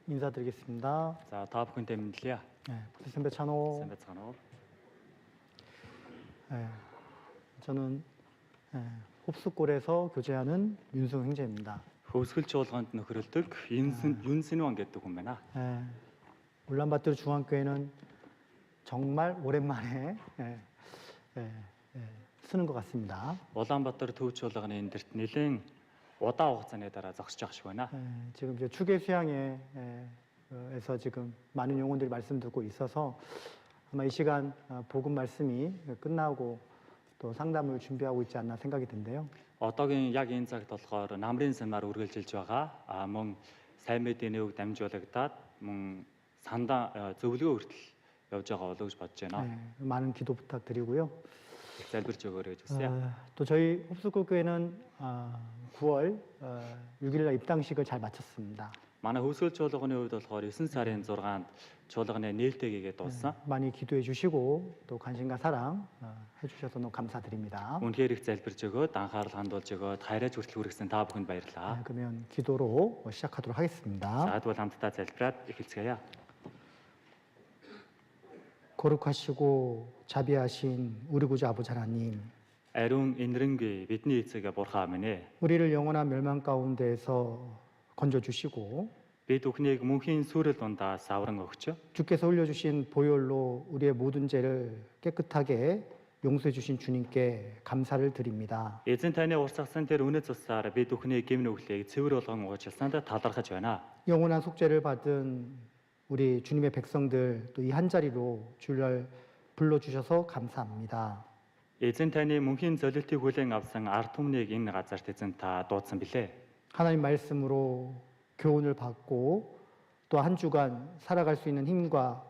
인사드리겠습니다. 자, 다 бүхэндээ мэдлээ. 부스센베 찬호. Сайн байцгаана уу? 저는 홉스골에서 교제하는 윤승 형제입니다. Хөвсгөл чуулганд нөхрөлдөг 윤신왕 гэдэг хүн байна. 울란바토르 중앙교회는 정말 오랜만에 쓰는 것 같습니다. Улаанбаатар төв чуулганы эндэрт нэлээд удаан хугацааны дараа зогсож байгаа шиг байна. 지금 이제 추계 수양회에서 지금 많은 용어들이 말씀 듣고 있어서 아마 이 시간 복음 말씀이 끝나고 또 상담을 준비하고 있지 않나 생각이 든데요. Одоогийн яг энэ цагт болохоор намрын семинар үргэлжилж байгаа. Мөн сайн мэдээний үг дамжуулагдаад мөн сандаа зөвлөгөө хүртэл явж байгаа болов уу гэж бодож байна. 많은 기도 부탁드리고요. залбирч өгөөрэй гэж хүсье. 또 저희 홉스골 교회는 9월 6일 날 입당식을 잘 마쳤습니다. манай хөвсгөл чуулганы хувьд болохоор 9 сарын 6-нд чуулганы нээлттэйгээ дууссан. 많이 기도해 주시고 또 관심과 사랑 해주셔서 너무 감사드립니다. Үнэхээр их залбирч өгөөд анхаарал хандуулж өгөөд хайраж хүртэл хүргэсэн та бүхэнд баярлалаа. 그러면 기도로 시작하도록 하겠습니다. За тэгвэл хамтдаа залбираад эхэлцгээе. 거룩하시고 자비하신 우리 구주 아버지 하나님, 아리ун 인рэнгүй бидний эцэг бурхан минь ээ. 우리를 영원한 멸망 가운데에서 건져주시고 бид бүхнийг мөнхийн сүрэл дундаас авран өгч 주께서 흘려주신 보혈로 우리의 모든 죄를 깨끗하게 용서해 주신 주님께 감사를 드립니다. эзэн таны урсгасан тэр үнэт цусаар бид бүхний гэм нүглийг цэвэр болгон уучлсанд талархаж байна. 영원한 속죄를 받은 우리 주님의 백성들 또 이 한 자리로 주를 불러주셔서 감사합니다. 에зэн таны мөнхийн золилтыг хүлээн авсан ард түмнийг энэ газарт эзэн та дуудсан билээ. 하나님 말씀으로 교훈을 받고 또 한 주간 살아갈 수 있는 힘과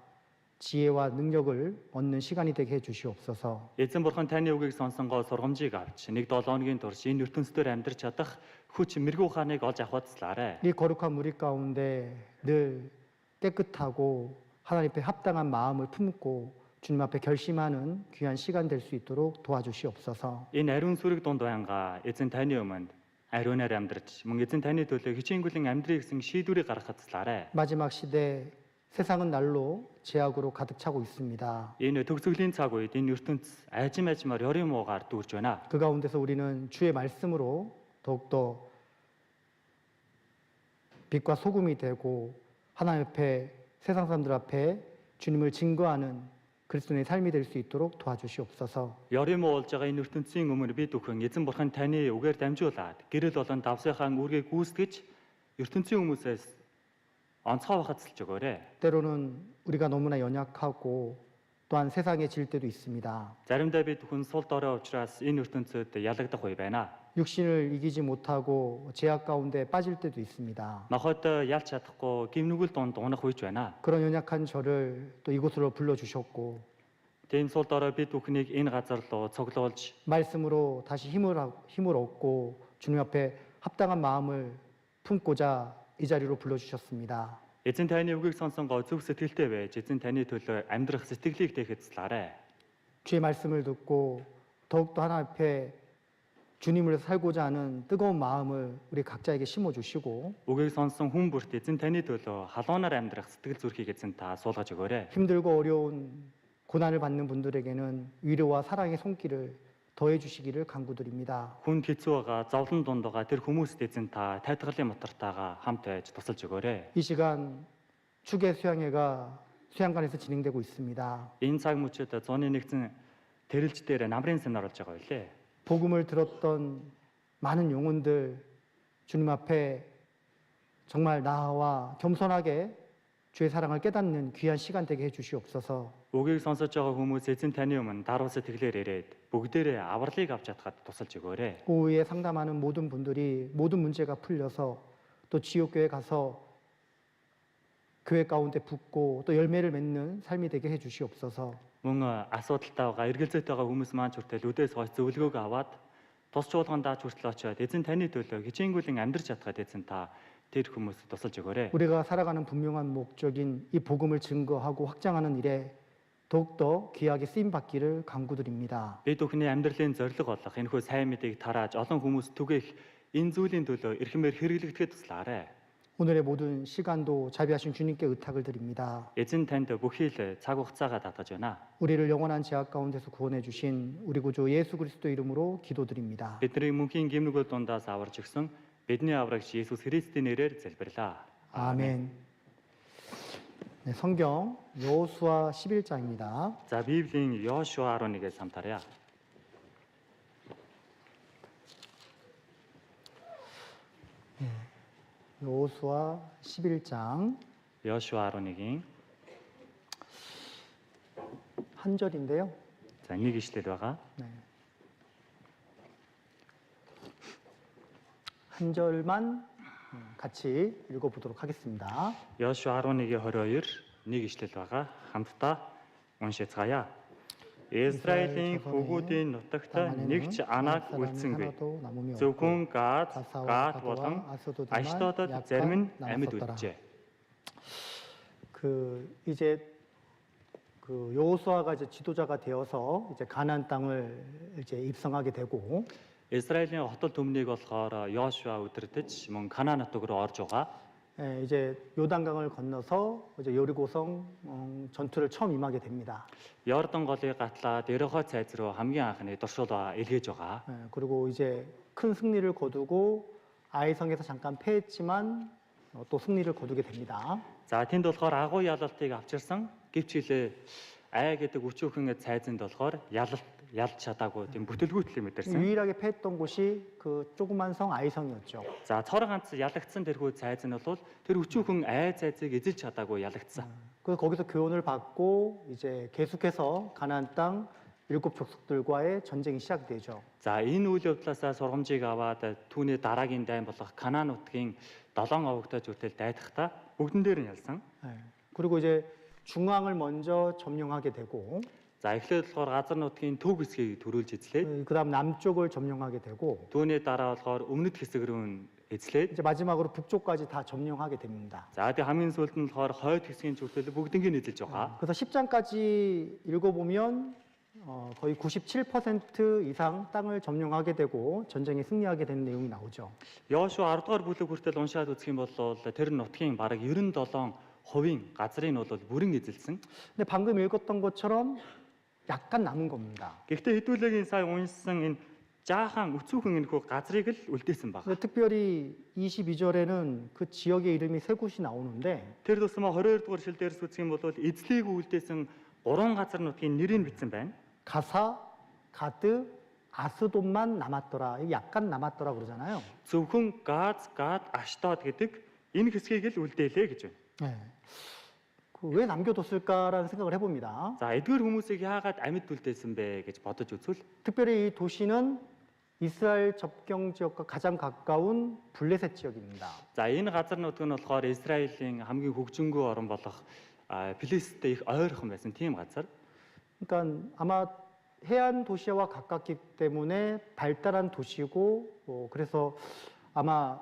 지혜와 능력을 얻는 시간이 되게 해 주시옵소서. Эзэн бурхан таны үгийг сонсонгоо сургамжийг авч 1-7 хоногийн турш энэ ертөнцийн амьдарч чадах хүч мэрэгүү хааныг олж авах туслаарай. 이 거룩한 무리 가운데 늘 깨끗하고 하나님 앞에 합당한 마음을 품고 주님 앞에 결심하는 귀한 시간 될 수 있도록 도와주시옵소서. Энэ ариун сүрэг дунд байнга эзэн таны өмнө ариунаар амьдарч мөн эзэн таны төлөө хичээнгүлэн амьдрыг гэсэн шийдвэрийг гаргахад туслаарай. 마지막 시대 세상은 날로 죄악으로 가득 차고 있습니다. Энэ төгсгөлийн цаг үед энэ ертөнц ажимаар ёрын муугаар дүүрж байна. 그 가운데서 우리는 주의 말씀으로 더욱더 빛과 소금이 되고 하나님 앞에 세상 사람들 앞에 주님을 증거하는 그리스도인의 삶이 될 수 있도록 도와주시옵소서. ёрын муу болж байгаа энэ ертөнцийн өмнө бид бүхэн эзэн бурхан таны үгээр дамжуулаад гэрэл болон давсынхаа үргийг гүйцэтгэж ертөнцийн хүмүүсээс онцгой байхад тусалж өгөөрэй. 때로는 우리가 너무나 연약하고 또한 세상에 질 때도 있습니다. Заримдаа бид бүхэн сул дорой учраас энэ ертөнцид ялагдах үе байна. 육신을 이기지 못하고 죄악 가운데 빠질 때도 있습니다. Нохойд ялч чадахгүй гимнүгэл дунд унах үеч байна. 그런 연약한 저를 또 이곳으로 불러주셨고 Тийм сул дорой бид бүхнийг энэ газар руу цуглуулж 말씀으로 다시 힘을 얻고 주님 앞에 합당한 마음을 품고자 이 자리로 불러주셨습니다. эзэн таны үгийг сонсонгоо зөв сэтгэлтэй байж эзэн таны төлөө амьдрах сэтгэлийг дэхэд туслаарай. 주의 말씀을 듣고 더욱더 하나님 앞에 주님을 살고자 하는 뜨거운 마음을 우리 각자에게 심어주시고 Үгийг сонсон хүн бүрт эзэн таны төлөө халуунаар амьдрах сэтгэл зүрхийг эзэн та суулгаж өгөөрэй. 힘들고 어려운 고난을 받는 분들에게는 위로와 사랑의 손길을 더해 주시기를 간구드립니다. Хүн хэцүү байгаа, зовлон дунд байгаа тэр хүмүүст эзэн та тайтгалын мотортойгоо хамт байж тусалж өгөөрэй. 이 시간 추계 수양회가 수양관에서 진행되고 있습니다. Энэ цаг мөчид зуны нэгэн тэрэлж дээр намрын семинар болж байгаа байлээ. 복음을 들었던 많은 영혼들 주님 앞에 정말 나와 겸손하게 주의 사랑을 깨닫는 귀한 시간 되게 해 주시옵소서. Үгийг сонсож байгаа хүмүүс эзэн таны өмнө даруй сэтгэлээр ирээд бүгдээрээ авралыг авч чадхад тусалж өгөөрэй. 오후에 상담하는 모든 분들이 모든 문제가 풀려서 또 지옥교회 가서 교회 가운데 붙고 또 열매를 맺는 삶이 되게 해 주시옵소서. Мөн асуудалтай байгаа, эргэлзээтэй байгаа хүмүүс маань ч хүртэл үдээс хойш зөвлөгөөг аваад тус чуулгандаа ч хүртэл очиод эзэн таны төлөө хичээнгүлэн амьдрч чадхад эзэн та тэр хүмүүст тусалж өгөөрэй. 우리가 살아가는 분명한 목적인 이 복음을 증거하고 확장하는 일에 더욱더 귀하게 쓰임 받기를 간구드립니다. Бид бүхний амьдралын зорилго болох энэхүү сайн мэдээг тарааж олон хүмүүс түгээх энэ зүйлийн төлөө эрхэмээр хэрэглэгдэхэд туслаарай. 오늘의 모든 시간도 자비하신 주님께 의탁을 드립니다. Эзэн танд бүхий л цаг хугацаагаа татгаж байна. 우리를 영원한 제약 가운데서 구원해 주신 우리 구주 예수 그리스도 이름으로 기도드립니다. Бидний мөнхийн гимнүгэл дундаас аварч өгсөн бидний аврагч Есүс Христийн нэрээр залбирлаа. 아멘. 네, 성경 여호수아 11장입니다. За Библийн Йошуа 11-ээс хамтаарья. 여호수아 11장 Йошуа 11-ийн 한 절인데요. за нэг ишлэл байгаа. 네. 한 절만 같이 읽어보도록 하겠습니다. Йошуа 11-ийн 22 нэг ишлэл байгаа. Хамтдаа уншицгаая. Израилийн хөвгүүдийн нутагт нэг ч анааг үлдсэнгүй. Зөвхөн Гад болон Аштодод зарим нь амьд үлджээ. 이제 여호수아가 이제 지도자가 되어서 이제 가나안 땅을 이제 입성하게 되고 Израилийн хотол төмнийг болохоор Йошуа удирдах мөн Канаан нутаг руу орж байгаа. 이제 요단강을 건너서 이제 여리고성 전투를 처음 임하게 됩니다. Йордан голыг гатлаад Ерехо цайз руу хамгийн анхны дуршуулга илгээж байгаа. 그리고 이제 큰 승리를 거두고 아이성에서 잠깐 패했지만 또 승리를 거두게 됩니다. За тэнд болохоор агуу ялалтыг авчирсан. Гэвч хэлээ ай гэдэг өчүүхэн цайзанд болохоор ялж чадаагүй тийм бүтэлгүйтлээ мэдэрсэн. 유일하게 패했던 곳이 그 조그만 성 아이성이었죠. За цор ганц ялагдсан тэрхүү цайз нь бол тэр өчүүхэн ай цайзыг эзэлж чадаагүй ялагдсан. 그래서 거기서 교훈을 받고 이제 계속해서 가나안 땅 일곱 족속들과의 전쟁이 시작되죠. За энэ үйл явдлаасаа сургамжийг аваад түүний дараагийн дайн болох Канаан нутгийн 7 овогтой зүртэл дайдахдаа бүгдэн дээр нь ялсан. 그리고 이제 중앙을 먼저 점령하게 되고 За эхлээд болохоор газар нутгийн төв хэсгийг төрүүлж эзлээд 그다음 남쪽을 점령하게 되고 түүний дараа болохоор өмнөд хэсэг рүү эзлээд 이제 마지막으로 북쪽까지 다 점령하게 됩니다. за тэгээ хамгийн сүүлд нь болохоор хойд хэсгийн зүртэл бүгднийг нь эзэлж байгаа. 그래서 10장까지 읽어보면 거의 97% 이상 땅을 점령하게 되고 전쟁에 승리하게 되는 내용이 나오죠. Йошуа 10 дугаар бүлэг хүртэл уншаад үзэх юм бол тэр нутгийн бараг 97%-ийн газрыг нь бол бүрэн эзэлсэн. 근데 방금 읽었던 것처럼 약간 남은 겁니다. Гэхдээ хэдүүлээгийн сая уншсан энэ жаахан өцүүхэн энэхүү газрыг л үлдээсэн баг. 근데 특별히 22절에는 그 지역의 이름이 세 곳이 나오는데 Тэр тусмаа 22 дугаар шил дээрс үзэх юм бол эзлийг үлдээсэн 3 газар нутгийн нэрийг бичсэн байна. 가사, 가드, 아스돗만 남았더라. 이게 약간 남았더라 그러잖아요. Зөвхөн Газ, Аштод гэдэг энэ хэсгийг л үлдээлээ гэж байна. 네. 왜 남겨뒀을까라는 생각을 해봅니다. За эдгээр хүмүүсийг яагаад амьд үлдээсэн бэ гэж бодож үзвэл 특별히 이 도시는 이스라엘 접경 지역과 가장 가까운 블레셋 지역입니다. за энэ газар нутг нь болохоор Израилийн хамгийн хөгжингүй орн болох Филисттэй их ойрхон байсан тийм газар. 그러니까 아마 해안 도시와 가깝기 때문에 발달한 도시고 그래서 아마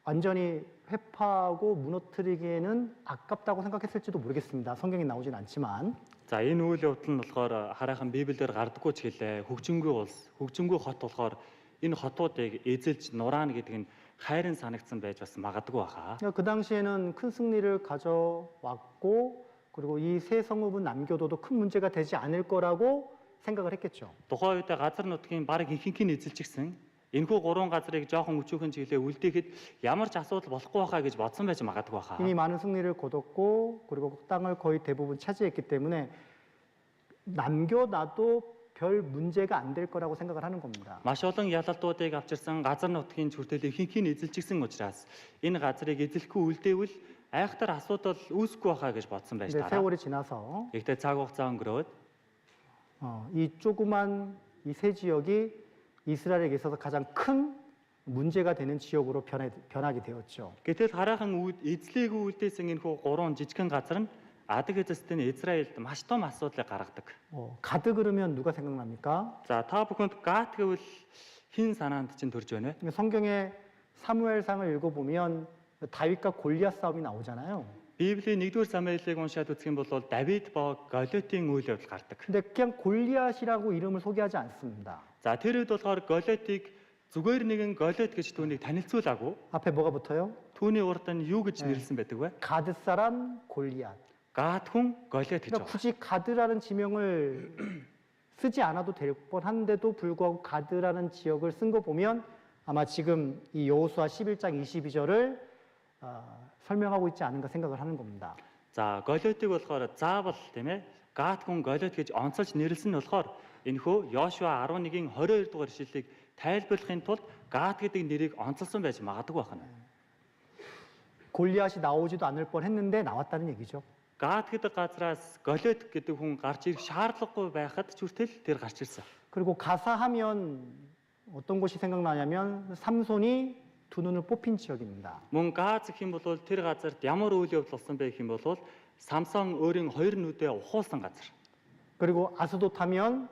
완전히 회파하고 무너뜨리기에는 아깝다고 생각했을지도 모르겠습니다. 성경에 나오진 않지만. За энэ үйл явдал нь болохоор хараахан Библиэр гардаггүй ч гэлээ хөгжингүй улс, хөгжингүй хот болохоор энэ хотуудыг эзэлж нураана гэдэг нь хайрын санагдсан байж бас магадгүй баха. 그 당시에는 큰 승리를 가져왔고 그리고 이 세 성읍은 남겨둬도 큰 문제가 되지 않을 거라고 생각을 했겠죠. Тухайн үед газар нутгийн баг ихэнх нь эзэлчихсэн. Энэхүү 3 газрыг жоохон өчүүхэн чиглээ үлдээхэд ямар ч асуудал болохгүй байхаа гэж бодсон байж магадгүй байхаа. 이미 많은 승리를 거뒀고 그리고 땅을 거의 대부분 차지했기 때문에 남겨놔도 별 문제가 안 될 거라고 생각을 하는 겁니다. Маш олон ялалтуудыг авчирсан газар нутгийн зүртэл ихэнх нь эзэлчихсэн учраас энэ газрыг эзэлэхгүй үлдээвэл айхтар асуудал үүсэхгүй байхаа гэж бодсон байж 근데 таараа. 세월이 지나서 Гэхдээ цаг хугацаа өнгөрөөд 이 조그만 이 세 지역이 이스라엘에게 있어서 가장 큰 문제가 되는 지역으로 변하게 되었죠. гэтэл хараахан эзлийг үлдээсэн энэхүү 3 жижигхэн газар нь адаг эзэстэн Израильд маш том асуудлыг гаргадаг. 가드 그러면 누가 생각납니까? За та бүхэнд Гат гэвэл хин санаанд чинь төрж байна вэ? 성경의 사무엘상을 읽어보면 다윗과 골리앗 싸움이 나오잖아요. Библийн 1-р Самуэлийг уншаад үзэх юм бол Давид ба Голиотын үйл явдал гардаг. 근데 그냥 골리앗이라고 이름을 소개하지 않습니다. За тэр үед болохоор Голиотыг зүгээр нэгэн Голиат гэж түүнийг танилцуулаагүй. 앞에 뭐가 붙어요? Түүний урд нь юу гэж нэрлсэн байдаг вэ? 가드 사람 골리앗. Гад хүн Голиат гэж 그러니까 байна. 굳이 가드라는 지명을 쓰지 않아도 될 뻔한데도 불구하고 가드라는 지역을 쓴 거 보면 아마 지금 이 여호수아 11장 22절을 설명하고 있지 않은가 생각을 하는 겁니다. За, Голиотыг болохоор заавал тийм ээ Гад хүн Голиот гэж онцолж нэрлсэн нь болохоор энэхүү Йошуа 11-ийн 22 дугаар ишлэлийг тайлбарлахын тулд Гад гэдэг нэрийг онцолсон байж магадгүй байна. 골리앗이 나오지도 않을 뻔했는데 나왔다는 얘기죠. Гад гэдэг газраас Голиот гэдэг хүн гарч ирэх шаардлагагүй байхад ч хүртэл тэр гарч ирсэн. 그리고 가사하면 어떤 곳이 생각나냐면 삼손이 두 눈을 뽑힌 지역입니다. Мөн Газ гэх юм бол тэр газарт ямар үйл явдал болсон бэ гэх юм бол Самсон өөрийн хоёр нүдээ ухуулсан газар. 그리고 아스돗 하면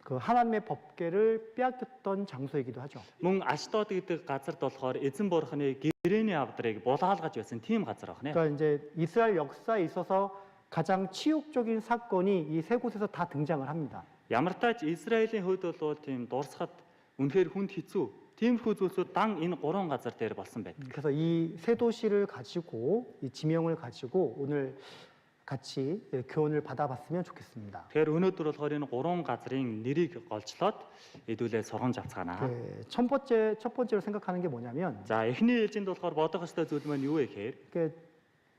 그 하나님의 법궤를 빼앗겼던 장소이기도 하죠. Мөн Аштод гэдэг газарт болохоор эзэн бурхны гэрээний авдрыг булаалгаж байсан тийм газар байна. 그러니까 이제 이스라엘 역사에 있어서 가장 치욕적인 사건이 이 세 곳에서 다 등장을 합니다. Ямар тач Израилийн хувьд бол тийм дурсахад үнэхээр хүнд хэцүү. Тиймэрхүү зүйлсүүд дан энэ гурван газар дээр болсон байдаг. 그래서 이 세 도시를 가지고 이 지명을 가지고 오늘 같이 교훈을 받아봤으면 좋겠습니다. Тэгэхээр өнөөдөр болохоор энэ гурван газрын нэрийг голчлоод хэдүүлээ сургамж авцгаана. 첫 번째로 생각하는 게 뭐냐면 За, эхний ээлжинд болохоор бодох ёстой зүйл маань юу вэ гэхээр 이게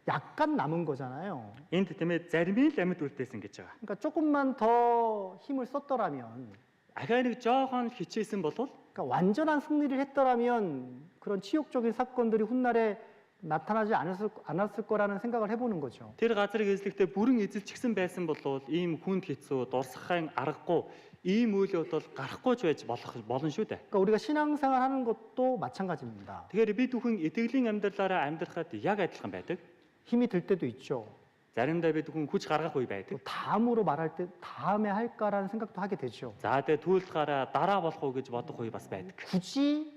약간 남은 거잖아요. энд тийм ээ заримын л амьд үлдээсэн гэж байгаа. 그러니까 조금만 더 힘을 썼더라면, Ахаа нэг жоохон хичээсэн бол 그러니까 완전한 승리를 했더라면 그런 치욕적인 사건들이 훗날에 나타나지 않았을 거라는 생각을 해보는 거죠. тэр газрыг эзлэхдээ бүрэн эзэлчихсэн байсан бол ийм хүнд хэцүү дурсахын аргагүй ийм үйл явдал гарахгүй ч байж болно шүү дээ. 그러니까 우리가 신앙생활 하는 것도 마찬가지입니다. Тэгэхээр бид бүхэн итгэлийн амьдралаараа амьдрахад яг адилхан байдаг. 힘이 들 때도 있죠. Заримдаа бид бүхэн хүч гаргах үе 또 байдаг. 다음으로 말할 때 다음에 할까라는 생각도 하게 되죠. За тэгээ түлхаараа дараа болох уу гэж бодох үе бас байдаг. 굳이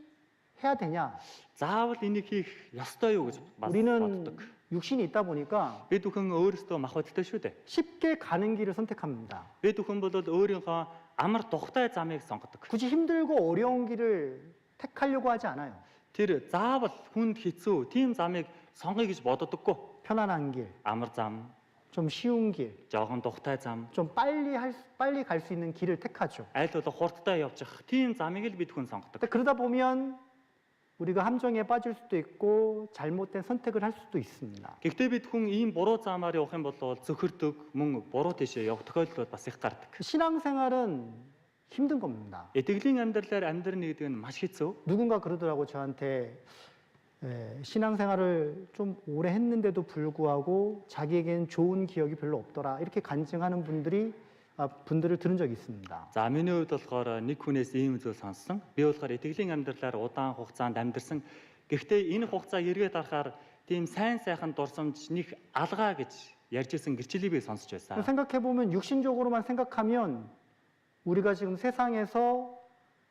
해야 되냐? Заавал энийг хийх ёстой юу гэж бас 우리는 боддог. 육신이 있다 보니까 Бид бүхэн өөрсдөө махбодтой шүү дээ. 쉽게 가는 길을 선택합니다. Бид бүхэн бол өөрийнхөө амар тухтай замыг сонгодог. 굳이 힘들고 어려운 길을 택하려고 하지 않아요. Тэр заавал хүнд хэцүү тийм замыг сонгоё гэж боддоггүй. 편안한 길, Амар зам, 좀 쉬운 길, жоохон тухтай зам, 좀 빨리 갈 수 있는 길을 택하죠. аль болох хурдтай явчих тийм замыг л бид хүн сонгодог. 근데 그러다 보면 우리가 함정에 빠질 수도 있고 잘못된 선택을 할 수도 있습니다. Гэхдээ бид хүн ийм буруу замаар явах юм бол зөвхөрдөг, мөн буруу тийшээ явах тохиолдол бас их гардаг. 신앙생활은 힘든 겁니다. Итгэлийн амьдралаар амьдрна гэдэг нь маш хэцүү. 누군가 그러더라고 저한테 신앙생활을 좀 오래 했는데도 불구하고 자기에겐 좋은 기억이 별로 없더라 이렇게 간증하는 분들을 들은 적이 있습니다. За миний хувьд болохоор нэг хүнээс ийм зүйл сонссон. Би болохоор итгэлийн амьдралаар удаан хугацаанд амьдарсан. Гэхдээ энэ хугацааг эргээд харахаар тийм сайн сайхан дурсамж нэг алгаа гэж ярьж исэн гэрчлэлийг би сонсч байсан. 생각해 보면 육신적으로만 생각하면 우리가 지금 세상에서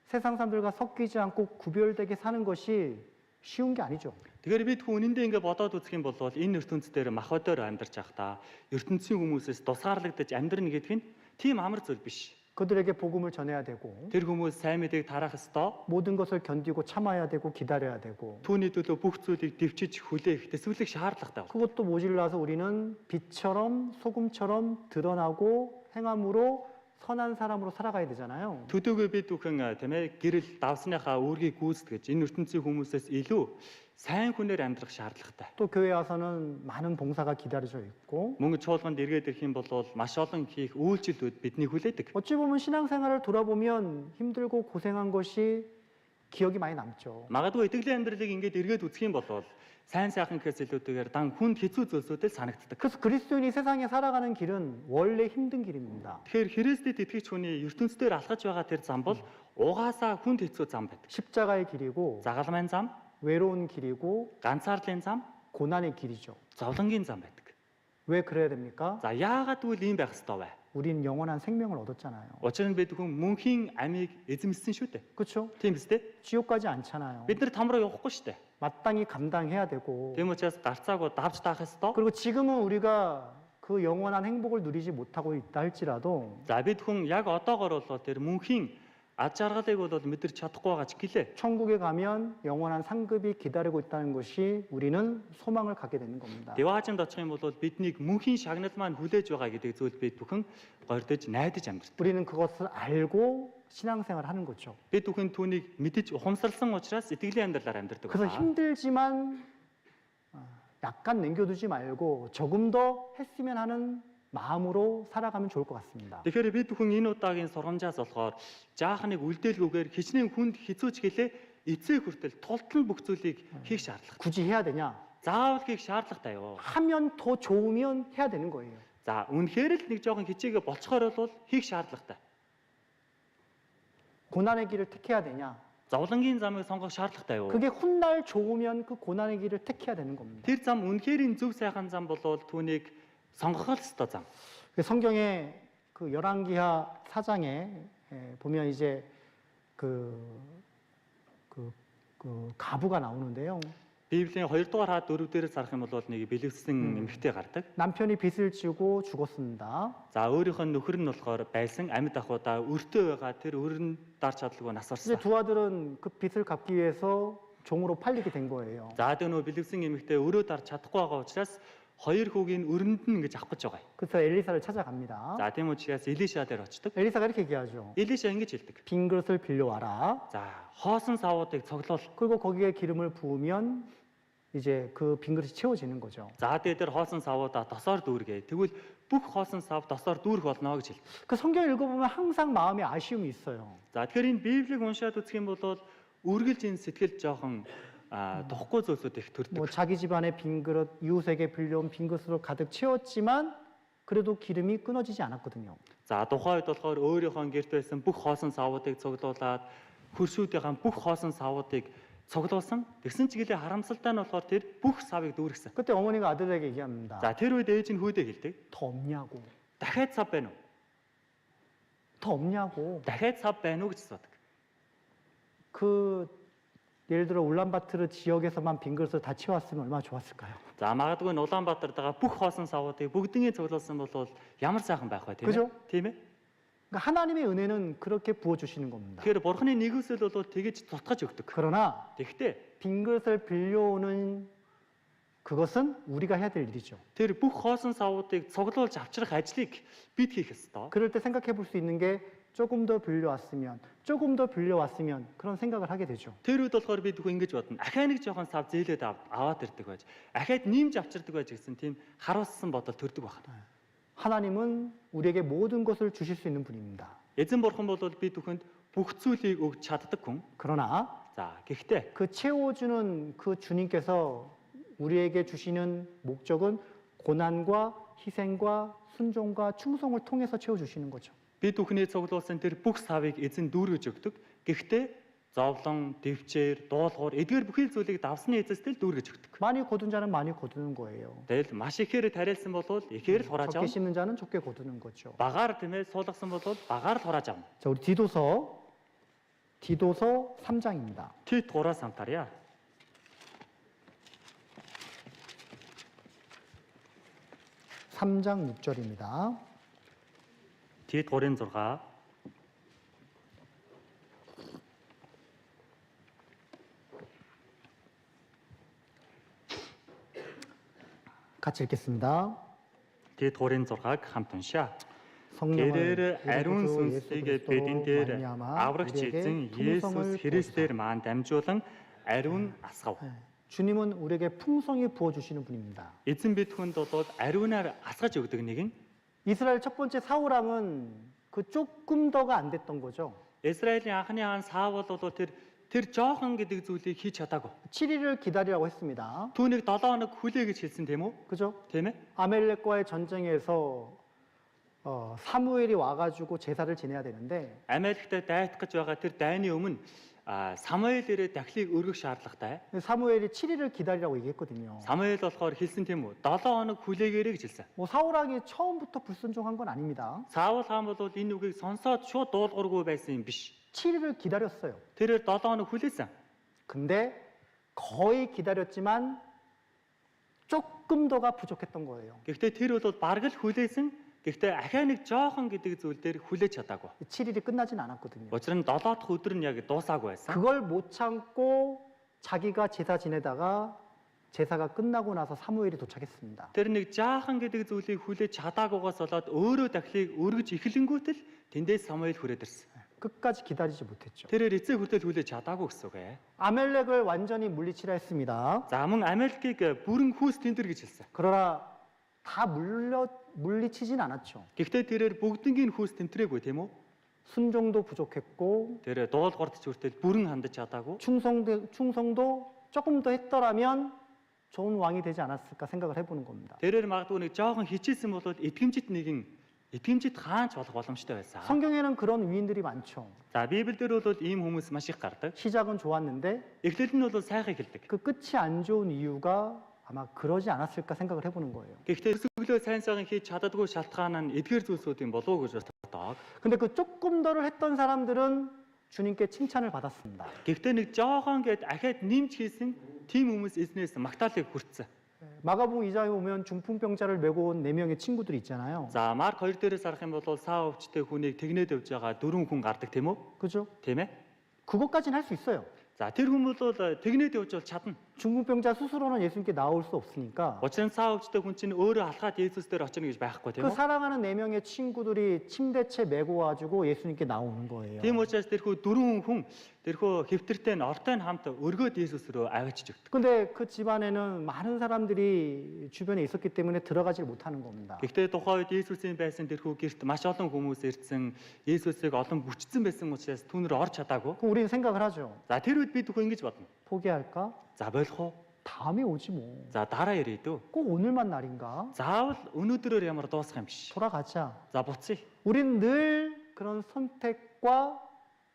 세상 사람들과 섞이지 않고 구별되게 사는 것이 쉬운 게 아니죠. Тэгэхээр бид хүн үнэндээ ингэ бодоод үзэх юм бол энэ ертөнцийн дээр махбодоор амьдарч байхдаа ертөнцийн хүмүүсээс тусгаарлагдаж амьдрна гэдэг нь тийм амар зүйл биш. 그들에게 복음을 전해야 되고 Тэр хүмүүс сайн мэдээг тараах ёстой. 모든 것을 견디고 참아야 되고 기다려야 되고 Түүний төлөө бүх зүйлийг дэвчиж хүлээх, төсвөлөх шаардлагатай байна. 그것도 모질라서 우리는 빛처럼 소금처럼 드러나고 행함으로 선한 사람으로 살아가야 되잖아요. Төдийгүй бид бүхэн тийм ээ гэрэл давсныхаа үүргийг гүйцэтгэж энэ ертөнцийн хүмүүсээс илүү сайн хүнээр амьдрах шаардлагатай. 또 교회 와서는 많은 봉사가 기다려져 있고 Мөн чуулганд эргээд ирэх юм бол маш олон хийх үйлчлэлүүд бидний хүлээдэг. 어찌 보면 신앙생활을 돌아보면 힘들고 고생한 것이 기억이 많이 남죠. Магадгүй итгэлийн амьдралыг ингээд эргээд үзэх юм бол сайн сайхан гэхээс илүүтэйгээр дан хүнд хэцүү зүйлсүүдэл санагддаг. 그래서 그리스도인이 세상에 살아가는 길은 원래 힘든 길입니다. Тэгэхээр Христэд итгэгч хүний ертөнцийн алхаж байгаа тэр зам бол угаасаа хүнд хэцүү зам байдаг. 십자가의 길이고 Загалмайн зам, 외로운 길이고 ганцаарлын зам, 고난의 길이죠. зовлонгийн зам байдаг. 왜 그래야 됩니까? За яагаад гэвэл ийм байх ёстой вэ? 우린 영원한 생명을 얻었잖아요. Учир нь бид хүн мөнхийн амийг эзэмссэн шүү дээ. 그렇죠? Тийм биз дээ? 지옥 가지 않잖아요. Бид нар тамраа явахгүй шүү дээ. 마땅히 감당해야 되고 Тийм учраас гарцаагүй давж таах ёстой. 그리고 지금은 우리가 그 영원한 행복을 누리지 못하고 있다 할지라도 За бид хүн яг одоогоор бол тэр мөнхийн ад жаргалыг бол мэдэрч чадахгүй байгаа ч гэлээ. 천국에 가면 영원한 상급이 기다리고 있다는 것이 우리는 소망을 갖게 되는 겁니다. Деваажинд очих юм бол биднийг мөнхийн шагнал маань хүлээж байгаа гэдэг зүйл бид бүхэн гордож найдаж амьдардаг. 우리는 그것을 알고 신앙생활을 하는 거죠. Бид бүхэн түүнийг мэдэж ухамсарлсан учраас итгэлийн амьдралаар амьдардаг. 그래서 힘들지만 약간 남겨두지 말고 조금 더 했으면 하는 마음으로 살아가면 좋을 것 같습니다. Тэгэхээр бид бүхэн энэ удаагийн сургамжаас болохоор жаахныг үлдээлгүйгээр хичнээн хүнд хизүүч гэлээ эцээ хүртэл тултал бүх зүйлийг хийх шаардлага. 굳이 해야 되냐? Заавал хийх шаардлагатай юу? 하면 더 좋으면 해야 되는 거예요. За үнэхээр л нэг жоохон хичээгээ болцохоор бол хийх шаардлагатай. 고난의 길을 택해야 되냐? Зовлонгийн замыг сонгох шаардлагатай юу? 그게 훗날 좋으면 그 고난의 길을 택해야 되는 겁니다. Тэр зам үнэхээр зөв сайхан зам болвол түүнийг сонгох л ёстой зам. 성경에 그 열왕기하 4장에 보면 이제 그 가부가 나오는데요. Библийн 2 дугаар хаад 4 дээрээс харах юм бол нэг бэлэвсэн эмэгтэй гардаг. 남편이 빚을 지고 죽었습니다. За өөрийнх нь нөхөр нь болохоор байсан амьд ахуудаа өртөө байгаа тэр өрн дарч чадлагүй нас 이제 орсон. 두 아들은 그 빚을 갚기 위해서 종으로 팔리게 된 거예요. За тэр нөө бэлэвсэн эмэгтэй өрөө дарч чадахгүй байгаа учраас хоёр хүүгийн өрөнд нь ингэж авах гэж байгаа. 그래서 엘리사를 찾아갑니다. За тийм учраас Илиша дээр очдог. 엘리사가 이렇게 얘기하죠. Илиша ингэж хэлдэг. 빈 그릇을 빌려와라. За хоосон савуудыг цоглуул. 그리고 거기에 기름을 부으면 이제 그 빈 그릇이 채워지는 거죠. За дээр хоосон савуудаа досоор дүүргээ. Тэгвэл бүх хоосон сав досоор дүүрэх болно гэж хэлдэг. 그 성경 읽어보면 항상 마음에 아쉬움이 있어요. За тэгэхээр энэ Библийг уншаад үзэх юм бол үргэлж энэ сэтгэл жоохон тухгүй зүйлсүүд их төрдөг. 뭐 자기 집안의 빈 그릇, 이웃에게 빌려온 빈 그릇으로 가득 채웠지만 그래도 기름이 끊어지지 않았거든요. За тухайн үед болохоор өөрийнхөө гэрт байсан бүх хоосон савуудыг цуглуулад хөршүүдийн бүх хоосон савуудыг цуглуулсан. Тэгсэн чиглэлээ харамсалтай нь болохоор тэр бүх савыг дүүргэсэн. 그때 어머니가 아들에게 얘기합니다. За тэр үед ээж нь хүүдээ хэлдэг. 더 없냐고. Дахиад сав байна уу? 더 없냐고. Дахиад сав байна уу гэж асуудаг. 그 예를 들어 울란바토르 지역에서만 빈 그릇을 다 채웠으면 얼마나 좋았을까요? За магадгүй нь Улаанбаатарт байгаа бүх хоосон савуудыг бүгднийг цуглуулсан бол ямар сайхан байх вэ тийм 그죠? ээ? Тийм ээ? 그러니까 하나님의 은혜는 그렇게 부어 주시는 겁니다. Тэгэхээр бурхны нэгүсэл бол тэгэж тутгаж өгдөг. 그러나 Тэгвэл 빈 그릇을 빌려오는 그것은 우리가 해야 될 일이죠. тэр бүх хоосон савуудыг цуглуулж авчрах ажлыг бид хийх ёстой. 그럴 때 생각해 볼 수 있는 게 조금 더 빌려왔으면, 조금 더 빌려왔으면 그런 생각을 하게 되죠. Тэр үед болохоор бид бүх ингэж бодно. Ахаа нэг жоохон сав зээлээд аваад ирдэг байж. Ахаад нэмж авчирдаг байж гэсэн тийм харуулсан бодол төрдөг байна. 하나님은 우리에게 모든 것을 주실 수 있는 분입니다. Эзэн бурхан бол бид бүхэнд бүх зүйлийг өгч чаддаг хүн. 그러나 За гэхдээ 그 채워주는 그 주님께서 우리에게 주시는 목적은 고난과 희생과 순종과 충성을 통해서 채워주시는 거죠. бид бүхний цуглуулсан тэр бүх савыг эзэн дүүргэж өгдөг. Гэхдээ зовлон, дэвчээр, дуулуур эдгээр бүхий л зүйлийг давсны эзэстэл дүүргэж өгдөг. 많이 거둔 자는 많이 거두는 거예요. Тэгэл маш ихээр тариалсан бол ихээр л хурааж 적게 авна. 심는 자는 적게 거두는 거죠. Багаар тийм ээ суулгасан бол багаар л хурааж авна. 자, 우리 디도서 3장입니다. Тит 3-аас хамтаарья. (3장 6절입니다) Тит 3-6. 같이 읽겠습니다. Тит 3-6-ыг хамт уншаа. 성령을 Тэрээр ариун сүнсийг бидэн дээр аврагч эзэн Есүс Христээр маань дамжуулан ариун асгав. 주님은 우리에게 풍성히 부어 주시는 분입니다. Эзэн бид хүнд бол ариунаар асгаж өгдөг нэгэн. 이스라엘 첫 번째 사울왕은 그 조금 더가 안 됐던 거죠. Израилийн анхны хаан Саул бол тэр жоохон гэдэг зүйлийг хийж чадаагүй. 7일을 기다리라고 했습니다. Түүнийг 7 хоног хүлээ гэж хэлсэн тийм үү? 그죠? Тийм ээ? 아멜렉과의 전쟁에서 사무엘이 와가지고 제사를 지내야 되는데 Амеликтэй дайтах гэж байгаа тэр дайны өмнө Самуэль ирээд дахлыг өргөх шаардлагатай. 사무엘이 7일을 기다리라고 얘기했거든요. Самуэль болохоор хэлсэн тийм үү? 7 хоног хүлээгээрэй гэж хэлсэн. 뭐 사울왕이 처음부터 불순종한 건 아닙니다. Саул хаан бол энэ үгийг сонсоод шууд дуулуургүй байсан юм биш. 7일을 기다렸어요. Тэрээр 7 хоног хүлээсэн. 근데 거의 기다렸지만 조금 더가 부족했던 거예요. Гэхдээ тэр бол бараг л хүлээсэн. Гэхдээ ахаа нэг жоохон гэдэг зүйл дээр хүлээж чадаагүй. 7일이 끝나진 않았거든요. Учир нь 7 дахь өдөр нь яг дуусаагүй байсан. 그걸 못 참고 자기가 제사 지내다가 제사가 끝나고 나서 사무엘이 도착했습니다. Тэр нэг жаахан гэдэг зүйлийг хүлээж чадаагүйгаас болоод өөрөө дахлыг өргөж эхлэнгүүтэл тэндээс Самуэль хүрээд ирсэн. 끝까지 기다리지 못했죠. Тэрээр эцэг хүртэл хүлээж чадаагүй гэсэн үг ээ. 아멜렉을 완전히 물리치라 했습니다. За мөн Амелькийг бүрэн хүүс тендэр гэж хэлсэн. 그러나 다 물리치진 않았죠. Гэхдээ тэрээр бүгднгийн хүүс тэмтрээгүй тийм үү? 순종도 부족했고 Тэр дуулуурт ч хүртэл бүрэн хандаж чадаагүй. 충성도 조금 더 했더라면 좋은 왕이 되지 않았을까 생각을 해보는 겁니다. Тэрээр магадгүй нэг жоохон хичээсэн бол итгэмжит хаанч болох боломжтой байсан. 성경에는 그런 위인들이 많죠. За Библиэлд бол ийм хүмүүс маш их гардаг. 시작은 좋았는데 Эхлэл нь бол сайхан эхэлдэг. 그 끝이 안 좋은 이유가 아마 그러지 않았을까 생각을 해보는 거예요. Гэхдээ өсөглөө сайн сайхан хийж чаддаггүй шалтгаан нь эдгээр зүйлсүүд юм болов уу гэж боддог. 근데 그 조금 더를 했던 사람들은 주님께 칭찬을 받았습니다. Гэхдээ нэг жоохон гээд ахаад нэмж хийсэн тийм хүмүүс эзнээс магтаалыг хүртсэн. 마가복음 2장에 보면 중풍병자를 메고 온 4명의 친구들이 있잖아요. За Марк 2 дээрээс харах юм бол саа өвчтэй хүнийг тэгнээд явж байгаа 4 хүн гардаг тийм үү? 그죠? Тийм ээ. 그것까지는 할 수 있어요. За тэр хүн бол тэгнээд явж бол чадна. 중풍병자 스스로는 예수님께 나올 수 없으니까 Учир нь саа өвчтэй хүн чинь өөрөө алхаад Есүс дээр очино гэж байхгүй тийм 그 үү? 사랑하는 4명의 친구들이 침대채 메고 와가지고 예수님께 나오는 거예요. Тийм учраас тэрхүү 4 хүн тэрхүү хэвтэртэй нь ортой нь хамт өргөөд Есүс рүү аваачиж өгдөг. 근데 그 집안에는 많은 사람들이 주변에 있었기 때문에 들어가질 못하는 겁니다. Гэхдээ тухайн үед Есүсийн байсан тэрхүү гэрт маш олон хүмүүс ирсэн, Есүсийг олон бүчсэн байсан учраас түүнэр орж чадаагүй. 그럼 우리는 생각을 하죠. За тэр үед бид түүх ингэж бодно. 포기할까? За болох уу? 다음에 오지 뭐. За дараа ирээ дөө. 꼭 오늘만 날인가? Заавал өнөөдрөөр ямар дуусах юм биш. 돌아가자. За буцъя. 우린 늘 그런 선택과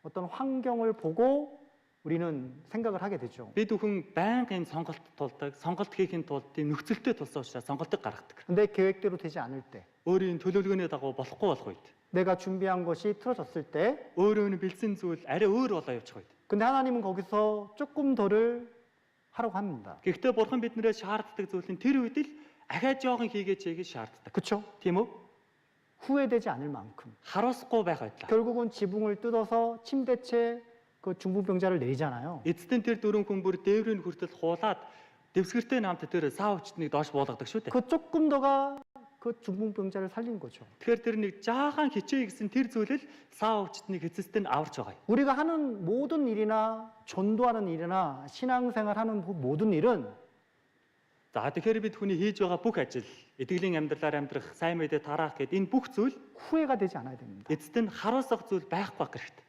어떤 환경을 보고 우리는 생각을 하게 되죠. Бид бүхэн байнга юм сонголт тулдаг, сонголт хийхин тулд тийм нөхцөлтэй тулсан учраас сонголтыг гаргадаг. 근데 계획대로 되지 않을 때, Өөрийн төлөвлөгөөний дагуу болохгүй болох үед, 내가 준비한 것이 틀어졌을 때, өөрөө нь бэлдсэн зүйл арай өөр болоо явчих үед. 근데 하나님은 거기서 조금 더를 하라고 합니다. Гэхдээ бурхан биднээс шаарддаг зүйл нь тэр үед л ахаад жоохон хийгээч гэж шаарддаг. 그렇죠? Тийм үү? 후회되지 않을 만큼. Харуулсахгүй байх байлаа. 결국은 지붕을 뜯어서 침대채 그 중풍병자를 내리잖아요. Эцэстэн тэр 4 хүн бүр дээврийн хүртэл хуулаад дэвсгэртэй намт тэр саа өвчтнийг доош буулгадаг шүү дээ. 그 조금 더가 그 중풍병자를 살린 거죠. Тэгэхээр тэр нэг жаахан хичээ гэсэн тэр зүйлэл саа өвчтнийг эцэстэн аварч байгаа юм. 우리가 하는 모든 일이나 전도하는 일이나 신앙생활하는 모든 일은 За тэгэхээр бид хүний хийж байгаа бүх ажил, итгэлийн амьдралаар амьдрах, сайн мэдээ тараах гэдэг энэ бүх зүйл 후회가 되지 않아야 됩니다. эцэст нь харуулсах зүйл байхгүй хэрэгтэй.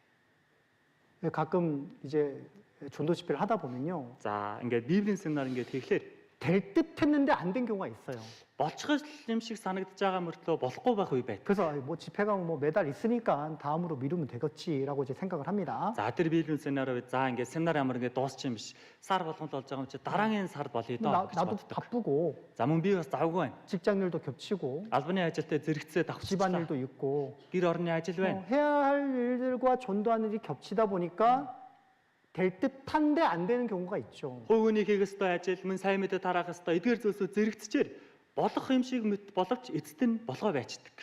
가끔 이제 전도 집회를 하다 보면요. За ингээд Библийн семинар ингээд хийхлээр 될 듯 했는데 안 된 경우가 있어요. болчихж юм шиг санагдаж байгаа мөртлөө болохгүй байх үе байдаг. 그래서 뭐 집회가 뭐 매달 있으니까 다음으로 미루면 되겠지라고 이제 생각을 합니다. За тэр Библийн семинар үед за ингээд семинар ямар ингээд дуусчих юм биш. Сар болгон л болж байгаа юм чи дараагийн сард болъё доо гэж 나도 боддог. 바쁘고 За мөн би бас завгүй байна. 직장일도 겹치고 Албаны ажилтай зэрэгцээ давхчихлаа. 집안일도 있고 Гэр орны ажил байна. 해야 할 일들과 전도하는 일이 겹치다 보니까 될 듯한데 안 되는 경우가 있죠. Хөвгөний хийх ёстой ажил, мөн сайн мэдээ тараах ёстой эдгээр зүйлсүүд зэрэгцчээр болох юм шиг боловч эцэст нь болгоо байцдаг.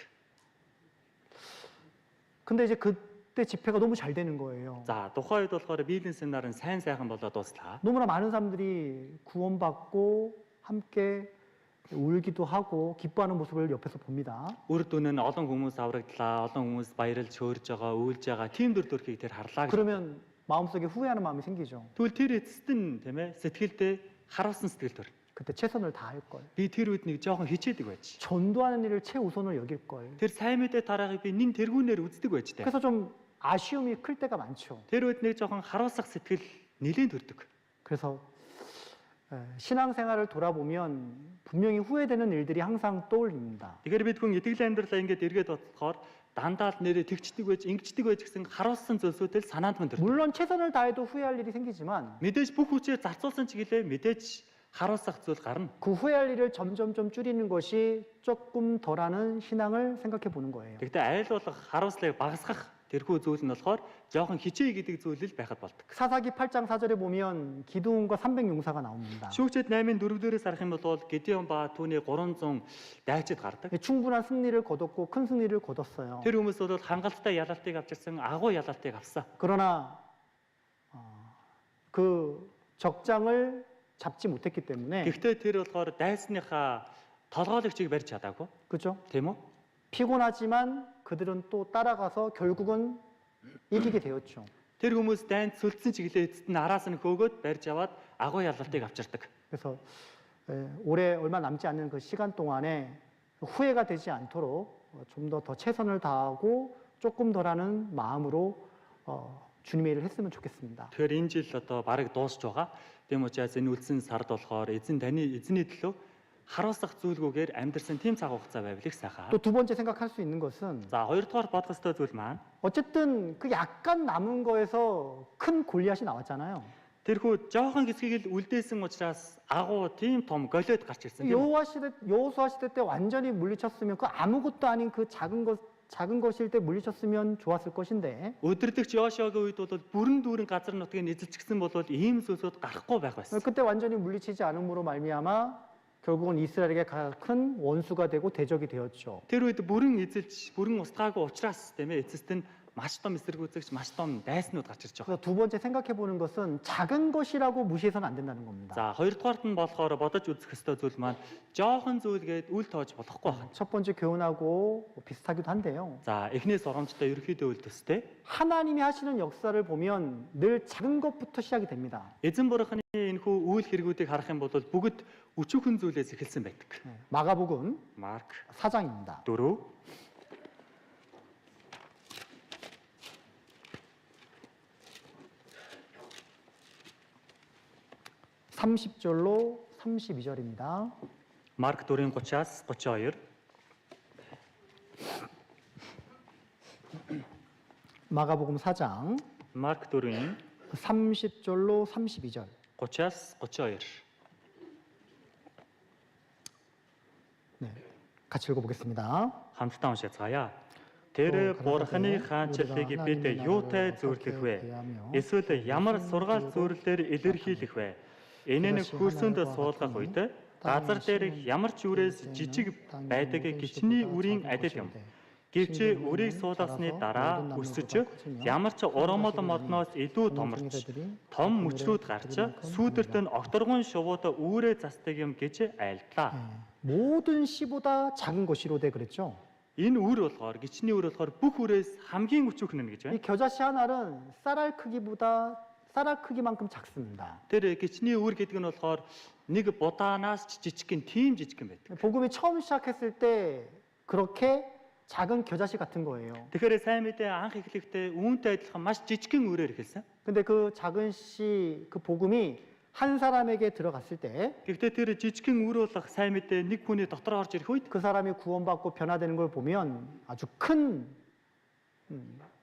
근데 이제 그때 집회가 너무 잘 되는 거예요. За тухайн үед болохоор Библийн семинар нь сайн сайхан болоод дуслаа. 너무나 많은 사람들이 구원받고 함께 울기도 하고 기뻐하는 모습을 옆에서 봅니다. Үр дүн нь олон хүмүүс аврагдлаа, олон хүмүүс баярлж хөөрж байгаа, үйлж байгаа тийм дүр төрхийг тэр харлаа. 그러면 마음속에 후회하는 마음이 생기죠. Тэгвэл тэр эцэст нь тийм ээ сэтгэлдээ харуулсан сэтгэл төр. 그때 최선을 다할 걸. Би тэр үед нэг жоохон хичээдэг байж. 전도하는 일을 최우선으로 여길 걸. Тэр сайн мэдээ тараахыг би нин тэргүүнээр үздэг байж тээ. 그래서 좀 아쉬움이 클 때가 많죠. Тэр үед нэг жоохон харуулсах сэтгэл нэлээд төрдөг. 그래서 신앙생활을 돌아보면 분명히 후회되는 일들이 항상 떠올립니다. Тэгэхээр бид хүн итгэлийн амьдралаа ингээд эргээд бодохоор дандаа л нэрээ тэгчдэг байж, ингэчдэг байж гэсэн харуулсан зүйлсүүдэл санаанд мөн төрдөг. 물론 최선을 다해도 후회할 일이 생기지만 Мэдээж бүх хүчээр зарцуулсан ч гэлээ мэдээж харуулсах зүйл гарна. 그 후회할 일을 점점점 줄이는 것이 조금 덜하는 신앙을 생각해 보는 거예요. Гэхдээ айл болох харуулслыг багасгах тэрхүү зүйл нь болохоор жоохон хичээ гэдэг зүйлэл байхад болдог. 사사기 8장 4절에 보면 기드온과 300 용사가 나옵니다. Шүүгчэд 8-ын 4-дээрээс харах юм бол Гедеон ба түүний 300 дайчид гардаг. 충분한 승리를 거뒀고 큰 승리를 거뒀어요. Тэр хүмүүс бол хангалттай ялалтыг авчирсан, агуу ялалтыг авсан. 그러나 그 적장을 잡지 못했기 때문에 Гэхдээ тэр болохоор дайсныхаа толгойлогчийг барьж чадаагүй. 그죠? Тийм үү? 피곤하지만 그들은 또 따라가서 결국은 이기게 되었죠. Тэр хүмүүс дайнд сүлдсэн чиглэлээ эцэст нь араас нь хөөгөөд барьж аваад агуу ялалтыг авчирдаг. 그래서 올해 얼마 남지 않는 그 시간 동안에 후회가 되지 않도록 좀 더 최선을 다하고 조금 더라는 마음으로 주님의 일을 했으면 좋겠습니다. Тэгэхээр энэ жил одоо бараг дуусч байгаа. Тийм учраас энэ үлдсэн сард болохоор эзний төлөө харуулсах зүйлгүйгээр амьдрсан тийм цаг хугацаа байвал их сайхан. 또 두 번째 생각할 수 있는 것은 За хоёрдугаар бодох ёстой зүйл маань 어쨌든 그 약간 남은 거에서 큰 골리앗이 나왔잖아요. тэрхүү жоохон хэсгийг л үлдээсэн учраас агуу тийм том голиод гарч ирсэн. 여호수아 시대 때 완전히 물리쳤으면 그 아무것도 아닌 그 작은 것일 때 물리쳤으면 좋았을 것인데 Өдөрдөгч Йошуагийн үед бол бүрэн дүүрэн газар нутгийг эзэлчихсэн бол ийм зүйлсүүд гарахгүй байх байсан. 그때 완전히 물리치지 않음으로 말미암아 결국은 이스라엘에게 가장 큰 원수가 되고 대적이 되었죠. Тэр үед бүрэн эзэлж, бүрэн устгаагүй учраас тийм ээ эцэст нь маш том эсэргүүцэгч, маш том дайснууд гарч ирж байгаа. 그래서 두 번째 생각해 보는 것은 작은 것이라고 무시해서는 안 된다는 겁니다. За хоёрдугаарт нь болохоор бодож үзэх ёстой зүйл маань жоохон зүйлгээд үл тоож болохгүй байна. 첫 번째 교훈하고 비슷하기도 한데요. За эхний сургамжтай ерөөхдөө үл төстэй. 하나님이 하시는 역사를 보면 늘 작은 것부터 시작이 됩니다. Эзэн бурханы энэхүү үйл хэрэгүүдийг харах юм бол бүгд өчүүхэн зүйлээс эхэлсэн байдаг. 마가복음 Марк 4장입니다. 4 30절로 32절입니다. Марк 4-ын 30-аас 32. 마가복음 4장 Марк 4-ын 30절로 32절. 30-аас 32. 네, 같이 읽어보겠습니다. Хамтдаа уншицгаая. Тэр бурханы хаанчлалыг бид юутай зөвлөх вэ? Эсвэл ямар сургаал зөвлөлөөр илэрхийлэх вэ? Энэ нь хөрсөнд суулгах үед газар дээрх ямар ч үрээс жижиг байдаг гичний үрийн адил юм. Гэвч үрийг суулгасны дараа өсөж ямар ч урамал модноос илүү томорч том мөчрүүд гарч сүүдэрт нь огторгон шувууд үүрээ застдаг юм гэж айлдлаа. 모든 씨보다 작은 것이로되 그랬죠. Энэ үр болохоор гичний үр болохоор бүх үрээс хамгийн өчүүхэн нь гэж 이 байна. 겨자씨 한 알은 쌀알 크기만큼 작습니다. Тэр гичний үр гэдэг нь болохоор нэг будаанаас жижигхэн тийм жижигхэн байдаг. 복음이 처음 시작했을 때 그렇게 작은 겨자씨 같은 거예요. Тэгэхээр сайн мэдээ анх эхлэхдээ үүнтэй адилхан маш жижигхэн үрээр эхэлсэн. 근데 그 작은 씨 그 복음이 한 사람에게 들어갔을 때 그 Гэхдээ тэр жижигхэн үр болох сайн мэдээ нэг хүний дотор орж ирэх үед 사람이 구원받고 변화되는 걸 보면 아주 큰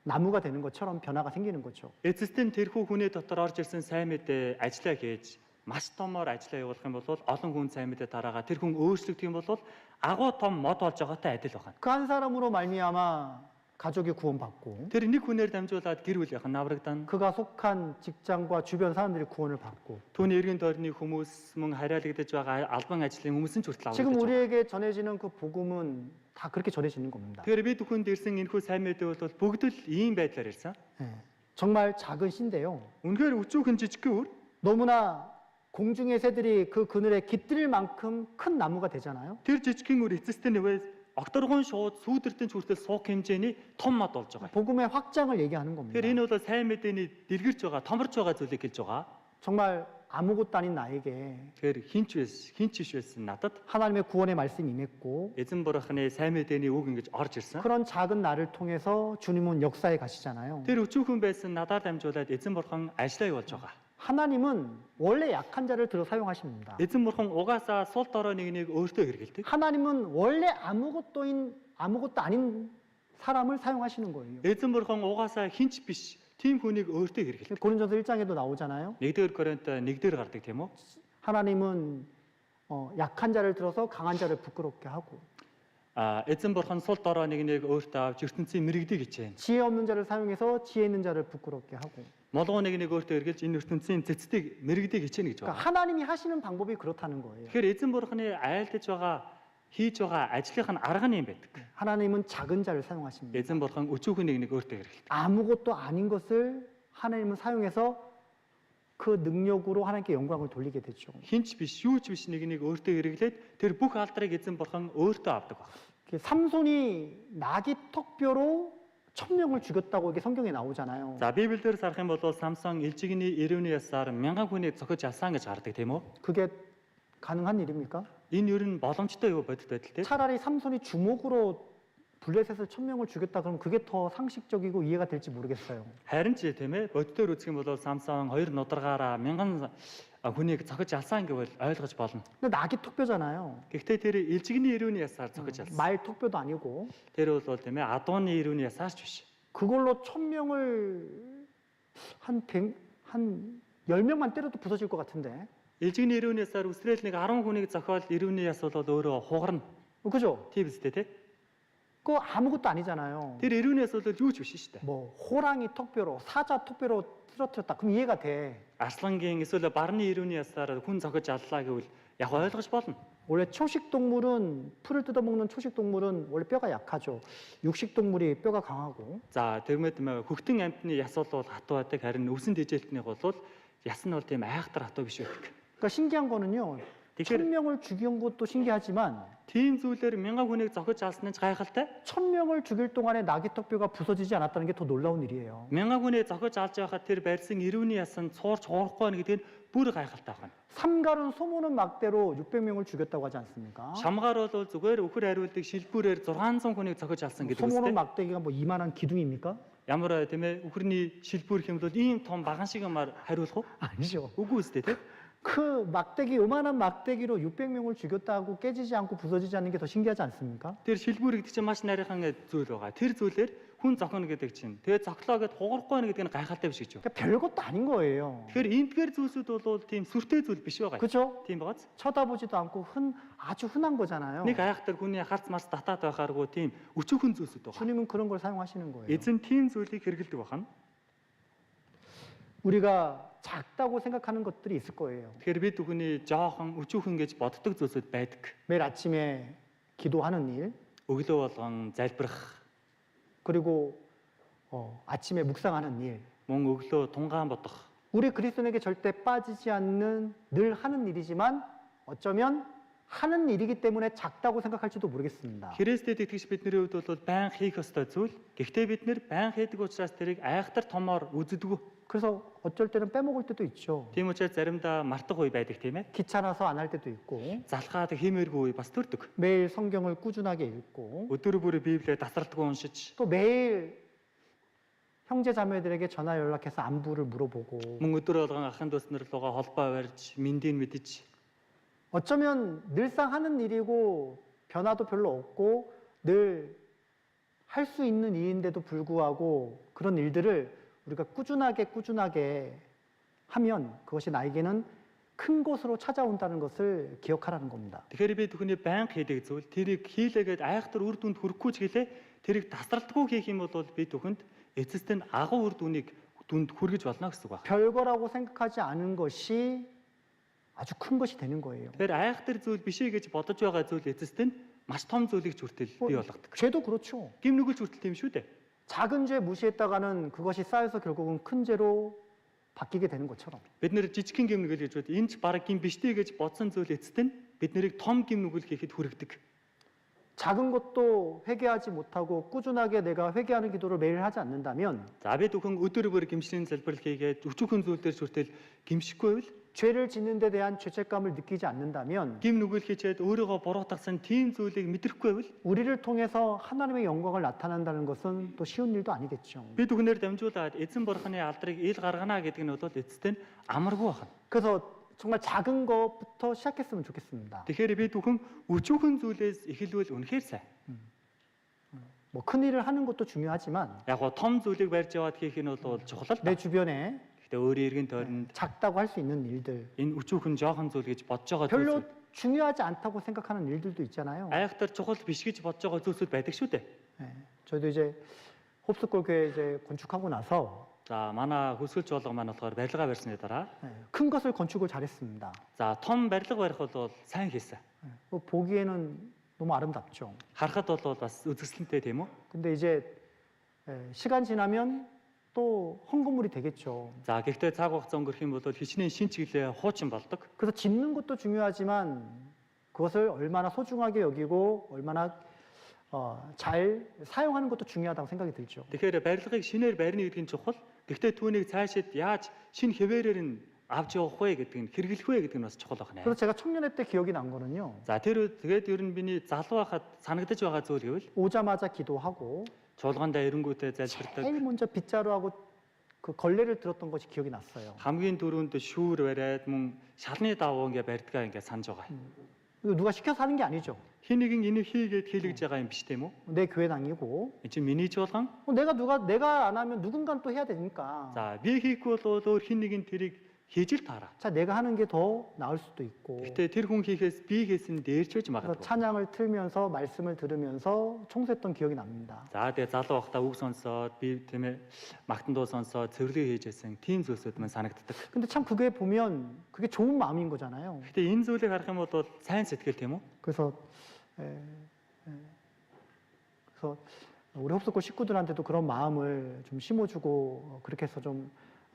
나무가 되는 것처럼 변화가 생기는 거죠. эцэст нь тэрхүү хүний дотор орж ирсэн сайн мэдээ ажиллаа хийж маш томоор ажиллаа явуулах юм бол олон хүн сайн мэдээ дараагаа тэр хүн өөрчлөгдөх юм бол агуу том мод болж байгаатай адил байна. 그 한 사람으로 말미암아 가족이 구원받고 Тэр нэг хүнээр дамжуулаад гэр бүлийнхэн наврагдан 그가 속한 직장과 주변 사람들이 구원을 받고 түүний эргэн тойрны хүмүүс мөн хариалагдаж байгаа албан ажлын хүмүүс нь ч хүртэл 지금 аврагдаж байгаа. 우리에게 전해지는 그 복음은 다 그렇게 전해지는 겁니다. Тэгэхээр бид бүхэнд ирсэн энэхүү сайн мэдээ бол бүгд л ийм байдлаар ирсэн. 예, 정말 작은 씨인데요. Үнэхээр өчүүхэн жижигхэн үр 너무나 공중의 새들이 그 그늘에 깃들 만큼 큰 나무가 되잖아요. тэр жижигхэн үр эцэст нь нэвээс огторгон шууд сүүдэртэн ч хүртэл суух хэмжээний том мод болж байгаа. 복음의 확장을 얘기하는 겁니다. Тэгэхээр энэ бол сайн мэдээний дэлгэрч байгаа, томорч байгаа зүйлийг хэлж байгаа. 정말 아무것도 아닌 나에게 Тэгэхээр хинч биш байсан надад 하나님의 구원의 말씀이 임했고 эзэн бурханы сайн мэдээний үг ингэж орж ирсэн. 그런 작은 나를 통해서 주님은 역사에 가시잖아요. Тэр өчүүхэн байсан надаар дамжуулаад эзэн бурхан ажиллаа явуулж байгаа. 하나님은 원래 약한 자를 들어 사용하십니다. Эзэн бурхан угаасаа сул дорой нэг өөртөө хэрэгэлдэг. 하나님은 원래 아무것도 아닌 사람을 사용하시는 거예요. Эзэн бурхан угаасаа хинч биш тийм хүнийг өөртөө хэрэгэлдэг. 고린도서 1장에도 나오잖아요. 1-р Коринт 1-р гардаг тийм үү? 하나님은 약한 자를 들어서 강한 자를 부끄럽게 하고 эзэн бурхан сул дорой нэг өөртөө авч ертөнцийн мэрэгдийг хичээнэ. 지혜 없는 자를 사용해서 지혜 있는 자를 부끄럽게 하고. Молгоо нэг өөртөө эргэлж энэ ертөнцийн цэцдийг мэрэгдийг хичээнэ гэж 그러니까 байна. 하나님이 하시는 방법이 그렇다는 거예요. Тэгэхээр эзэн бурханы айлдаж байгаа хийж байгаа ажлынх нь арга нь юм байдаг. 하나님은 작은 자를 사용하십니다. эзэн бурхан өчүүхэн нэг өөртөө хэрэглэдэг. 아무것도 아닌 것을 하나님은 사용해서 그 능력으로 하나님께 영광을 돌리게 되죠. Хинч биш, юуч биш нэг өөртөө хэрэглээд тэр бүх алдрыг эзэн бурхан өөртөө авдаг баг. 삼손이 나귀 턱뼈로 1000명을 죽였다고 이게 성경에 나오잖아요. За Библиэлд сарах юм бол Самсон элжигний 90-ны ясаар 1000 хүнийг зохиж алсан гэж гардаг тийм үү? 그게 가능한 일입니까? Энэ ер нь боломжтой юу бодит байдал тийм. 차라리 삼손이 주먹으로 블레셋을 1000명을 죽였다 그러면 그게 더 상식적이고 이해가 될지 모르겠어요. Харин ч тийм ээ бодитоор үзэх юм бол Самсон 2 нударгаараа 1000 хүнийг зохиж алсан гэвэл ойлгож болно. 근데 나귀 턱뼈잖아요. Гэхдээ тэр элжигний 90-ны ясаар зохиж алсан. 말 턱뼈도 아니고 Тэр бол тийм ээ адууны 90-ны ясаар ч биш. 그걸로 1000명을 한 10명만 때려도 부서질 것 같은데. Элжигний 90-ны ясаар Израиль нэг 10 хүнийг зохиол 90-ны яс бол өөрөө хугарна. 그죠? Тийм үстэй тийм. 그거 아무것도 아니잖아요. Тэр 90-ны яс бол юу ч биш шүү дээ. 뭐 호랑이 턱뼈로 사자 턱뼈로 쓰러뜨렸다. 그럼 이해가 돼. Арслангийн эсвэл барны 90-ны ясаар хүн зохиж аллаа гэвэл яг ойлгож болно. 원래 초식 동물은 풀을 뜯어먹는 초식 동물은 원래 뼈가 약하죠. 육식 동물이 뼈가 강하고. За тэгмэд хөхтөн амьтны яс бол хатуу байдаг. Харин өвсөн дэжээлтнийх бол яс нь бол тийм айхтар хатуу биш байдаг. 그러니까 신기한 거는요. 1000명을 죽인 것도 신기하지만 Тийм зүйлээр 1000 хүнийг зохиж алсан нь гайхалтай. 1000명을 죽일 동안에 나귀 턱뼈가 부서지지 않았다는 게 더 놀라운 일이에요. 1000 хүнийг зохиж алж байхад тэр барьсан 90-ны яс нь цуурч хуурахгүй гэдэг нь бүр гайхалтай байна. 삼갈은 소모는 막대로 600명을 죽였다고 하지 않습니까? Шамгаар бол зүгээр өхөр хариултыг шилбүүрээр 600 хүнийг зохиж алсан гэдэг 소모는 үстэй. 막대기가 뭐 이만한 기둥입니까? Ямар тийм ээ өхөрний шилбүүр хэмлэл ийм том баган шиг юмар хариулах уу? 아니죠. Үгүй үстэй тийм. 그 막대기 요만한 막대기로 600명을 죽였다고 깨지지 않고 부서지지 않는 게 더 신기하지 않습니까? Тэр шилбүүр гэдэг чинь маш нарийнхан зүйл байгаа. Тэр зүйлээр хүн зохино гэдэг чинь. Тэгээ зоглоо гэд хугарахгүй нэг гэдэг нь гайхалтай биш гэж юу. 그러니까 별것도 아닌 거예요. Тэгэхээр энтгээр зүйлсүүд бол тийм сүртэй зүйл биш байгаа. 그렇죠? Тийм байгааз. 쳐다보지도 않고 아주 흔한 거잖아요. Нэг айхтар хүний харц марц татаад байхааргүй тийм өчүүхэн зүйлсүүд байгаа. 주님은 그런 걸 사용하시는 거예요. Эзэн тийм зүйлийг хэрэгэлдэг байна. 우리가 작다고 생각하는 것들이 있을 거예요. Тэгэхээр бид хүний жоохон өчүүхэн гэж боддог зүйлсүүд байдаг. 매일 아침에 기도하는 일, Өглөө болгон залбирах, 그리고 아침에 묵상하는 일. мөн өглөө тунгаан бодох. 우리 그리스도인에게 절대 빠지지 않는 늘 하는 일이지만 어쩌면 하는 일이기 때문에 작다고 생각할지도 모르겠습니다. Христэд итгэж бидний хувьд бол байн хийх ёстой зүйл. Гэхдээ бид нэр байн хийдэг учраас тэрийг айхтар томоор үздэг. 그래서 어쩔 때는 빼먹을 때도 있죠. Тийм учраас заримдаа мартах үе байдаг тийм ээ. 귀찮아서 안 할 때도 있고 Залхаад хиймээргүй үе бас төрдөг. 매일 성경을 꾸준하게 읽고 Өдөр бүр Библийг тасралтгүй уншиж, 또 매일 형제 자매들에게 전화 연락해서 안부를 물어보고 мөн өдөр болгон ахын дүүснэр руугаа холбоо барьж, мэндийг мэдэж. 어쩌면 늘상 하는 일이고 변화도 별로 없고 늘 할 수 있는 일인데도 불구하고 그런 일들을 우리가 꾸준하게 하면 그것이 나에게는 큰 것으로 찾아온다는 것을 기억하라는 겁니다. Тэгэхээр би түүний байн хийдэг зүйл тэрийг хийлээгээд айхтар үр дүнд хүрэхгүй ч гэлээ тэрийг тасралтгүй хийх юм бол би түүхэнд эцэст нь агуу үр дүнд хүргэж болно гэсэн үг байна. 별거라고 생각하지 않은 것이 아주 큰 것이 되는 거예요. Тэгэхээр айхтар зүйл бишээ гэж бодож байгаа зүйл эцэст нь маш том зүйлийг хүртэл бий болгодог. 죄도 그렇죠. Гим нүгэл хүртэл тийм шүү дээ. 작은 죄 무시했다가는 그것이 쌓여서 결국은 큰 죄로 바뀌게 되는 것처럼. Бид нэр жижигхэн гим нүгэл гэж бод энэ ч бараг гим биштэй гэж бодсон зүйл эцэст нь бид нарыг том гим нүгэл хийхэд хүргэдэг. 작은 것도 회개하지 못하고 꾸준하게 내가 회개하는 기도를 매일 하지 않는다면 За бид бүхэн өдөр бүр гимшлийн залбирал хийгээд өчүүхэн зүйл дээр хүртэл гимшихгүй байвал 죄를 짓는 데 대한 죄책감을 느끼지 않는다면 гим нүгэл хийчээд өөрийгөө буруутгасан тийм зүйлийг мэдрэхгүй байвал 우리를 통해서 하나님의 영광을 나타낸다는 것은 또 쉬운 일도 아니겠죠. бид бүхнээр дамжуулаад эзэн бурханы алдрыг ил гаргана гэдэг нь бол эцэст нь амаргүй байна. 그래서 정말 작은 것부터 시작했으면 좋겠습니다. Тэгэхээр бид бүхэн өчүүхэн зүйлээс эхэлвэл үнэхээр сайн. 뭐 큰 일을 하는 것도 중요하지만 Яг гоо том зүйлийг барьж яваад хийх нь бол чухал л 내 да. 주변에 Гэхдээ өөрийн эргэн тойронд 작다고 할 수 있는 일들 энэ өчүүхэн жоохон зүйл гэж бодож байгаа 별로 зүйл 중요하지 않다고 생각하는 일들도 있잖아요. айхтар чухал биш гэж бодож байгаа зүйлсүүд байдаг шүү дээ. 예, 저도 이제 홉스골 교회 이제 건축하고 나서 За манай хөсгөлж болгоо маань болохоор барилга барьсны дараа 큰 것을 건축을 잘했습니다. за том барилга барих бол сайн хийсэн. 보기에는 너무 아름답죠. Харахад бол бас үзэсгэлэнтэй тийм үү? 근데 이제 시간 지나면 또 헝겊물이 되겠죠. За гэхдээ цаг хугацаа өнгөрөх юм бол хичнээн шин чиглэлээ хуучин болдог. 그래서 짓는 것도 중요하지만 그것을 얼마나 소중하게 여기고 얼마나 잘 사용하는 것도 중요하다고 생각이 들죠. Тэгэхээр барилгыг шинээр барина гэдэг нь чухал. Гэхдээ түүнийг цаашид яаж шин хэвээрээр нь авч явах вэ гэдэг нь хэрэглэх вэ гэдэг нь бас чухал байна. 그래서 제가 청년회 때 기억이 난 거는요. За тэгээд ер нь миний залуу байхад санагдаж байгаа зүйл гэвэл 오자마자 기도하고 чуулгандаа эренгүүтээ залбирдаг. 제일 먼저 빗자루하고 그 걸레를 들었던 것이 기억이 났어요. хамгийн түрүүнд шүүр бариад мөн шалны давуу ингээ барьдгаа ингээ санаж байгаа. 이거 누가 시켜서 하는 게 아니죠. Хин нэгэн энийг хийгээд хийлгэж байгаа юм биш тийм үү? 내 교회당이고 Энд чинь миний чуулган. 내가 안 하면 누군가는 또 해야 되니까. За би хийхгүй бол өөр хин нэгэн тэрийг хийж л таараа. 자, 내가 하는 게 더 나을 수도 있고. Гэтэ тэр хүн хийхээс би хийсэн дээрч байж 그래서 магадгүй. 찬양을 틀면서 말씀을 들으면서 청소했던 기억이 납니다. За тэгээ залуу байхдаа үг сонсоод би тийм ээ магтан дуу сонсоод цэвэрлэгээ хийжсэн тийм зүйлсүүд мань санагддаг. 근데 참 그게 보면 그게 좋은 마음인 거잖아요. Гэтэ энэ зүйлийг харах юм бол сайн сэтгэл тийм үү? 그래서 그래서 우리 홉스골 식구들한테도 그런 마음을 좀 심어주고 그렇게 해서 좀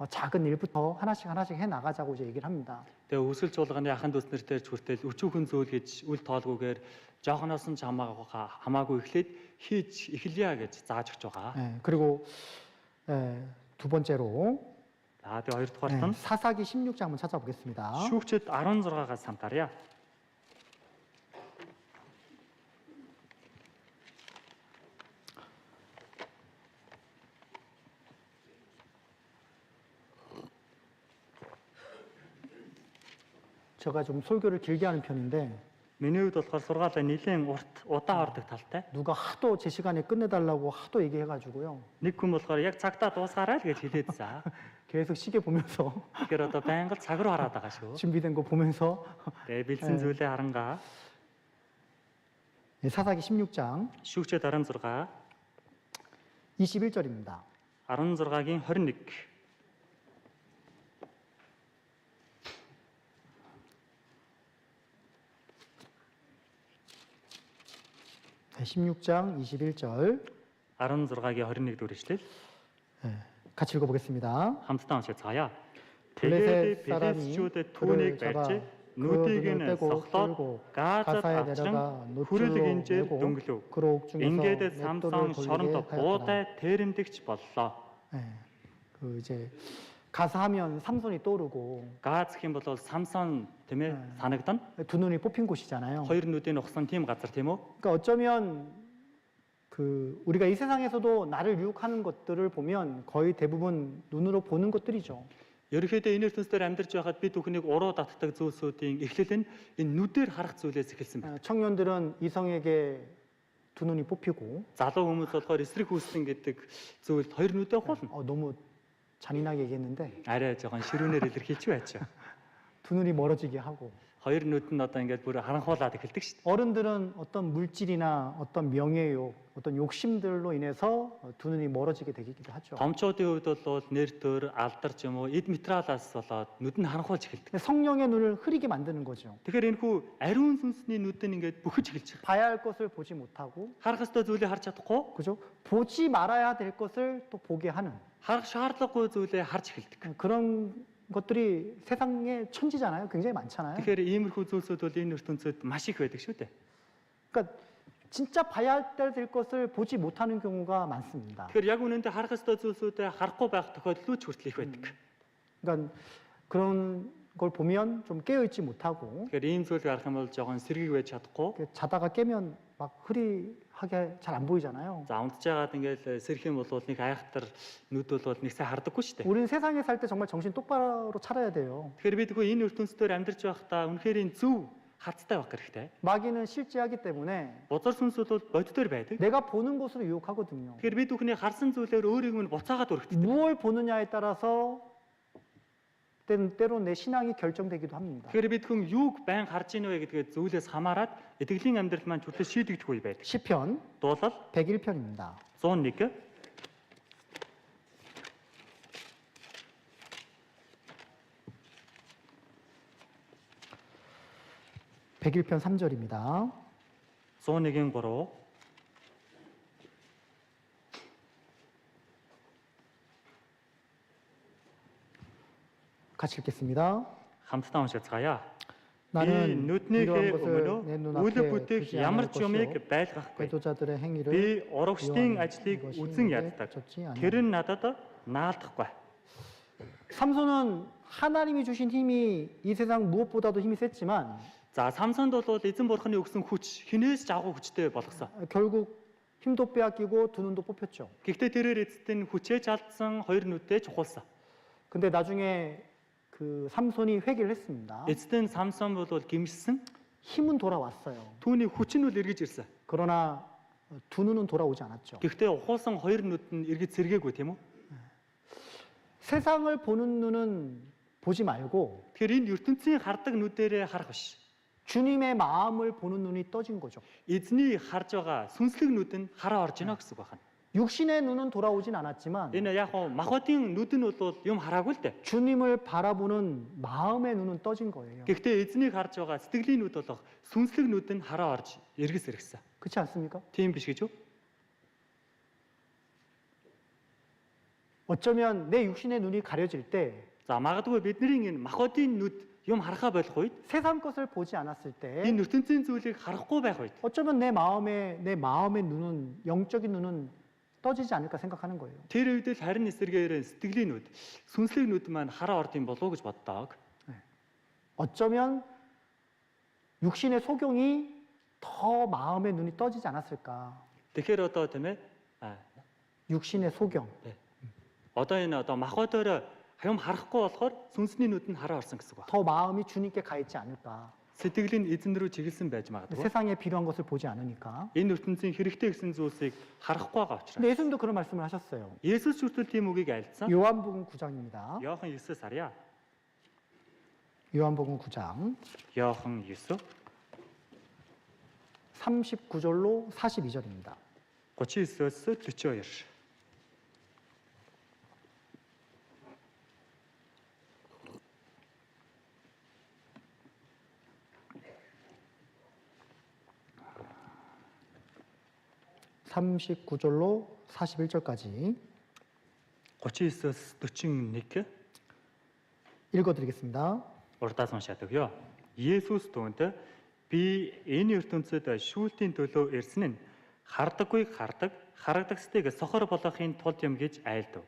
작은 일부터 하나씩 해 나가자고 이제 얘기를 합니다. Тэгээ өсгөл чуулганы ахын дүүс нартай ч хүртэл өчүүхэн зүйл гэж үл тоолгүйгээр жоохноос нь хамаагүй эхлээд хийж эхэлье гэж зааж өгч байгаа. 그리고 두 번째로 За тэгээ хоёр дахь нь 사사기 16장 한번 찾아보겠습니다. Шүүгчд 16-аас хамтаарья. 제가 좀 설교를 길게 하는 편인데 Миний хувьд болохоор сургаалаа нэлээд удаан ордог талтай. 누가 하도 제 시간에 끝내달라고 하도 얘기해가지고요. Нэг хүн болохоор яг цагтаа дуусгаарай л гэж хэлээдсэн. 계속 시계 보면서 Тэгэхээр одоо байнга цаг руу хараад байгаа шүү. 준비된 거 보면서 Тэгээ бэлсэн зүйлээ харангаа. 사사기 16장 Шүүгчд 16 21절입니다. 16-гийн 21. 16장 21절 16-гийн 21 дэх эшлэл 같이 읽어보겠습니다. хамтдаа уншиж цаая. 블레셋 Тэгээд 사람이 Филистичүүдэд 그를 түүнийг 잡아 барьж 그 нүдийг 눈을 нь 빼고 сохлоод 끌고 Газад 가사에 авчран 내려가 хүрэл 노출로 гинжээр 내고 дөнгөлөв. 그 옥중에서 Ингээд 맷돌을 Самсон 돌리게 шоронд 하였더라. буудай тэрэмдэгч боллоо. 그 이제 가사하면 삼손이 떠오르고 Газ гэх юм бол Самсон тийм ээ санагдана. 두 눈이 뽑힌 곳이잖아요. Хоёр нүдийн ухсан тийм газар тийм үү? 그러니까 어쩌면 그 우리가 이 세상에서도 나를 유혹하는 것들을 보면 거의 대부분 눈으로 보는 것들이죠. Ерөнхийдөө энэ ертөнцийн амьдарч байхад бид бүхнийг уруу татдаг зүйлсүүдийн эхлэл нь энэ нүдээр харах зүйлээс эхэлсэн байна. 청년들은 이성에게 두 눈이 뽑히고 Залуу хүмүүс болохоор эсрэг хүссэн гэдэг зүйл хоёр нүдээ хуулна. 너무 잔인하게 얘기했는데 Арай жоохон ширүүнээр илэрхийлж байч. 두 눈이 멀어지게 하고 Хоёр нүд нь одоо ингээд бүр харанхуулаад эхэлдэг шүү дээ. 어른들은 어떤 물질이나 어떤 명예욕, 어떤 욕심들로 인해서 두 눈이 멀어지게 되기도 하죠. Томчуудын хувьд бол нэр төр алдар ч юм уу эд материалаас болоод нүд нь харанхуулж эхэлдэг. 성령의 눈을 흐리게 만드는 거죠. Тэгэхээр энэ хүү ариун сүнсний нүд нь ингээд бүхэж эхэлж байгаа. 봐야 할 것을 보지 못하고, Харах ёстой зүйлийг харж чадахгүй, 그죠? 보지 말아야 될 것을 또 보게 하는 харах шаардлагагүй зүйлээ харж эхэлдэг. 그런 것들이 세상에 천지잖아요. 굉장히 많잖아요. Тэгэхээр иймэрхүү зүйлсүүд бол энэ ертөнцид маш их байдаг шүү дээ. 그러니까 진짜 봐야 될 것을 보지 못하는 경우가 많습니다. Тэгэхээр яг үнэндээ харах ёстой зүйлсүүдээ харахгүй байх тохиолдол ч хүртэл их байдаг. 그러니까 그런 걸 보면 좀 깨어있지 못하고 Тэгэхээр ийм зүйлийг харах юм бол жоохон сэргийг байж чадахгүй. 자다가 깨면 막 흐리하게 잘 안 보이잖아요. За унтжгаад ингээд сэрх юм бол нэг айхтар нүд бол нэг сайн хардаггүй шүү дээ. 우리는 세상에 살 때 정말 정신 똑바로 차려야 돼요. Тэгэхээр бид хөө энэ ертөнцийн амьдарч байхдаа үнэхээр энэ зөв хацтай байх хэрэгтэй. 마귀는 실제하기 때문에 Бузар сүнсүүд бол боддоор байдаг. 내가 보는 것으로 유혹하거든요. Тэгэхээр бид бүхний харсан зүйлээр өөрийг нь буцаагаад өргөдөг. 무엇을 보느냐에 따라서 때로 내 신앙이 결정되기도 합니다. Тэгэхээр бид хүн юуг байн харж ийн вэ гэдгээ зүйлээс хамаарат итгэлийн амьдрал маань чөлөө шийдэгдэх үе байдаг. 시편 Дуулал 101편입니다. 101 101편 3절입니다. 101-ийн 3 같이 읽겠습니다. хамтдаа уншицгаая. Би 나는 нүднийхээ 이러한 өмнө 것을 내 үл 눈앞에 бүтээх 두지 ямар 않을 ч юмыг 것이요 байлгахгүй. 배도자들의 행위를 Би урагшдын 요한하는 ажлыг 것이 үзэн 내게 яддаг. 쫓지 아니하리라. Тэр нь надад наалдахгүй. 삼손은 하나님이 주신 힘이 이 세상 무엇보다도 힘이 셌지만 За Самсонд бол эзэн бурханы өгсөн хүч хинээс ч агуу хүчтэй болгосон. 결국 힘도 빼앗기고 두 눈도 뽑혔죠. Гэхдээ тэрээр эцэст нь хүчээж алдсан хоёр нүдтэй чухалсан. 근데 나중에 그 삼손이 회개를 했습니다. Эцэст нь Самсон бол гимшсэн. 힘은 돌아왔어요. Түүний хүч нь бол эргэж ирсэн. 그러나 두 눈은 돌아오지 않았죠. Гэхдээ ухуулсан хоёр нүд нь эргэж сэргээгүй тийм үү? 세상을 보는 눈은 보지 말고 Тэгэхээр энэ ертөнцийн хардаг нүдээрээ харах биш. 주님의 마음을 보는 눈이 떠진 거죠. Эзний харж байгаа сүнслэг нүд нь хараа орж ийнэ гэсэн үг байна. 육신의 눈은 돌아오진 않았지만 Энэ яг нь махбодын нүд нь бол юм хараагүй л дээ. 주님을 바라보는 마음의 눈은 떠진 거예요. Гэхдээ эзнийг харж байгаа сэтгэлийн нүд болох сүнслэг нүд нь хараа орж эргэс эргэсэн. 그렇지 않습니까? Тийм биш гэж үү? 어쩌면 내 육신의 눈이 가려질 때 За магадгүй бидний энэ махбодын нүд юм харахаа болох үед 세상 것을 보지 않았을 때 энэ ертөнцийн зүйлийг харахгүй байх үед 어쩌면 내 마음의 눈은 영적인 눈은 떠지지 않을까 생각하는 거예요. тэр үед л харин эсэргээр сэтгэлийн нүд, сүнслэг нүд маань хараа орд юм болов уу гэж боддог. 어쩌면 육신의 소경이 더 마음의 눈이 떠지지 않았을까. Тэгэхээр одоо тийм ээ 육신의 소경. одоо энэ одоо махбодоор юм харахгүй болохоор сүнсний нүд нь хараа орсон гэсэн үг байна. 더 마음이 주님께 가 있지 않을까. Сэтгэл нь эзэн рүү чиглэсэн байж магадгүй. 세상에 필요한 것을 보지 않으니까. Энэ ертөнцийн хэрэгтэй гэсэн зүйлсийг харахгүй байгаа учраас. 근데 예수님도 그런 말씀을 하셨어요. Есүс хүртэл тийм үгийг альцсан. 요한복음 9장입니다. Иохан 9-өөс харъя. 요한복음 9장 Иохан 9 39절로 42절입니다. 39-өөс 42. (39절로 41절까지) 39-өөс 41 읽어드리겠습니다. урдаас уншаад өгье. Есүс түүнд би энэ ертөнцид шүүлтийн төлөө ирсэн нь хардаггүйг хардаг, харагдагсдыг сохор болгохын тулд юм гэж айлдав.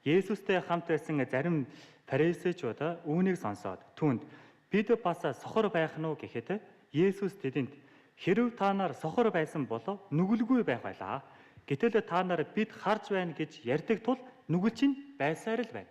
Есүстэй хамт байсан зарим фарисеучуд үүнийг сонсоод түүнд бид бас сохор байх нь уу гэхэд Есүс тэдэнд хэрв та нар сохор байсан бол нүгэлгүй байх байлаа. Гэтэл та нар бид харж байна гэж ярьдаг тул нүгэл чинь байсаар л байна.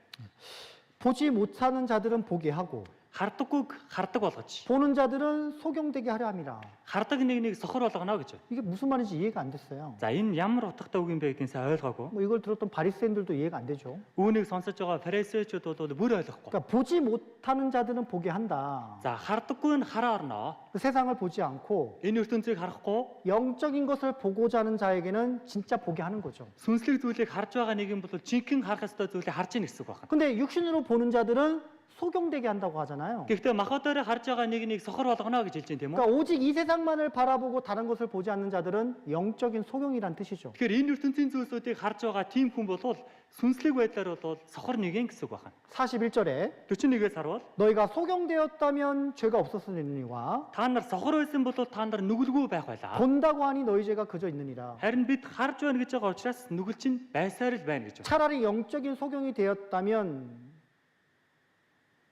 보지 못하는 자들은 보게 하고 Хардаггүйг хардаг болгож. 보는 자들은 소경되게 하려 함이라. Хардаг нэг сохор болгоно гэж. 이게 무슨 말인지 이해가 안 됐어요. За энэ ямар утгатай үг юм бэ гэдгийг сайн ойлгоогүй. 뭐 이걸 들었던 바리새인들도 이해가 안 되죠. Үүнийг сонсож байгаа фарисеучуд бол бүр ойлгохгүй. 그러니까 보지 못하는 자들은 보게 한다. За хардаггүй нь хараа орно. 그 세상을 보지 않고 Энэ ертөнцийг харахгүй 영적인 것을 보고자 하는 자에게는 진짜 보게 하는 거죠. сүнслэг зүйлийг харж байгаа нэг юм бол жинхэнэ харах ёстой зүйлийг харж ийн гэсэн үг байна. 근데 육신으로 보는 자들은 소경되게 한다고 하잖아요. Гэхдээ махбодоор харж байгаа нэг сохор болгоно гэж хэлж байна тийм үү? 그러니까 오직 이 세상만을 바라보고 다른 것을 보지 않는 자들은 영적인 소경이란 뜻이죠. Тэгэхээр энэ ертөнцийн зүйлсүүдийг харж байгаа тийм хүн бол сүнслэг байдлаар бол сохор нэгэн гэсэн үг байна. 41절에 41-ээс харвал 너희가 소경되었다면 죄가 없었으리니와 та нар сохор байсан бол та нар нүгэлгүй байх байлаа. 본다고 하니 너희 죄가 그저 있느니라. Харин бид харж байна гэж байгаа учраас нүгэл чинь байсаар л байна гэж байна. 차라리 영적인 소경이 되었다면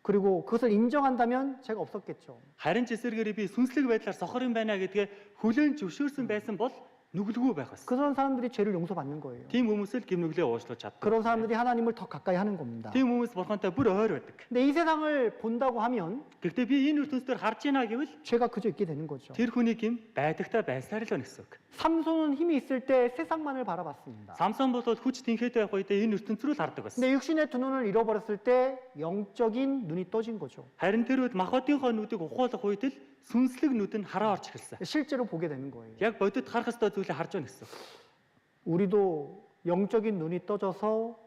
그리고 그것을 인정한다면 죄가 없었겠죠. Харин ч эсэргээр би сүнслэг байдлаар сохор юм байна гэдгээ хүлээн зөвшөөрсөн байсан бол нүглгүй байх бас. 그런 사람들이 죄를 용서받는 거예요. Тийм хүмүүсэл гимнүглээ уучлуулж чаддаг. 그런 사람들이 하나님을 더 가까이 하는 겁니다. Тийм хүмүүс бурхантай бүр ойр байдаг. 근데 이 세상을 본다고 하면 Гэхдээ би энэ ертөнцийн харж ийна гэвэл 죄가 그저 있게 되는 거죠. тэр хүний гим байдагтай байсаар л байна гэсэн үг. 삼손은 힘이 있을 때 세상만을 바라봤습니다. Самсон бол хүч тэнхээтэй байх үедээ энэ ертөнц рүү л хардаг байсан. 근데 육신의 두 눈을 잃어버렸을 때 영적인 눈이 떠진 거죠. Харин тэр үед махбодынхоо нүдийг ухуулах үед л сүнслэг нүд нь хараа орж эхэлсэн. 실제로 보게 되는 거예요. Яг бодит харах ёстой зүйлийг харж байна гэсэн. 우리도 영적인 눈이 떠져서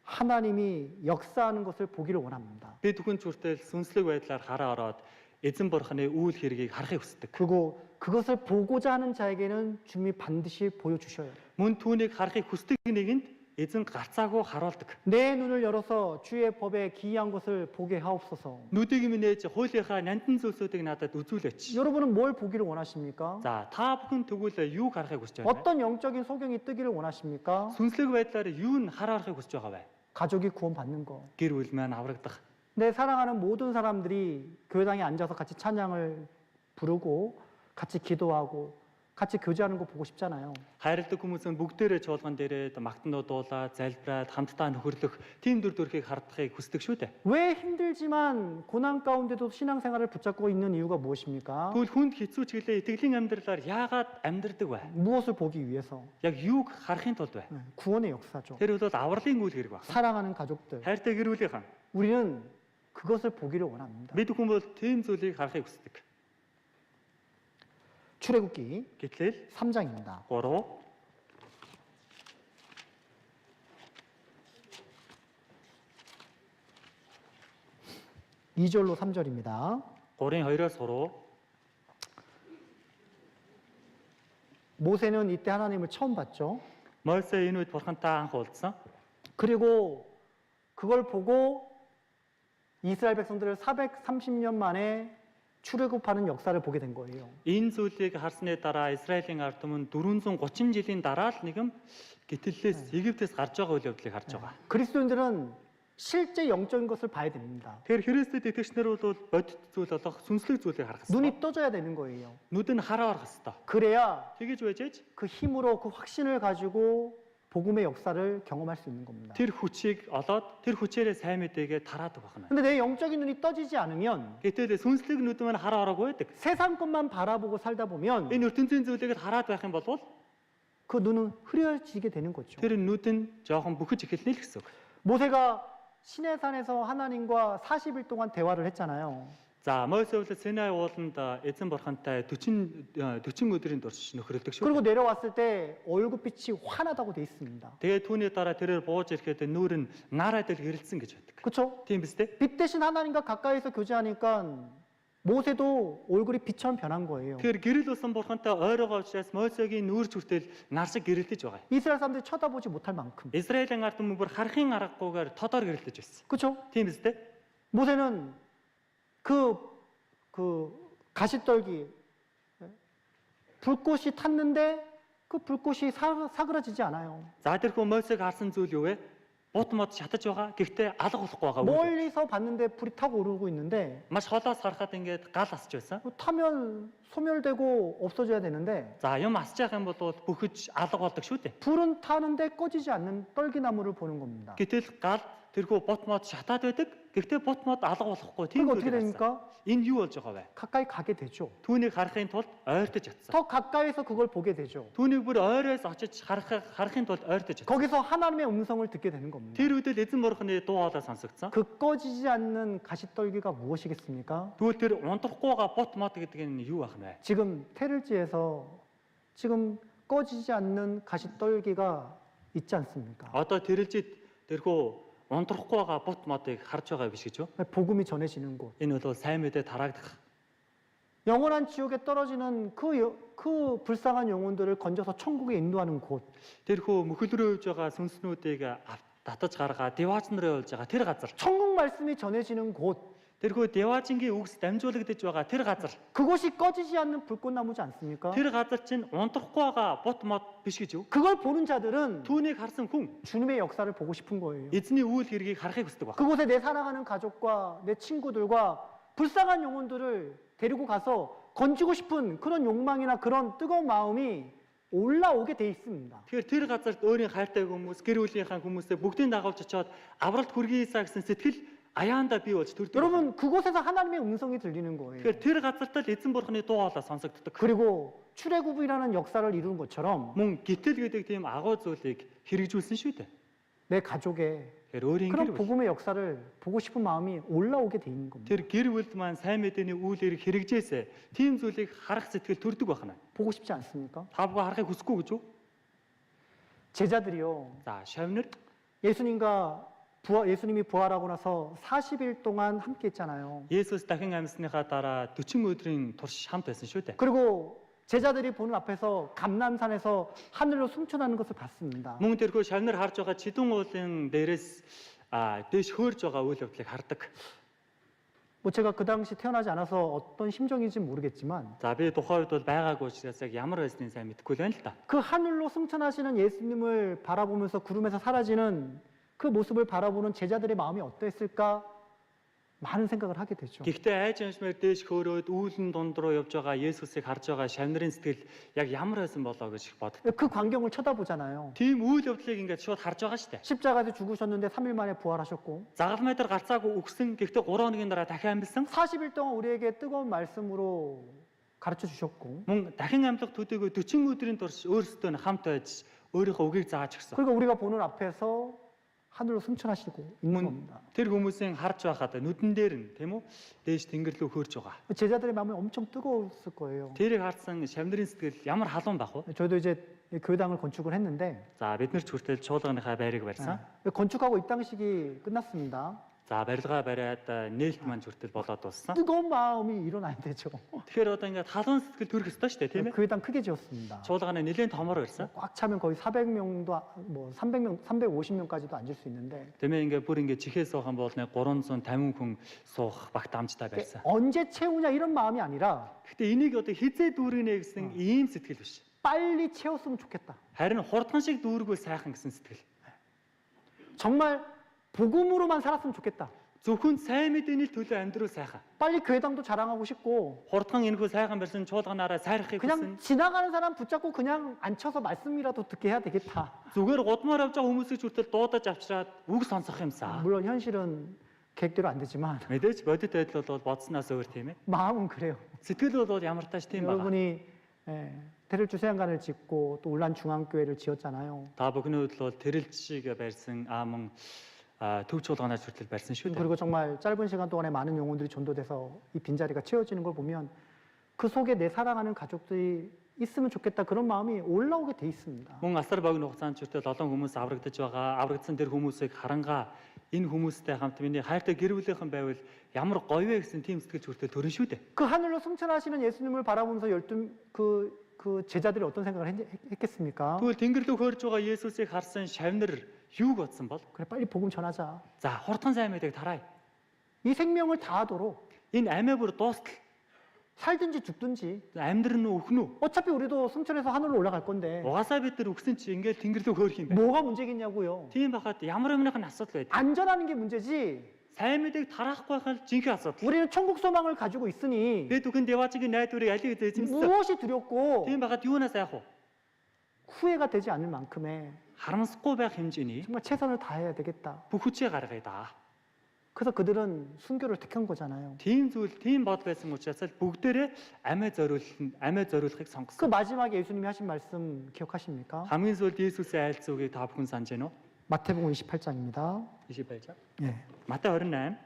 하나님이 역사하는 것을 보기를 원합니다. Би түхэн зүртэл сүнслэг байдлаар хараа ороод эзэн бурхны үйл хэргийг харахыг хүсдэг. 그리고 그것을 보고자 하는 자에게는 주님이 반드시 보여주셔요. Мөн түүнийг харахыг хүсдэг нэгэнд эзэн гарцаагүй харуулдаг. 내 눈을 열어서 주의 법에 기이한 것을 보게 하옵소서. Нүдийг минь ээж хуулийнхаа нандин зүйлсүүдийг надад үзүүлээч. 여러분은 뭘 보기를 원하십니까? За та бүхэн тэгвэл юу харахыг хүсэж байна вэ? 어떤 영적인 소경이 뜨기를 원하십니까? Сүнслэг байдлаар юу н хараарахыг хүсэж байгаа вэ? 가족이 구원받는 거. Гэр бүл маань аврагдах. 내 사랑하는 모든 사람들이 교회당에 앉아서 같이 찬양을 부르고 같이 기도하고 같이 교제하는 거 보고 싶잖아요. Хайрладаг хүмүүс нь бүгдээрээ чуулган дээрээ магтнууд дуулаад залбираад хамтдаа нөхөрлөх тийм дүр төрхийг хардахыг хүсдэг шүү дээ. 왜 힘들지만 고난 가운데도 신앙생활을 붙잡고 있는 이유가 무엇입니까? Тэгвэл хүнд хэцүү ч гэлээ итгэлийн амьдралаар яагаад амьдрдаг вэ? 무엇을 보기 위해서? Яг юуг харахын тулд вэ? 구원의 역사죠. Тэр бол авралын үйл хэрэг байна. 사랑하는 가족들. Хайртай гэр бүлийнхэн. 우리는 그것을 보기를 원합니다. Бид хүн бол тийм зүйлийг харахыг хүсдэг. 출애굽기 Гэтэл 3장입니다. 3 2절로 3절입니다. 3-ын 2-оос 3 모세는 이때 하나님을 처음 봤죠. Мойсе энэ үед бурхантай анх уулзсан. 그리고 그걸 보고 이스라엘 백성들을 430년 만에 출애굽하는 역사를 보게 된 거예요. Энэ зүйлийг харсны дараа Израилийн ард түмэн 430 жилийн дараа л нэгэн гítэллээс Египтээс гарч байгаа үйл явдлыг харж байгаа. 그리스도인들은 실제 영적인 것을 봐야 됩니다. Тэгэхээр Христэд итгэгчнэр бол бодит зүйл болох сүнслэг зүйлийг харах хэрэгтэй. 눈이 떠져야 되는 거예요. нүд нь хараа орох хэрэгтэй. 그래야 Тэгэж байжээж 그 힘으로 그 확신을 가지고 복음의 역사를 경험할 수 있는 겁니다. тэр хүчийг олоод тэр хүчээрээ сайн мэдээгээ тараадаг байна. 근데 내 영적인 눈이 떠지지 않으면 Гэтэл сүнслэг нүд маань хараа ороогүй байдаг. 세상 것만 바라보고 살다 보면 Энэ ертөнцийн зүйлийг хараад байх юм бол 그 눈은 흐려지게 되는 거죠. тэр нүд нь жоохон бүхэж эхэлнэ л гэсэн үг. 모세가 시내산에서 하나님과 40일 동안 대화를 했잖아요. За Мойсе бол Синай ууланд эзэн бурхантай 40 өдрийн турш нөхрөлдөг шүү. 그리고 내려왔을 때 얼굴빛이 환하다고 돼 있습니다. Тэгээ түүний дараа тэрээр бууж ирэхэд нүүр нь нараад ил гэрэлсэн гэж байдаг. 그렇죠? Тийм биз дээ. 빛 대신 하나님과 가까이서 교제하니까 모세도 얼굴이 빛처럼 변한 거예요. Тэгэхээр гэрэл усан бурхантай ойрогоо учраас Мойсегийн нүүр зүртэл нар шиг гэрэлдэж байгаа. 이스라엘 사람들이 쳐다보지 못할 만큼. Израилийн ард түмэн бүр харахын аргагүйгээр тодор гэрэлдэж байсан. 그렇죠? Тийм биз дээ. 모세는 그 가시떨기 불꽃이 탔는데 그 불꽃이 사그라지지 않아요. За тэрхүү Мойсег харсан зүйл юу вэ? Бут мод шатаж байгаа. Гэхдээ алга болохгүй байгаа. 멀리서 봤는데 불이 타고 오르고 있는데 Маш холоос харахад ингээд гал асч байсан. 타면 소멸되고 없어져야 되는데 За юм асч явах юм бол бүхэж алга болдог шүү дээ. 불은 타는데 꺼지지 않는 떨기나무를 보는 겁니다. Гэтэл гал тэрхүү бут мод шатаад байдаг. Гэхдээ бут мод алга болохгүй. Тийм 그럼 어떻게 зүйл байсан. 됩니까? Энэ юу болж байгаа вэ? 가까이 가게 되죠. Түүнийг харахын тулд ойртож ятсан. 더 가까이서 그걸 보게 되죠. Түүнийг бүр ойроос очиж харахын тулд ойртож ятсан. 거기서 하나님의 음성을 듣게 되는 겁니다. Тэр үедэл эзэн бурхны дуу хоолой сонсогдсон. 그 꺼지지 않는 가시떨기가 무엇이겠습니까? Тэгвэл тэр унтрахгүйгаа бут мод гэдэг нь юу байх вэ? 지금 테를지에서 지금 꺼지지 않는 가시떨기가 있지 않습니까? Одоо тэрэлжид тэрхүү унтрахгүйгаа бут модыг харж байгаа биш гэж юу? 복음이 전해지는 곳. Энэ бол сайн мэдээ тараагдах. 영원한 지옥에 떨어지는 그 불쌍한 영혼들을 건져서 천국에 인도하는 곳. Тэрхүү мөхөлрөөж байгаа сүнснүүдийг татаж гаргаа девач нараа явуулж байгаа тэр газар. 천국 말씀이 전해지는 곳. Тэрхүү девачингийн үгс дамжуулагдаж байгаа тэр газар. 그것이 꺼지지 않는 불꽃나무지 않습니까? Тэр газар чинь унтрахгүй байгаа бут мод биш гэж юу? 그걸 보는 자들은 Түүнийг харсан хүн 주님의 역사를 보고 싶은 거예요. эзний үйл хэргийг харахыг хүсдэг байна. 그곳에 내 사랑하는 가족과 내 친구들과 불쌍한 영혼들을 데리고 가서 건지고 싶은 그런 욕망이나 그런 뜨거운 마음이 올라오게 돼 있습니다. Тэгэхээр тэр газарт өөрийн хайртай хүмүүс, гэр бүлийнхаа хүмүүсээ бүгдийг дагуулж очиод авралт хүргэе гэсэн сэтгэл аяанда бий болж төрдөг. 여러분 그곳에서 하나님의 음성이 들리는 거예요. Тэгэхээр тэр газарт л эзэн бурхны дуу хоолой сонсогддог. 그리고 출애굽이라는 역사를 이룬 것처럼 Мөн гитэл гэдэг тийм агуу зүйлийг хэрэгжүүлсэн шүү дээ. 내 가족의 Тэгэхээр өөрийн 그런 гэр бүл, 복음의 역사를 보고 싶은 마음이 올라오게 돼 있는 겁니다. тэр гэр бүлд маань сайн мэдээний үйл хэрэг хэрэгжээсэ тийм зүйлийг харах сэтгэл төрдөг байна. 보고 싶지 않습니까? Та бүхэн харахыг хүсэхгүй гэж үү? 제자들이요. За, шавнар 예수님이 부활하고 나서 40일 동안 함께 있잖아요. Есүс дахин амьсныхаа дараа 40 өдрийн турш хамт байсан шүү дээ. 그리고 제자들이 보는 앞에서 감람산에서 하늘로 승천하는 것을 봤습니다. Мөн тэрхүү шавнар харж байгаа чидүүн уулын дээрээс дээш хөөрж байгаа үйл явдлыг хардаг. 뭐 제가 그 당시 태어나지 않아서 어떤 심정인지 모르겠지만 За, би тухайн үед бол байгаагүй учраас яг ямар байсныг сайн мэдэхгүй байна л да. 그 하늘로 승천하시는 예수님을 바라보면서 구름에서 사라지는 그 모습을 바라보는 제자들의 마음이 어떠했을까? 많은 생각을 하게 되죠. Гэхдээ айж амшмаар дээш хөөрөөд үүлэн дунд руу явж байгаа Есүсийг харж байгаа шавнарын сэтгэл яг ямар байсан болоо гэж боддог. 그 광경을 쳐다보잖아요. Тийм үйл явдлыг ингээд шууд харж байгаа штэ. 십자가에서 죽으셨는데 3일 만에 부활하셨고 Загалмай дээр гарцаагүй өгсөн. Гэхдээ 3 хоногийн дараа дахин амьдсан. 40일 동안 우리에게 뜨거운 말씀으로 가르쳐 주셨고 Мөн дахин амьлах төдийгүй 40 өдрийн турш өөрсдөө хамт байж өөрийнхөө үгийг зааж өгсөн. 그리고 우리가 보는 앞에서 하늘로 승천하시고 있는 겁니다. Тэр хүмүүсийн харж байхад нүдэн дээр нь тийм үү дээш тэнгэр рүү хөөрж байгаа. 제자들의 마음이 엄청 뜨거웠을 거예요. Тэрийг харсан шавнарын сэтгэл ямар халуун байх вэ? 저도 이제 교회당을 건축을 했는데 За, бид нар ч хүртэл чуулганыхаа байрыг барьсан. 건축하고 입당식이 끝났습니다. За, барилгаа бариад нээлт маань хүртэл болоод дууссан. 뜨거운 마음이 일어나야 되죠. Тэгэхээр одоо ингээд халуун сэтгэл төрөх ёстой шүү дээ, тийм ээ? 교회당 크게 지었습니다. чуулганы нэлээд томор барьсан. 꽉 차면 거의 400명도 뭐 300명, 350명까지도 앉을 수 있는데 Тийм ээ, ингээд бүр ингээд чихээ суухан бол нэг 350 хүн суух багт амжтай барьсан. 언제 채우냐 이런 마음이 아니라 Гэхдээ энийг одоо хизээ дүүргэнэ гэсэн ийм сэтгэл биш. 빨리 채웠으면 좋겠다. харин хурдхан шиг дүүргөө сайхан гэсэн сэтгэл. 정말 복음으로만 살았으면 좋겠다. Зөвхөн сайн мэдээний төлөө амьдрал сайхан. 빨리 교회당도 자랑하고 싶고 Хурдхан энэхүү сайхан барьсан чуулганаараа сайрахыг 그냥 хүсэн. 지나가는 사람 붙잡고 그냥 앉혀서 말씀이라도 듣게 해야 되겠다. Зүгээр гудмаар явж байгаа хүмүүсийг хүртэл дуудаж авчираад үг сонсох юмсаа. 물론 현실은 계획대로 안 되지만 Мэдээж бодит байдал бол бодсноос өөр тийм ээ. 마음은 그래요. Сэтгэл бол ямар тааш тийм байна. 여러분이 테를주 세안관을 짓고 또 울란 중앙교회를 지었잖아요. Та бүхний хувьд бол тэрэлжиг барьсан мөн төв чуулганаас хүртэл барьсан шүү дээ. 그리고 정말 짧은 시간 동안에 많은 영혼들이 전도돼서 이 빈자리가 채워지는 걸 보면 그 속에 내 사랑하는 가족들이 있으면 좋겠다 그런 마음이 올라오게 돼 있습니다. Мөн асар богино хугацаанд ч хүртэл олон хүмүүс аврагдаж байгаа. Аврагдсан тэр хүмүүсийг харангаа энэ хүмүүстэй хамт миний хайртай гэр бүлийнхэн байвал ямар гоё вэ гэсэн тийм сэтгэл хүртэл төрөн шүү дээ. 그 하늘로 승천하시는 예수님을 바라보면서 그 제자들이 어떤 생각을 했겠습니까? Тэгвэл тэнгэр рүү хөөрж байгаа Есүсийг харсан шавнар юуг бодсон бол? 그래 빨리 복음 전하자. За, хурдхан сайн мэдээг тарай. 이 생명을 다하도록 Энэ амиа бүр дуустал. 살든지 죽든지 Амьдрын уу өхнө үү? 어차피 우리도 승천해서 하늘로 올라갈 건데 Угаасаа бид нар өгсөн чи ингээд тэнгэр рүү хөөрөх юм байна. 뭐가 문제겠냐고요. Тийм байхад ямар өмнөх нь асуудал байдаг. 안전하는 게 문제지. Сайн мэдээг тараахгүй байх нь жинхэнэ асуудал. 우리는 천국 소망을 가지고 있으니 Бид бүхэн девачгийн найдварыг алийг эзэмсэн. 무엇이 두렵고 Тийм байхад юунаас айх вэ? 후회가 되지 않을 만큼의 Харамсахгүй байх хэмжээний 정말 최선을 다해야 되겠다. бүх хүчээ гаргая да. 그래서 그들은 순교를 택한 거잖아요. Тийм зүйл, тийм бод байсан учраас л бүгдээрээ амиа зориулахыг 그 сонгосон. 마지막에 예수님이 하신 말씀 기억하십니까? хамгийн сүүлд Есүсийн айлц үгийг та бүхэн санаж байна уу? 마태복음 28장입니다. 28장. 예. Матай 28.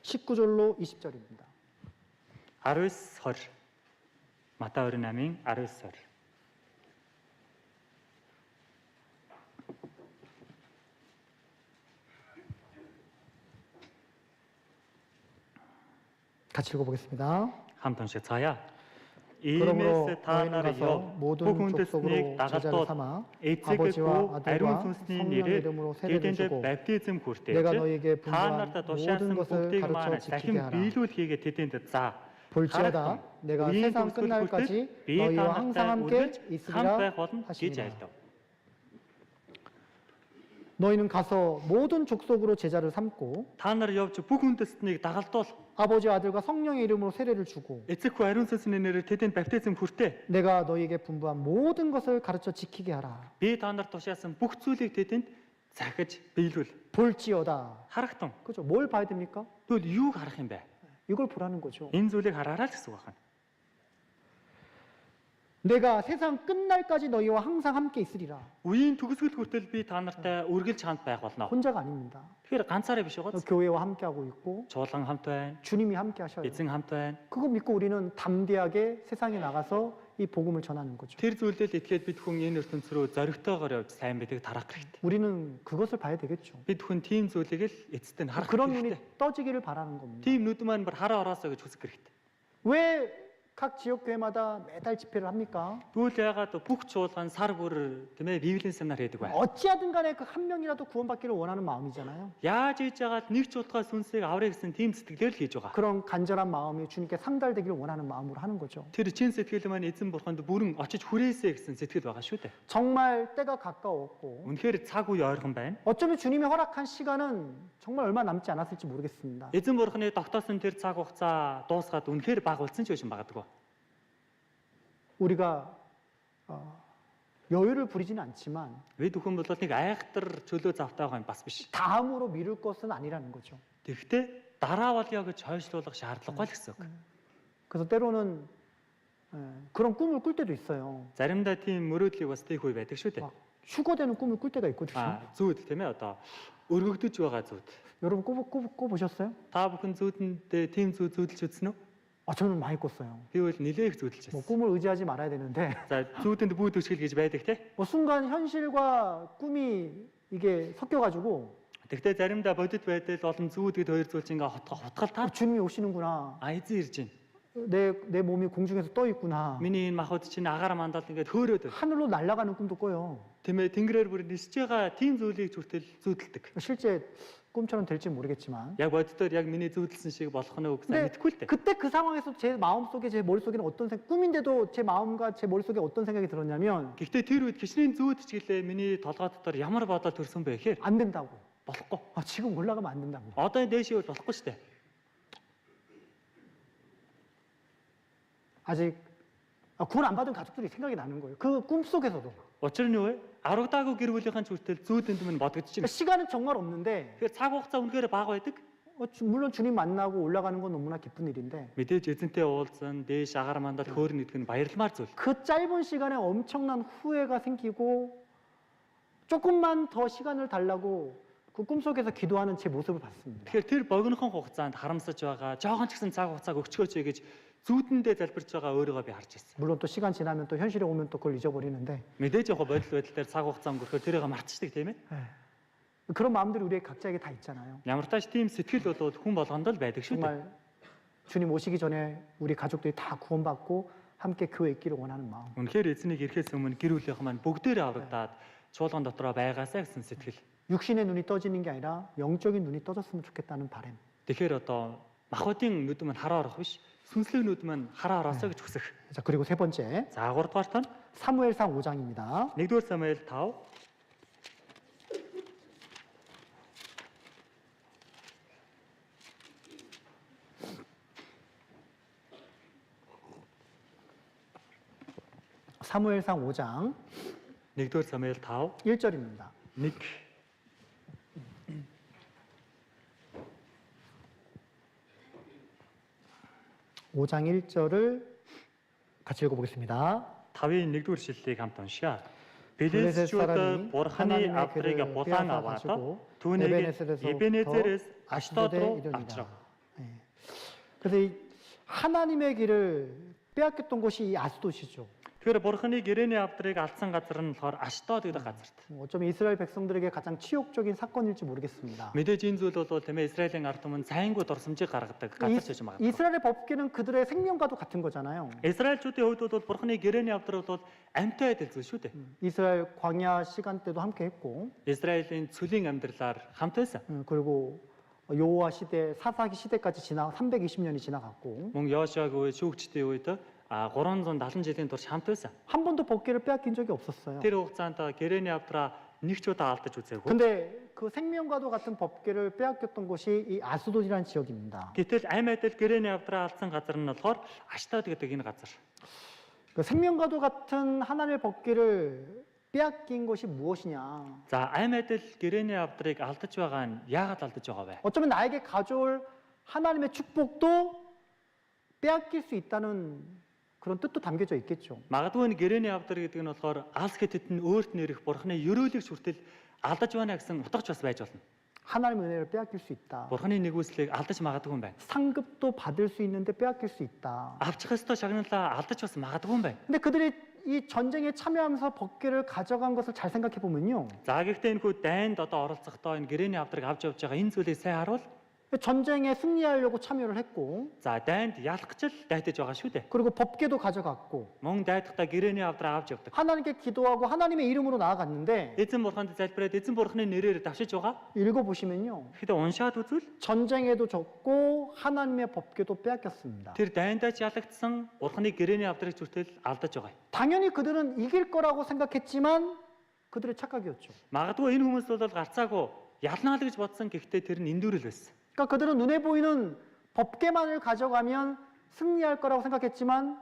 (19절로 20절입니다) 19-20. Матай 28-ийн 19-20. 같이 읽어보겠습니다. хамт уншицгаая. 그러므로 Иймээс та 너희는 нар 가서 여 모든 бүх 족속으로 үндэснийг 제자를 дагалдуул 삼아 эцэг 아버지와 хүү 아들과 ариун сүнсний 성령의 нэрээр 이름으로 세례를 тэдэнд 주고 баптизм 내가 хүртээж 너희에게 та 분부한 нарт 모든 тушаасан 것을 бүгдийг 가르쳐 маань 지키게 дахин 하라. биелүүлэхийг тэдэнд заа. 볼지어다 내가 우리의 세상 독수리 끝날까지 굴 때 너희와 비에 항상 따라 함께 함께 있으리라 болно гэж 하시니라. айлдав. 너희는 가서 모든 족속으로 제자를 삼고 Та нар явж бүх үндэстнийг дагалдуул. 아버지 아들과 성령의 이름으로 세례를 주고 Эцэг хүү ариун сүнсний нэрээр тэдэнд баптизм хүртээ. 내가 너희에게 분부한 모든 것을 가르쳐 지키게 하라. Би та нарт тушаасан бүх зүйлийг тэдэнд захиж биелүүл. 볼지어다. Харахтун. 그죠? 뭘 봐야 됩니까? Тэгвэл юуг харах юм бэ? 이걸 보라는 거죠. Энэ зүйлийг хараарай л гэсэн үг байна. 내가 세상 끝날까지 너희와 항상 함께 있으리라. Үеийн төгсгөл хүртэл би та нартай үргэлж хамт байх болно. 혼자가 아닙니다. Тэгэхээр ганцаараа биш байгаа. 교회와 함께하고 있고 Чуулган хамт байна. 주님이 함께 하셔요. Эзэн хамт байна. 그거 믿고 우리는 담대하게 세상에 나가서 이 복음을 전하는 거죠. Тэр зүйлдэл итгээд бид хүн энэ ертөнц рүү зоригтойгоор явж сайн бидгийг тараах хэрэгтэй. 우리는 그것을 봐야 되겠죠. Бид хүн тийм зүйлийг л эцэст нь харах 그런 хэрэгтэй. 눈이 떠지기를 바라는 겁니다. Тийм нүд маань бүр хараа ороосоо гэж хүсэх хэрэгтэй. 왜 각 지역 교회마다 매달 집회를 합니까? Тэгвэл яагаад бүх чуулган сар бүр тийм ээ Библийн семинар хийдэг вэ? 어찌하든 간에 그 한 명이라도 구원받기를 원하는 마음이잖아요. Яаж хийж яагаад нэг чуулгаас сүнсийг аврах гэсэн тийм сэтгэлээр л хийж байгаа. 그런 간절한 마음이 주님께 상달되기를 원하는 마음으로 하는 거죠. Тэр чин сэтгэл маань эзэн бурханд бүрэн очиж хүрээсэй гэсэн сэтгэл байгаа шүү дээ. 정말 때가 가까웠고 Үнэхээр цаг үе ойрхон байна. 어쩌면 주님이 허락한 시간은 정말 얼마 남지 않았을지 모르겠습니다. Эзэн бурханы тогтоосон тэр цаг хугацаа дуусгаад үнэхээр бага болсон ч биш магадгүй. 우리가 여유를 부리지는 않지만 Бид хүн бол нэг айхтар чөлөө завтай байгаа юм бас биш. 다음으로 미룰 것은 아니라는 거죠. Тэгэхдээ дараа болё гэж хойшлуулах шаардлагагүй л гэсэн үг. 그래서 때로는 그런 꿈을 꿀 때도 있어요. Заримдаа тийм мөрөөдлийг бас тээх үе байдаг шүү дээ. 막 휴거되는 꿈을 꿀 때가 있거든요. Зүүд тийм ээ одоо өргөгдөж байгаа зүүд. 여러분 꿔보셨어요? Та бүхэн зүүдэндээ тийм зүүд зүүдэлж үзсэн үү? 저는 많이 꿨어요. Би бол нилээх зүүдэлж 뭐 байсан. 꿈을 의지하지 말아야 되는데 За зүүдэнд бүү төшгөл гэж байдаг те. 뭐 순간 현실과 꿈이 이게 섞여가지고 Тэгтээ заримдаа бодит байдал олон зүүд гэд хоёр зүйл чинь ингээ хутгалтаа. 주님이 오시는구나. Эзэн ирж байна. 내 몸이 공중에서 떠 있구나. Миний энэ махбод чинь агаар мандал ингээд хөөрөөд байна. 하늘로 날아가는 꿈도 꿔요. Тийм ээ тэнгэрээр бүр нисэж байгаа тийм зүйлийг хүртэл зүүдэлдэг. 실제 꿈처럼 될지 모르겠지만 Яг бодитоор яг миний зүүдэлсэн шиг болох нь үг сайн 근데 мэдэхгүй л дээ. 그때 그 상황에서 제 마음속에 제 머릿속에는 어떤 꿈인데도 제 마음과 제 머릿속에 어떤 생각이 들었냐면 Гэхдээ тэр үед гişний зүүдч гэлээ миний толгой дотор ямар бодол төрсөн бэ гэхээр 안 된다고. болохгүй. 지금 올라가면 안 된다고. Одоо энэ дээшээ бол болохгүй шүү дээ. 아직 구원 안 받은 가족들이 생각이 나는 거예요. 그 꿈속에서도. Учир нь юу вэ? Аврагдаагүй гэр бүлийнхэн ч хүртэл зүүдэнд минь бодгож байна. 시간은 정말 없는데 Тэгэхээр цаг хугацаа үнэхээр бага байдаг. 물론 주님 만나고 올라가는 건 너무나 기쁜 일인데 Мэдээж эзэнтэй уулзсан, дээш агаар мандал хөөрн идэх нь баярламар зүйл. 그 짧은 시간에 엄청난 후회가 생기고 조금만 더 시간을 달라고 그 꿈속에서 기도하는 제 모습을 봤습니다. Тэгэхээр тэр богинохон хугацаанд харамсаж байгаа, жоохон ч гэсэн цаг хугацааг өгчгөөч гэж зүүдэндээ залбирч байгаа өөрийгөө би харж ирсэн. 물론 또 시간 지나면 또 현실에 오면 또 그걸 잊어버리는데 Мэдээж яг бодол байдал дээр цаг хугацаа өнгөрөхөөр тэрийг марцдаг тийм ээ. 그런 마음들이 우리의 각자에게 다 있잖아요. Ямар тач тийм сэтгэл бол хүн болгонд л байдаг шүү дээ. 정말 주님 오시기 전에 우리 가족들이 다 구원받고 함께 교회 있기를 원하는 마음. Үнэхээр эзнийг ирэхээс өмнө гэр бүлийнхэн маань бүгдээрээ аврагдаад чуулган дотроо байгаасаа гэсэн сэтгэл. 육신의 눈이 떠지는 게 아니라 영적인 눈이 떠졌으면 좋겠다는 바람. Тэгэхээр одоо махбодын нүд маань хараа орох биш, сүнслэг нүд маань хараа ороосоо гэж хүсэх. 자, 그리고 세 번째 За 3 дугаарт нь 사무엘상 5장입니다. 1-р Самуэль 5 사무엘상 5장 1-р Самуэль 5 1절입니다. 1 5장 1절을 같이 읽어보겠습니다. 5-ын 1-р шүллийг хамт уншъя. 블레셋 Билэсчүүд 사람이 бурханы 하나님의 авдрыг 길을 булаан 빼앗아 аваад 가지고 түүнийг 에베네셀에서부터 Эбенезерээс Аштод 아스돗에 руу 이르니라. авчрав. 그래서 이 하나님의 길을 빼앗겼던 곳이 이 아스돗이죠. Тэгэхээр бурханы гэрээний авдрыг алдсан газар нь болохоор Аштод гэдэг газарт. 어쩌면 이스라엘 백성들에게 가장 치욕적인 사건일지 모르겠습니다. Мэдээж энэ зүйл бол тийм ээ Израилийн ард түмэн цайнгуу дурсамжийг гаргадаг газар ч гэж магадгүй. 이스라엘의 법규는 그들의 생명과도 같은 거잖아요. Израильчүүдийн хувьд бол бурханы гэрээний авдар бол амьтаа адил зүйл шүү дээ. 이스라엘 광야 시간 때도 함께 했고 Израилийн цөлийн амьдралаар хамт байсан. 그리고 여호와 시대 사사기 시대까지 320년이 지나갔고 Мөн Йошуаг үе шүүгчдийн үед 370 жилийн турш хамт байсан. 한 번도 법궤를 빼앗긴 적이 없었어요. Тэр хугацаанд гэрээний авдраа нэг ч удаа алдаж үзээгүй. 근데 그 생명과도 같은 법궤를 빼앗겼던 곳이 이 아스돗이라는 지역입니다. Гэтэл амь адил гэрээний авдраа алдсан газар нь болохоор Аштад гэдэг энэ газар. 그 생명과도 같은 하나님의 법궤를 빼앗긴 것이 무엇이냐? За амь адил гэрээний авдрыг алдаж байгаа нь яагаад алдаж байгаа вэ? 어쩌면 나에게 가져올 하나님의 축복도 빼앗길 수 있다는 그런 뜻도 담겨져 있겠죠. Магадгүй энэ гэрээний авдар гэдэг нь болохоор алс гэтэд нь өөрт нэрэх бурхны ерөөлөгч хүртэл алдаж байна гэсэн утгач бас байж болно. 하나님의 은혜를 빼앗길 수 있다. Бурхны нэгүслийг алдаж магадгүй юм байна. 상급도 받을 수 있는데 빼앗길 수 있다. Авчих ёстой шагналаа алдаж бас магадгүй юм байна. 근데 그들이 이 전쟁에 참여하면서 법궤를 가져간 것을 잘 생각해 보면요. За гэхдээ энэ хүү дайнд одоо оролцохдоо энэ гэрээний авдрыг авч явж байгаа энэ зүйлийг сайн харуул. 전쟁에 승리하려고 참여를 했고, За дайнд ялах гэж л дайтаж байгаа шүү дээ. 그리고 법궤도 가져갔고, Мөн дайдахдаа гэрээний авдраа авч явдаг. 하나님께 기도하고 하나님의 이름으로 나아갔는데 Эзэн бурханд залбираад эзэн бурхны нэрээр давшиж байгаа. 읽어보시면요. Тэгэхдээ уншаад үзвэл 전쟁에도 졌고 하나님의 법궤도 빼앗겼습니다. тэр дайндаач ялагдсан бурхны гэрээний авдрыг хүртэл алдаж байгаа. 당연히 그들은 이길 거라고 생각했지만 그들의 착각이었죠. Магадгүй энэ хүмүүс бол гарцаагүй ялнаа л гэж бодсон гэхдээ тэр нь эндүүрэл байсан. 그러니까 그들은 눈에 보이는 법궤만을 가져가면 승리할 거라고 생각했지만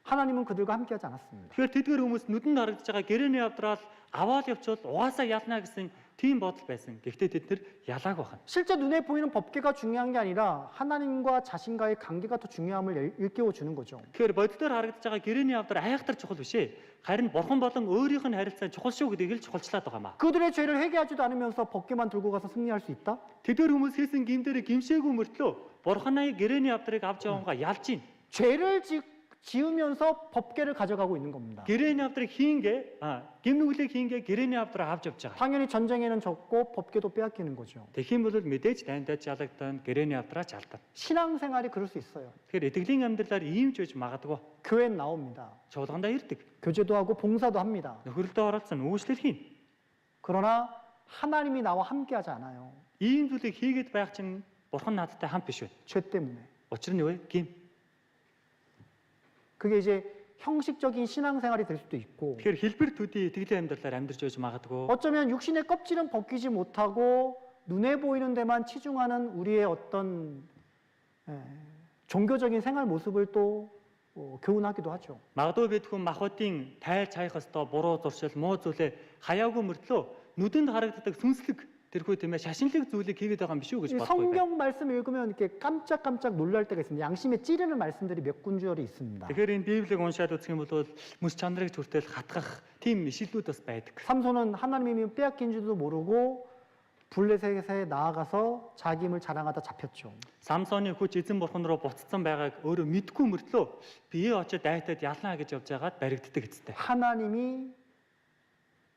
하나님은 그들과 함께하지 않았습니다. Тэгэхээр тэдгээр хүмүүс нүдэнд харагдаж байгаа гэрээний авдраа аваад явчвал угаасаа ялнаа гэсэн тийм бодол байсан. Гэхдээ тэд нар ялаагүй байна. 실제 눈에 보이는 법궤가 중요한 게 아니라 하나님과 자신과의 관계가 더 중요함을 일깨워 주는 거죠. Тэгэхээр боддоор харагдаж байгаа гэрээний авдар айхтар чухал биш ээ. Харин бурхан болон өөрийнх нь харилцаа чухал шүү гэдгийг л чухалчлаад байгаа маа. 그들의 죄를 회개하지도 않으면서 법궤만 들고 가서 승리할 수 있다? Тэдгээр хүмүүс хийсэн гимдэрэ гимшээгүй мөртлөө бурханы гэрээний авдрыг авч явангаа ялж ийн. 죄를 지으면서 법궤를 가져가고 있는 겁니다. гэрээний авдрыг хийнгээ гимнүглийг хийнгээ гэрээний авдраа авч явж байгаа. 당연히 전쟁에는 졌고 법궤도 빼앗기는 거죠. Тэгэх юм бол мэдээж дайндаж ялагдана гэрээний авдраа ч алдана. 신앙생활이 그럴 수 있어요. Тэгэхээр итгэлийн амьдралаар ийм ч үж магадгүй. 교회는 나옵니다. Чуулгандаа ирдэг. 교제도 하고 봉사도 합니다. Нөхөрлөлтөд оролцсон үйлчлэл хийн. 그러나 하나님이 나와 함께하지 않아요. Ийм зүйлийг хийгээд байх чинь бурхан надтай хамт биш байна. 죄 때문에. Учир нь юу вэ? Гим. 그게 이제 형식적인 신앙생활이 될 수도 있고 Тэгэхээр хэлбэр төдий итгэлийн амьдралаар амьдарч байж магадгүй. 어쩌면 육신의 껍질은 벗기지 못하고 눈에 보이는 데만 치중하는 우리의 어떤 종교적인 생활 모습을 또 교훈하기도 하죠. Магадгүй бид хүн махбодын тайлж хаях ёстой буруу зуршил, муу зүйлээ хаяагүй мөртлөө нүдэнд харагддаг сүнслэг тэрхүү тийм ээ шашинлэг зүйлийг хийгээд байгаа юм биш үү гэж 이 боддог. 성경 말씀 읽으면 이렇게 깜짝깜짝 놀랄 때가 있습니다. 양심에 찌르는 말씀들이 몇 군절이 있습니다. Тэгэхээр энэ Библийг уншаад үзэх юм бол мэс чанарыг хүртэл хатгах тийм ишлүүд бас байдаг. 삼손은 하나님이 빼앗긴 줄도 모르고 블레셋에 나아가서 자기 힘을 자랑하다 잡혔죠. Самсоны хүч эзэн бурхан руу буцсан байгааг өөрөө мэдгүй мөртлөө бие очоод дайтад ялнаа гэж явж байгаад баригддаг эцтэй. 하나님이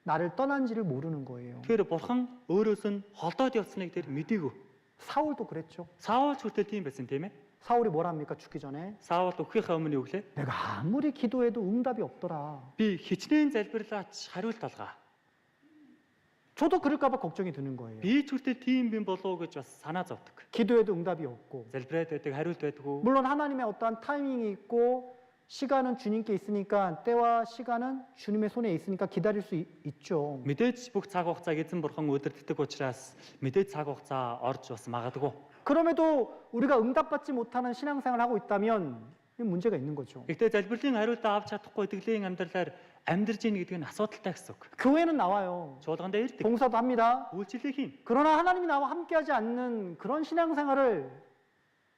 나를 떠난지를 모르는 거예요. Тэгэхээр бурхан өөрөөс нь холдоод явсныг тэр мэдээгүй. 사울도 그랬죠. Саул ч хүртэл тийм байсан тийм ээ. 사울이 뭘 합니까? 죽기 전에 Саул өгөхийнхээ өмнө юу гэлээ? 내가 아무리 기도해도 응답이 없더라. Би хичнээн залбирлаач хариулт алгаа. 저도 그럴까 봐 걱정이 드는 거예요. Би ч хүртэл тийм юм болов уу гэж бас санаа зовдөг. 기도해도 응답이 없고 Залбираад байдаг, хариулт байдгүй. 물론 하나님의 어떠한 타이밍이 있고 시간은 주님께 있으니까 때와 시간은 주님의 손에 있으니까 기다릴 수 있죠. Мэдээж бүх цаг хугацааг эзэн бурхан өдөртдөг учраас мэдээж цаг хугацаа орж бас магадгүй. 그럼에도 우리가 응답받지 못하는 신앙생활을 하고 있다면 문제가 있는 거죠. Гэхдээ залбирлын хариултаа авч чадахгүй итгэлийн амьдралаар амьдарч ийн гэдэг нь асуудалтай гэсэн үг. 교회는 나와요. Чуулгандаа ирдэг. 봉사도 합니다. Үйлчлэл хийн. 그러나 하나님이 나와 함께하지 않는 그런 신앙생활을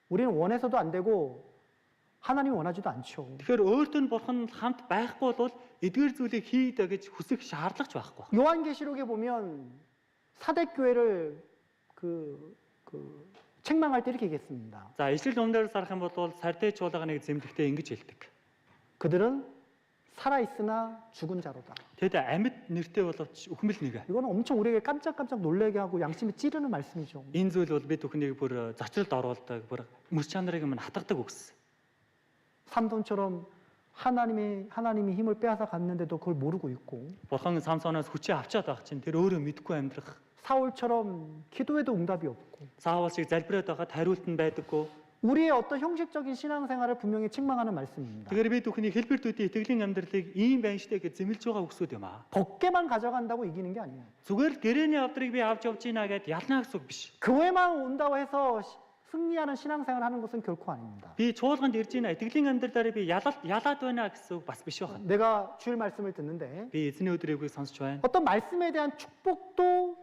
우리는 원해서도 안 되고 하나님이 원하지도 않죠. Тэгэхээр өөртөө нь бурхан хамт байхгүй бол эдгээр зүйлийг хийдэ гэж хүсэх шаардлагач байхгүй. 요한계시록에 보면 사대 교회를 책망할 때 이렇게 얘기했습니다. За ижил өмнөөр сарах юм бол сартай чуулганыг зэмлэхдээ ингэж хэлдэг. 그들은 살아 있으나 죽은 자로다. Тэд амьд нэртэй боловч үхмэл нэгэ. 이거는 엄청 우리에게 깜짝깜짝 놀라게 하고 양심이 찌르는 말씀이죠. Энэ зүйл бол бид бүхнийг бүр зочролд оруулдаг, бүр мөс чанарыг минь хатгадаг үгс. 삼손처럼 하나님이 힘을 빼앗아 갔는데도 그걸 모르고 있고 Бурхан Самсоноос хүчээ авчаад байх чинь тэр өөрөө мэдгүй амьдрах. 사울처럼 기도해도 응답이 없고 Саул шиг залбираад байхад хариулт нь байдаггүй. 우리의 어떤 형식적인 신앙생활을 분명히 책망하는 말씀입니다. Тэгэхээр бид бүхний хэлбэртүүдийн итгэлийн амьдралыг ийм байна штэ гэж зэмлж байгаа үгсүүд юм аа. 법계만 가져간다고 이기는 게 아니에요. Зүгээр л гэрээний авдрыг би авч явж ийна гэд ялнаа гэсэн үг биш. 교회만 온다고 해서 승리하는 신앙생활을 하는 것은 결코 아닙니다. Би чуулганд ирж ийна итгэлийн амьдралаараа би ялаад байна гэсэн үг бас биш байна. 내가 주일 말씀을 듣는데 Би эзний өдрийн үгийг сонсч байна. 어떤 말씀에 대한 축복도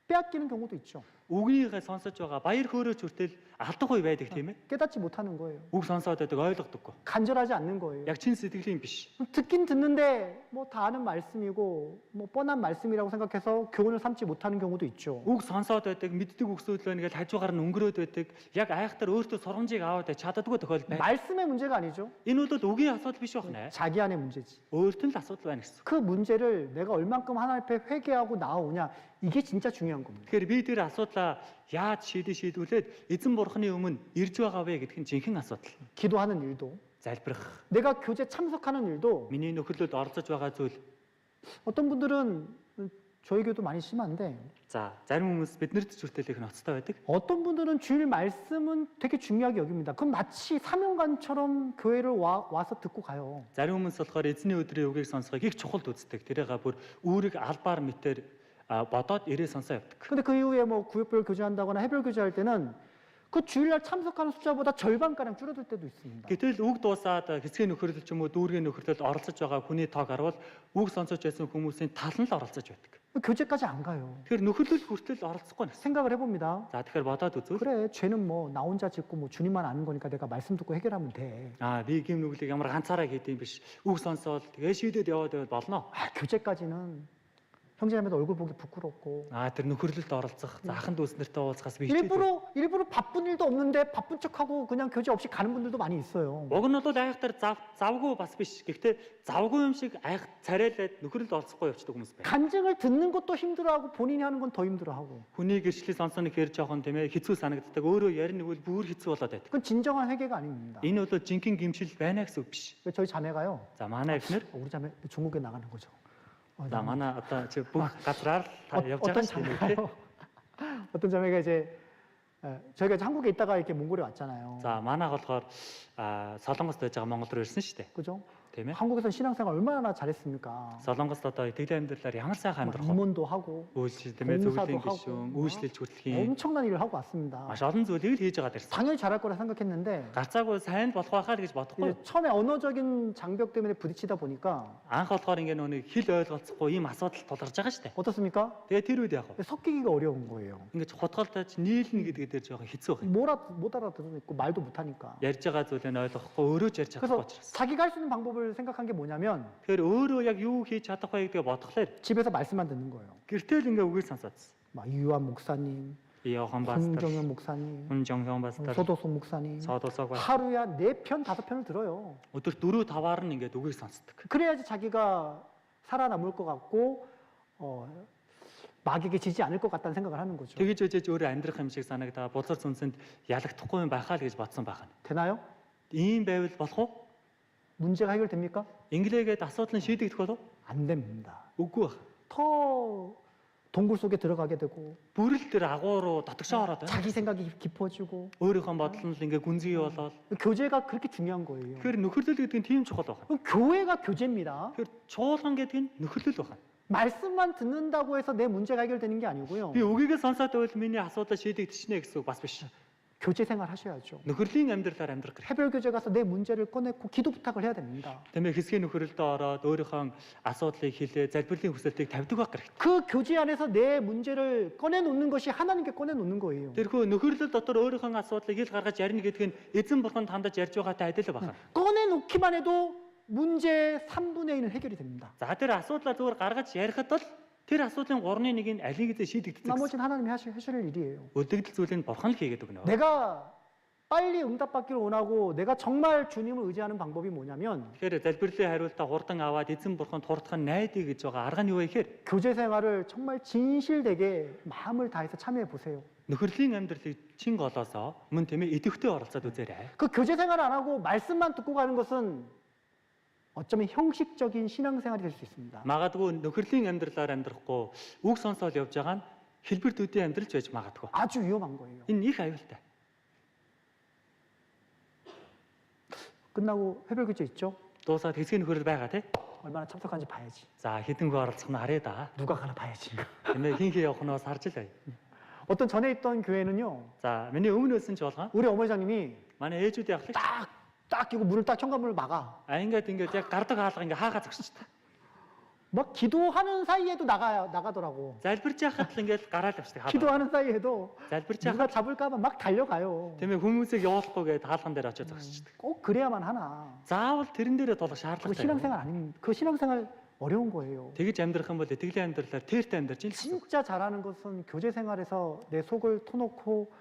빼앗기는 경우도 있죠. Үгнийгээ сонсож байгаа баяр хөөрөөч хүртэл алдахгүй байдаг тийм ээ. 깨닫지 못하는 거예요. Үг сонсоод байдаг ойлгодоггүй. 간절하지 않는 거예요. Яг чин сэтгэлийн биш. 듣긴 듣는데 뭐 다 아는 말씀이고 뭐 뻔한 말씀이라고 생각해서 교훈을 삼지 못하는 경우도 있죠. Үг сонсоод байдаг, мэддэг үгсүүд л байна гэж хажуугаар нь өнгөрөөд байдаг. Яг айхтар өөртөө сургамжийг аваад чаддаггүй тохиол байна. 말씀의 문제가 아니죠. Энэ бол үгийн асуудал биш байна. 자기 안의 문제지. Өөрт нь л асуудал байна гэсэн. 그 문제를 내가 얼만큼 하나님 앞에 회개하고 나오냐 이게 진짜 중요한 겁니다. Тэгэхээр би тэр асуудлаа яаж шийдвүүлээд эзэн бурхны өмнө ирж байгаа вэ гэдг нь жинхэнэ асуудал. 기도하는 일도 Залбирах. 내가 교제 참석하는 일도 Миний нөхөрлөд оролцож байгаа зүйл. 어떤 분들은 저희 교도 많이 심한데 За, зарим хүмүүс биднэрт ч хүртэл их ноцтой байдаг. 어떤 분들은 주일 말씀은 되게 중요하게 여깁니다. 그럼 마치 사명관처럼 교회를 와서 듣고 가요. Зарим хүмүүс болохоор эзний өдрийн үгийг сонсохыг их чухалд үздэг. Тэрээга бүр үүрэг албаар мэтэр бодоод ирээ сонсоо явдаг. 근데 그 이후에 뭐 구역별 교제한다거나 해별 교제할 때는 그 주일날 참석하는 숫자보다 절반가량 줄어들 때도 있습니다. Гэтэл үг дуусаад хэсгийн нөхөрлөл ч юм уу дүүргийн нөхөрлөлд оролцож байгаа хүний тоог харуул үг сонсож байсан хүмүүсийн тал нь л оролцож байдаг. 교제까지 안 가요. Тэгэхээр нөхөрлөл хүртэл оролцохгүй байна. 생각을 해봅니다. За тэгэхээр бодоод үзвэл 그래, 죄는 뭐 나 혼자 짓고 뭐 주님만 아는 거니까 내가 말씀 듣고 해결하면 돼. би гим нүглийг ямар ганцаараа хийдэм биш. Үг сонсоод тэгээ шийдээд яваад байвал болно. 교제까지는 형제자매도 얼굴 보기 부끄럽고 Тэр нөхөрлөлд оролцох, заахын дүүс нартай уулзахаас би хичээдэг. 일부러 바쁜 일도 없는데 바쁜 척하고 그냥 교제 없이 가는 분들도 많이 있어요. Уг нь бол айхтар завгүй бас биш. Гэхдээ завгүй юм шиг айх царайлаад нөхөрлөлд оролцохгүй явчихдаг хүмүүс байна. 간증을 듣는 것도 힘들어하고 본인이 하는 건 더 힘들어하고. Хүний гэрчлэл сонсоны хэр жоохон тийм ээ хэцүү санагддаг. Өөрөө ярина гэвэл бүр хэцүү болоод байдаг. 그건 진정한 회개가 아닙니다. Энэ бол жинхэнэ гимшил байна гэсэн үг биш. 저희 자매가요. За манай эхнэр 우리 자매 중국에 나가는 거죠. за манай одоо чи бүх газраар явж байгаа шүү дээ. 어떤 자매가 이제 저희가 이제 한국에 있다가 이렇게 몽골에 왔잖아요. За манайх болохоор Солонгост байж байгаа Монгол руу ирсэн шүү дээ. 그죠? Тийм ээ. 한국에서 신앙생활 얼마나 잘했습니까? Солонгост одоо итгэлийн амьдралаар ямар сайхан амьдрах вэ? 임원도 하고 Үйлчлэл тийм ээ зөвлөлийн 봉사도 гишүүн, 하고, үйлчлэлж хүртэлхийн 엄청난 일을 하고 왔습니다. маш олон зүйлийг л хийж байгаа дэрсэн. 당연히 잘할 거라 생각했는데 Гарцаагүй сайн болох байхаа л гэж бодохгүй. 이제 처음에 언어적인 장벽 때문에 부딪히다 보니까 Анх болохоор ингээ нөөний хэл ойлголцохгүй ийм асуудал тулгарч байгаа шүү дээ. 어떻습니까? Тэгээ тэр үед яг 섞이기가 어려운 거예요. ингэж хутгалдаж нийлнэ гэдгээ дээр жоохон хэцүү байна. 못 알아듣고 말도 못 하니까. Ярьж байгаа зүйлээ ойлгохгүй өөрөө ч ярьж чадахгүй 그래서 учраас. 자기가 할 수 있는 방법을 생각한 게 뭐냐면 Тэгэхээр өөрөө яг юу хийж чадах вэ гэдгээ бодглохлоор 집에서 말씀만 듣는 거예요. гэртэл ингээ үгийг сонсоодсон. 막 이유한 목사님, Иохан пастор, 홍정현 목사님, Хүнжонхон пастор, 소도송 목사님 Содосог пастор 하루에 4편, 5편을 들어요. өдөр 4-5-аар нь ингээд үгийг сонсдог. 그래야지 자기가 살아남을 것 같고 마귀에게 지지 않을 것 같다는 생각을 하는 거죠. Тэгэж үжиж өөрөө амьдрах юм шиг санагдаа бузар зүнсэнд ялагдахгүй юм байхаа л гэж бодсон байна. 되나요? Ийм байвал болох уу? 문제가 해결됩니까? Инглигээд асуудлыг шийдэгдэх болов? 안 됩니다. Үгүй байх. 더 동굴 속에 들어가게 되고 Бүрэл тэр агуу руу дотгошоо ороод байна. 자기 생각이 깊어지고 Өөрийнхөө бодол нь л ингээ гүнзгий болоод 교제가 그렇게 중요한 거예요. тэгэхээр нөхөрлөл гэдэг нь тийм чухал байна. 그럼 교회가 교제입니다. Тэгэхээр чуулган гэдэг нь нөхөрлөл байна. 말씀만 듣는다고 해서 내 문제가 해결되는 게 아니고요. Би үгийгээ сонсоод байвал миний асуудал шийдэгдчихнэ гэсэн үг бас биш. 교제 생활 하셔야죠. Нөхөрлийн амьдралаар амьдрах хэрэгтэй. 해별 교제 가서 내 문제를 꺼내고 기도 부탁을 해야 됩니다. Тэмээ хэсгийн нөхөрлөлд ороод өөрийнхөө асуудлыг хэлээ, залбирлын хүсэлтийг тавьдаг байх хэрэгтэй. 그 교제 안에서 내 문제를 꺼내놓는 것이 하나님께 꺼내놓는 거예요. Тэрхүү нөхөрлөл дотор өөрийнхөө асуудлыг ил гаргаж ярина гэдг нь эзэн бурханд хандаж ярьж байгаатай адил байна. 꺼내놓기만 해도 문제의 3분의 1은 해결이 됩니다. За тэр асуудлаа зүгээр гаргаж ярихад бол тэр асуудлын 3/1-ийг алийг эзэн шийдэгддэг. 나머지는 하나님이 하실 일이에요. Үлдэгдэл зүйлийг бурхан л хийгээд өгнө. 내가 빨리 응답받기를 원하고 내가 정말 주님을 의지하는 방법이 뭐냐면 Тэгэхээр залбирлын хариултаа хурдан аваад эзэн бурханд хурдах нь найдаа гэж байгаа арга нь юу вэ гэхээр 교제 생활을 정말 진실되게 마음을 다해서 참여해 보세요. нөхөрлийн амьдралыг чин голоосоо мөн тийм ээ идэвхтэй оролцоод үзээрэй. 그 교제 생활 안 하고 말씀만 듣고 가는 것은 어쩌면 형식적인 신앙생활이 될 수 있습니다. Магадгүй нөхөрлийн амьдралаар амьдрахгүй үг сонсоод явж байгаа нь хэлбэр төдий амьдралж байж магадгүй. 아주 위험한 거예요. Энэ их аюултай. 끝나고 회별 규제 있죠? дуусаад хэсгийн нөхөрөл байгаа тий. 얼마나 참석한지 봐야지. За хэдэн хүн оролцох нь харъя да. 누가 가나 봐야지. Тэмээ хин хин явах нь бас харж л бай. 어떤 전에 있던 교회는요. За миний өмнө өссөн ч болгоо. 우리 어머니장님이 Манай ээжүүд явахлаа. 딱 끼고 문을 딱 현관문을 막아. Ингээд яг гардаг хаалга ингээ хаагаа зогсчихдаг. 막 기도하는 사이에도 나가더라고. Залбирч яхад л ингээл гараал явчихдаг хаалга. 기도하는 사이에도 Залбирч 누가 яхад 잡을까봐 막 달려가요. тэмээ хүмүүсийг явуулахгүйгээд хаалган дээр очиж зогсчихдаг. 꼭 그래야만 하나. Заавал тэрэн дээрээ толох 그 шаардлагатай. 신앙생활 아닌 그 신앙생활 어려운 거예요. Тэгэж амьдрах юм бол итгэлийн амьдралаар тэртэй амьдарч ийн л. 진짜 잘하는 것은 교제 생활에서 내 속을 터놓고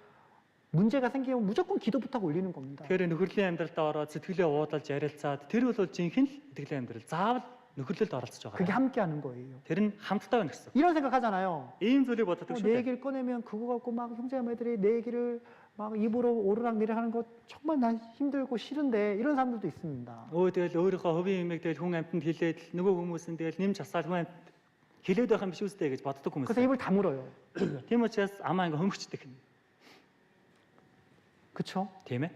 문제가 생기면 무조건 기도 부탁 올리는 겁니다. Тэгэхээр нөхөрлийн амьдралдаа ороод сэтгэлээ уудалж ярилцаад тэр бол жинхэнэ л итгэлийн амьдрал. Заавал нөхөрлөлд оролцож 그게 байгаа. 함께하는 거예요. Тэр нь хамтдаа байна гэсэн. 이런 생각하잖아요. Ийм зүйлийг боддог шүү 내 дээ. 얘기를 꺼내면 그거 갖고 막 형제자매들이 내 얘기를 막 입으로 오르락내리락 하는 거 정말 난 힘들고 싫은데 이런 사람들도 있습니다. Тэгэл өөрийнхөө хувийн юмыг тэгэл хүн амьтанд хэлээд нөгөө хүмүүс нь тэгэл нэмж асаал хүн амьт хэлээд байх юм биш үстэй гэж боддог хүмүүс. 그래서 입을 다물어요. Тийм учраас амаа ингээ хөмгчдэг. 그렇죠? Тийм ээ.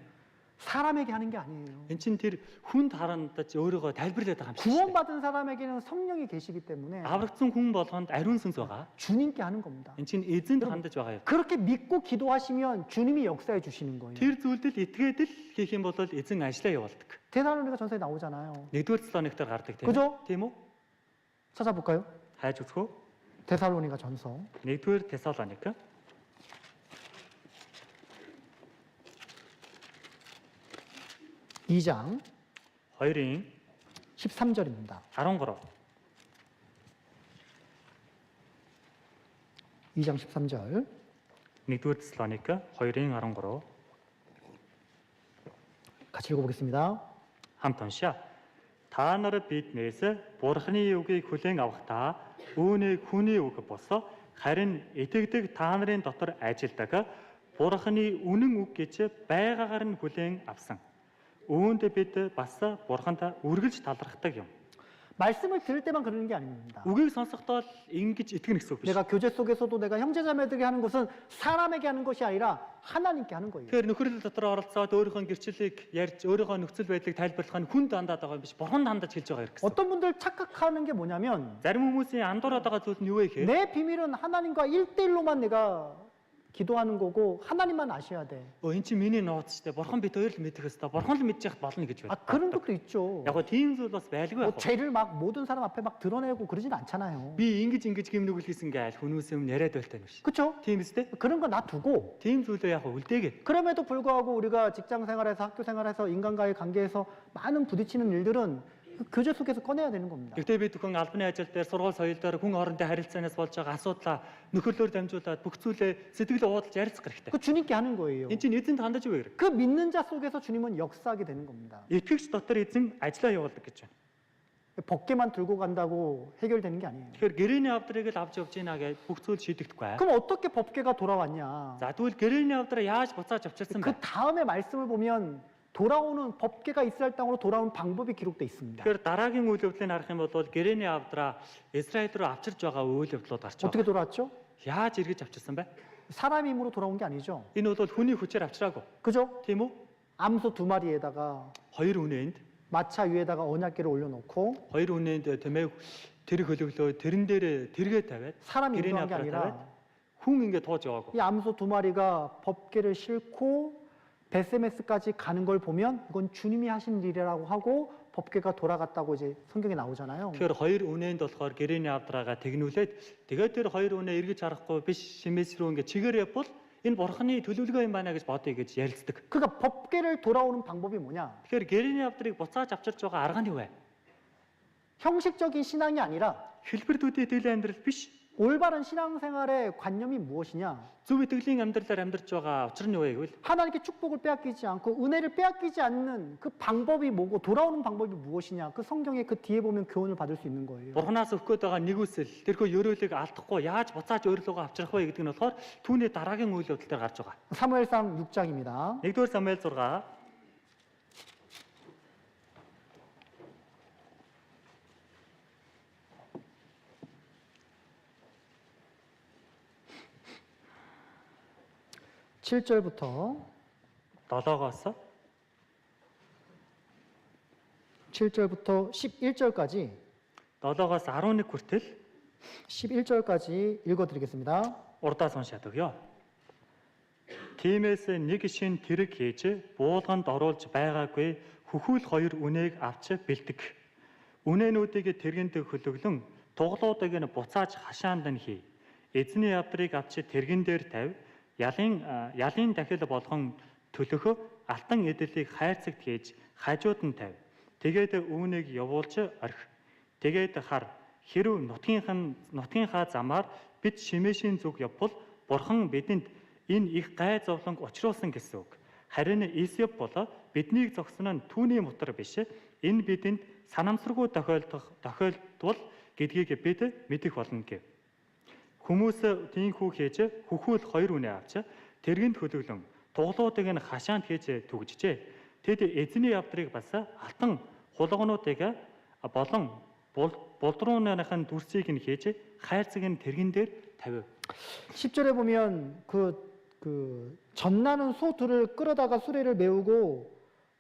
사람에게 하는 게 아니에요. Эн чин тэр хүнд харандаж өөрийгөө тайлбарлаад байгаа юм шиг. 구원받은 사람에게는 성령이 계시기 때문에 Аврагдсан хүн болгонд ариун сүнс байгаа. 주님께 하는 겁니다. Эн чин эзэнд хандаж байгаа юм. 그렇게 믿고 기도하시면 주님이 역사해 주시는 거예요. Тэр зүйлдэл итгээд л хийх юм бол эзэн ажиллаа явуулдаг. 데살로니가 전서에 나오잖아요. Нэгдүгээр Теsalониктер гардаг тийм 그죠? Тийм үү? 찾아볼까요? Хайж үзэх үү? 데살로니가 전서 Нэгдүгээр Тесалоник 2장 2-ын 13절입니다. 13. 2장 13절. Нэгдүгээр Тесалоник 2-ын 13. 같이 읽어보겠습니다. Хамт уншаа. Та нар биднээс Бурхны үгийг хүлээн авахдаа үүнийг хүний үг босоо харин итгэдэг та нарын дотор ажилдаг Бурхны үнэн үг гэж байгаагаар нь хүлээн авсан. Үүнд бид бас Бурханд үргэлж талархдаг юм. 말씀을 들을 때만 그러는 게 아닙니다. Үгийг сонсохдоо л ингэж итгэнэ гэсэн үг биш. 내가 교제 속에서도 내가 형제자매들에게 하는 것은 사람에게 하는 것이 아니라 하나님께 하는 거예요. Тэгэхээр нөхөрлөл дотор оролцоод өөрийнхөө гэрчлэлийг ярьж өөрийнхөө нөхцөл байдлыг тайлбарлах нь хүнд хандаад байгаа юм биш. Бурханд хандаж хэлж байгаа юм гэсэн. 어떤 분들 착각하는 게 뭐냐면 Зарим хүмүүсийн андуураад байгаа зүйл нь юу вэ гэхээр 내 비밀은 하나님과 1대1로만 내가 기도하는 거고 하나님만 아셔야 돼. эн чинь миний нууц штэ. Бурхан бид хоёр л мэдэх хэвээр. Бурхан л мэдж яхад болно гэж 아 байна. 그런 것도 있죠. Яг гоо тийм зүйл бас байлгүй 뭐 яг. 죄를 막 모든 사람 앞에 막 드러내고 그러진 않잖아요. Би ингэж гимнүгэл хийсэн гээл хүмүүс юм яриад байлтай юм биш. 그렇죠? Тийм үстэй. 그런 거 놔두고 Тийм зүйлээ яг үлдээгээд. 그럼에도 불구하고 우리가 직장 생활에서 학교 생활에서 인간과의 관계에서 많은 부딪히는 일들은 그 교제 속에서 꺼내야 되는 겁니다. Гэхдээ би зөвхөн албаны ажил дээр сургууль соёл дээр хүн хоорондын харилцаанаас болж байгаа асуудлаа нөхөрлөөр дамжуулаад бүх зүйлээ сэтгэлээ уудалж ярилцах хэрэгтэй. 그 주님께 하는 거예요. Эн чинь эзэнд хандаж юу вэ? 그 믿는 자 속에서 주님은 역사하게 되는 겁니다. Итгэгч дотор эзэн ажиллаа явуулдаг гэж байна. 법계만 들고 간다고 해결되는 게 아니에요. Тэгэхээр гэрэний авдрыг л авч явж гинэ гэж бүх зүйл шийдэгдэхгүй. 그럼 어떻게 법계가 돌아왔냐? За тэгвэл гэрэний авдраа яаж буцааж авчирсан бэ? 그 다음에 말씀을 보면 돌아오는 법계가 이스라엘 땅으로 돌아오는 방법이 기록돼 있습니다. Тэгэхээр дараагийн үйл явдлыг харах юм бол гэрэний авдраа Израиль руу авчирж байгаа үйл явдлууд гарч 어떻게 байгаа. 돌아왔죠? Яаж эргэж авчирсан бэ? 사람 힘으로 돌아온 게 아니죠. Энэ бол хүний хүчээр авчираагүй. 그죠? Тийм үү? 암소 2마리에다가 Хоёр үнэнд 마차 위에다가 언약궤를 올려놓고 хоёр үнэнд тэмээ тэр хөлөглөө тэрэн дээр тэргээ тавиад 사람이 гэрэний 인도한 게 авдраа тавиад 아니라 хүн ингэ тууж яваагүй. 이 암소 2마리가 법궤를 싣고 베세메스까지 가는 걸 보면 이건 주님이 하신 일이라고 하고 법궤가 돌아갔다고 이제 성경에 나오잖아요. Тэгэхээр хоёр үнэнд болохоор гэрэний авдраагаа тэгнүүлээд тэгээд тэр хоёр үнэ эргэж харахгүй биш шимээс рүү ингэ чигээр явбал энэ бурханы төлөвлөгөө юм байна гэж бодъё гэж ярилцдаг. 그러니까 법궤를 돌아오는 방법이 뭐냐? Тэгэхээр гэрэний авдрыг буцааж авчирж байгаа арга нь юу вэ? 형식적인 신앙이 아니라 Хэлбэрдүүдийн итгэлийн амьдрал биш. 올바른 신앙생활의 관념이 무엇이냐? Зөв итгэлийн амьдралаар амьдарч байгаа учир нь юу вэ гэвэл 하나님께 축복을 빼앗기지 않고 은혜를 빼앗기지 않는 그 방법이 뭐고 돌아오는 방법이 무엇이냐? 그 성경에 그 뒤에 보면 교훈을 받을 수 있는 거예요. Бурханаас өгөх гээд байгаа нэгүсэл тэрхүү ёроолыг алдахгүй яаж буцааж өөрлөгөө авчрах вэ гэдэг нь болохоор түүний дараагийн үйл явдал дээр гарч байгаа. 사무엘상 6장입니다. 1-р Самуэль 6 7절부터 7-оос 7절부터 11절까지 7-оос 11 хүртэл 11절까지 읽어드리겠습니다. урдаас уншаад өгье. Тиймээс нэг шин тэрэг хийж буулганд оруулж байгаагүй хөхүүл хоёр үнээг авч бэлдэг. Үнээнүүдийг тэргэнд хөлөглөн туглуудыг нь буцааж хашаанд нь хий. Эзний явдрыг авч тэргэн дээр тавь. Ялын дахил болгон төлөхө алтан эдлийг хайрцагт хийж хажууд нь тавь. Тэгээд үүнийг явуулж орхи. Тэгээд хар хэрв нутгийнхаа замаар бид шимээшийн зүг явбал Бурхан бидэнд энэ их гай зовлонг учруулсан гэсэн үг. Харин Исеп бол биднийг зогсон нь түүний мутар биш. Энэ бидэнд санамсаргүй тохиолдвол гэдгийг бид мэдэх болно гэв. Хүмүүс тийхүү хийж хөхүүл хоёр үнэ авч тэргэнд хөлөглөн туглуудыг нь хашаанд хийж түгжжээ. Тэд эзний явдрыг бас алтан хулгонуудыг болон болдрууныхын дүрсийг нь хийж хайрцаг нь тэргэн дээр тавив. 10절에 보면 그 전나는 소 둘을 끌어다가 수레를 메우고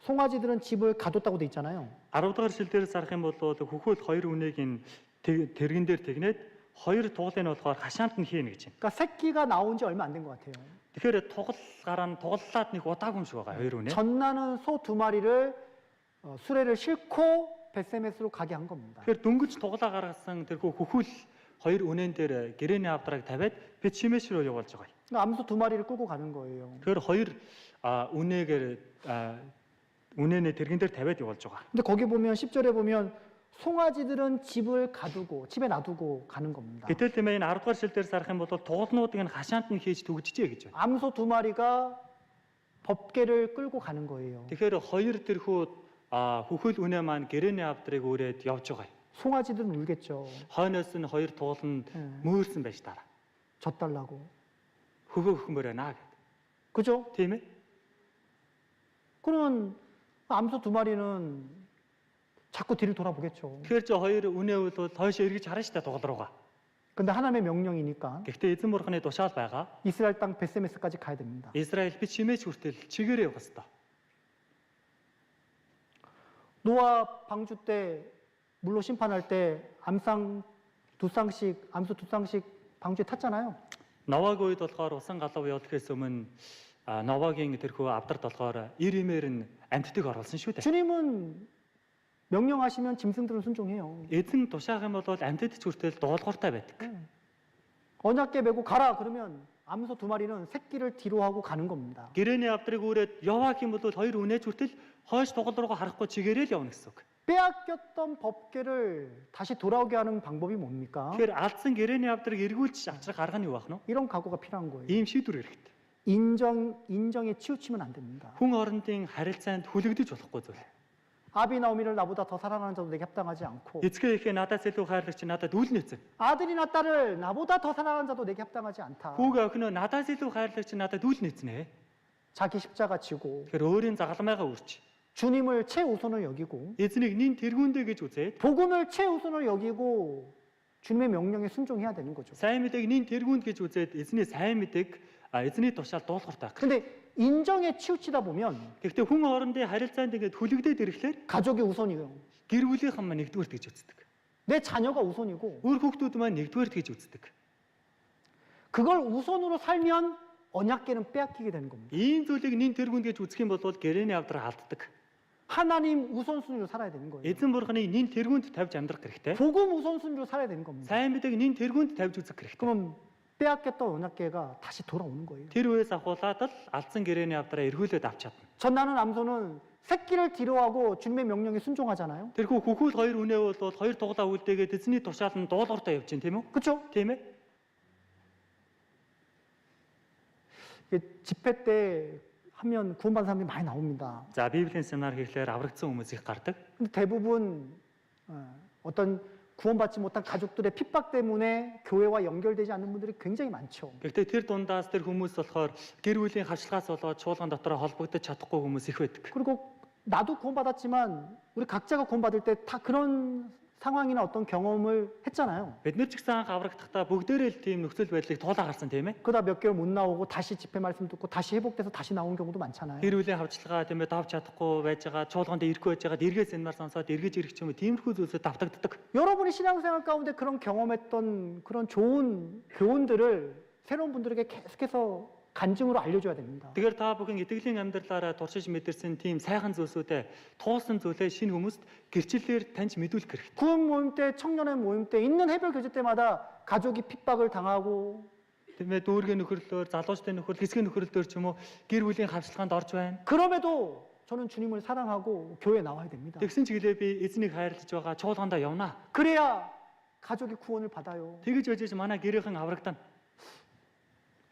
송아지들은 집을 가뒀다고 돼 있잖아요. 10 дугаар шилдээрээс харах юм бол хөхүүл хоёр үнэийг нь тэргэн дээр тэгнээд хоёр туглыг нь болохоор хашаанд нь хийнэ гэж байна. 그러니까 새끼가 나온 지 얼마 안 된 것 같아요. Тэгэхээр туглаад нэг удаагүй юм шиг байгаа хоёр үнэ. 전나는 소 두 마리를 수레를 싣고 베세메스로 가게 한 겁니다. Тэгэхээр дөнгөж туглаа гаргасан тэрхүү хөхүүл хоёр үнэн дээр гэрээний авдраг тавиад бид Шимеш рүү явуулж байгаа. 그러니까 암소 두 마리를 끌고 가는 거예요. Тэгэхээр хоёр үнэгээр үнэн의 тэргэн дээр тавиад явуулж байгаа. 근데 거기 보면 10절에 보면 송아지들은 집을 가두고 집에 놔두고 가는 겁니다. Гэтэл тийм ээ энэ 10 дугаар шилдээр харах юм бол туглнуудыг нь хашаанд нь хийж түгжжээ гэж байна. 암소 두 마리가 법궤를 끌고 가는 거예요. Тэгэхээр хоёр тэрхүү хөхүүл үнэ маань гэрээний авдрыг өрөөд явж байгаа. 송아지들은 울겠죠. Хойноос нь хоёр тугланд мөөрсөн байж дараа. 젖달라고. Хөхөөхмөр байна гэдэг. 그죠? Тийм ээ. 그러면 암소 두 마리는 자꾸 뒤를 돌아보겠죠. Тэгэхээр ч хоёр үнэ бол хойш эргэж харна штэ тугал руугаа. 근데 하나님의 명령이니까 Гэхдээ эзэн бурхны тушаал байгаа. 이스라엘 땅 베세메스까지 가야 됩니다. Израиль бид Шимеш хүртэл чигээрээ явах хэрэгтэй. 노아 방주 때 물로 심판할 때 암소 두 쌍씩 방주에 탔잖아요. Новагийн үед болохоор усан галав явуулахээс өмнө Новагийн тэрхүү авдарт болохоор Иремээр нь амьтдыг оруулсан шүү дээ. 주님은 명령하시면 짐승들은 순종해요. Эзэн тушаах юм бол амьтд ч хүртэл дуулууртай байдаг. 언약궤 메고 가라 그러면 암소 두 마리는 새끼를 뒤로 하고 가는 겁니다. Гэрээний авдрыг өрөөд яваа гэх юм бол хоёр үнэж хүртэл хойш тугал руугаа харахгүй чигээрээ л явна гэсэн үг. 빼앗겼던 법궤를 다시 돌아오게 하는 방법이 뭡니까? Тэгэхээр алдсан гэрээний авдрыг эргүүлж авчрах арга нь юу байх нь вэ? 이런 각오가 필요한 거예요. Ийм шийдвэр хэрэгтэй. 인정에 치우치면 안 됩니다. Хүн орондын харилцаанд хүлэгдэж болохгүй зүйл. 아비 나오미를 나보다 더 사랑하는 자도 내게 합당하지 않고 Эцгээ ихээ надаас илүү хайрлагч надад үл нээсэн. 아들이나 딸을 나보다 더 사랑하는 자도 내게 합당하지 않다. Хүүгээ өхнөө надаас илүү хайрлагч надад үл нээсэн ээ. 자기 십자가 지고 Тэгэхээр өөрийн загалмайгаа үрч. 주님을 최우선을 여기고 Эзнийг нин тэргүүндээ гэж үзээд 복음을 최우선을 여기고 주님의 명령에 순종해야 되는 거죠. сайн мэдээг нин тэргүүнд гэж үзээд эзний сайн мэдээг эзний тушаал дуулууртай. 근데 인정에 치우치다 보면 Гэхдээ хүн хоорондын харилцаанд ингээд хүлэгдээд ирэхлээр 가족이 우선이에요. гэр бүлийнхэн маань нэгдүгээрт гэж үздэг. 내 자녀가 우선이고 Өөр хүүхдүүд маань нэгдүгээрт гэж үздэг. 그걸 우선으로 살면 언약궤는 빼앗기게 되는 겁니다. Ийм зүйлийг нин тэргүүнд гэж үзэх юм бол гэрээний авдраа алддаг. 하나님 우선순위로 살아야 되는 거예요. Эзэн бурхны нин тэргүүнд тавьж амьдрах хэрэгтэй. 복음 우선순위로 살아야 되는 겁니다. Сайн мэдээг нин тэргүүнд тавьж үзэх хэрэгтэй. 그럼 빼앗겼던 언약궤가 다시 돌아오는 거예요. Тэр үеэс ахуулаад л алдсан гэрээний авдраа эргүүлээд авч чадна. 전나는 암소는 새끼를 뒤로하고 주님의 명령에 순종하잖아요. Тэрхүү хөхүүл хоёр үнэ бол хоёр туглаа үлдээгээд эзний тушаал нь дуулууртай явж байна тийм үү? 그렇죠? Тийм ээ. 집회 때 하면 구원받은 사람들이 많이 나옵니다. За Библийн семинар хийхлээр аврагдсан хүмүүс их гардаг. 근데 대부분 어떤 구원받지 못한 가족들의 핍박 때문에 교회와 연결되지 않는 분들이 굉장히 많죠. Гэхдээ тэр дундаас тэр хүмүүс болохоор гэр бүлийн харшлагаас болоод чуулган дотор холбогдож чадахгүй хүмүүс их байдаг. 그리고 나도 구원받았지만 우리 각자가 구원받을 때 다 그런 상황이나 어떤 경험을 했잖아요. Бид нэр ч гэсэн анх аврагдахдаа бүгдээрээ л тийм нөхцөл байдлыг туулаа гарсан тийм ээ. 그러다 몇 개월 못 나오고 다시 집회 말씀 듣고 다시 회복돼서 다시 나온 경우도 많잖아요. Тэр үеийн хавчлагаа тийм ээ давж чадахгүй байж байгаа, чуулганд ирэхгүй байж байгаа, эргээс энэ мар сонсоод эргэж ирэх ч юм уу тиймэрхүү зүйлсөд давтагддаг. 여러분이 신앙생활 가운데 그런 경험했던 그런 좋은 교훈들을 새로운 분들에게 계속해서 간증으로 알려줘야 됩니다. Тэгэхээр та бүхэн итгэлийн амьдралаараа туршиж мэдэрсэн тийм сайхан зүйлсүүдээ туулсан зүйлээ шинэ хүмүүст гэрчлэлээр таньж мэдүүлэх хэрэгтэй. 구역 모임 때, 청년회 모임 때, 있는 해별 교제 때마다 가족이 핍박을 당하고 Тийм ээ дүүргийн нөхөрлөөр, залуучдын нөхөрлөл, хэсгийн нөхөрлөөр ч юм уу гэр бүлийн хавчлаганд орж байна. 그럼에도 저는 주님을 사랑하고 교회에 나와야 됩니다. Тэгсэн ч гэлээ би эзнийг хайрлаж байгаа чуулгандаа явнаа. 그래야 가족이 구원을 받아요. Тэгэж байж манай гэрийнхэн аврагдана.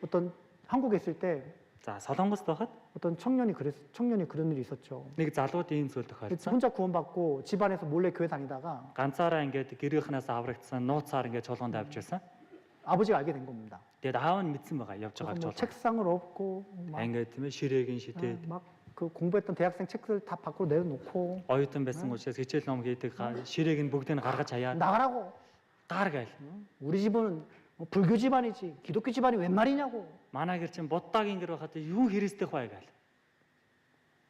어떤 한국에 있을 때 За Солонгост байхад 어떤 청년이 그런 일이 있었죠. нэг залууд ийм зүйл тохиолдсон. 혼자 구원받고 집안에서 몰래 교회 다니다가 Ганцаараа ингээд гэрийнхнээс аврагдсан, нууцаар ингээд чуулганд авч байсан. 아버지가 알게 된 겁니다. Тэгээд аав нь мэдсэн байгаа явж байгааг 뭐 чуулганд. 책상을 엎고 Ингээд тийм ээ ширээгийн шидээд 막그 공부했던 대학생 책들 다 밖으로 내려놓고 оюутан байсан учраас хичээл ном хийдэг ширээг нь бүгдийг нь гаргаж хаяад 나가라고. гар гээл. 우리 집은 불교 집안이지 기독교 집안이 웬 말이냐고. Манай гэр чинь буддагийн гэр байхад юу хэрэгсдэх бай гээл.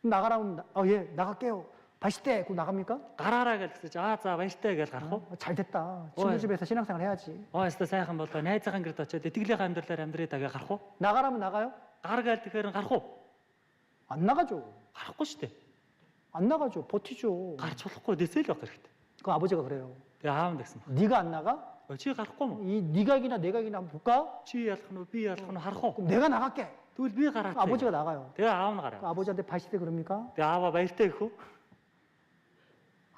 나가라면 예 나갈게요. 바시대 그 나갑니까? Гараараа гээл гэсэн чинь за баяртай гээл гарах уу? 잘 됐다. 친구 집에서 신앙생활 해야지. Яста сайхан болоо найзаахан гэрд очиод итгэлийнхаа амьдралаар амьдрээ тагаа гарах уу? 나가라면 나가요? Гар гээл тэгэхээр гарах уу? 안 나가죠. Гарахгүй шүү дээ. 안 나가죠. 버티죠. Гарч болохгүй дэсэл байх хэрэгтэй. 그 아버지가 그래요. Тэгээ аав нь гэсэн. 네가 안 나가? Чи гарахгүй мó? 이 네가 이기나 내가 이기나 한번 볼까? Чи ялах нь уу? Би ялах нь уу? Харах уу? 그럼 내가 나갈게. Тэгвэл би гараад. 아버지가 나가요. Тэгээ аав нь 그 гараа. 아버지한테 바시대 그럽니까? Тэгээ ааваа баяртай гэх үү?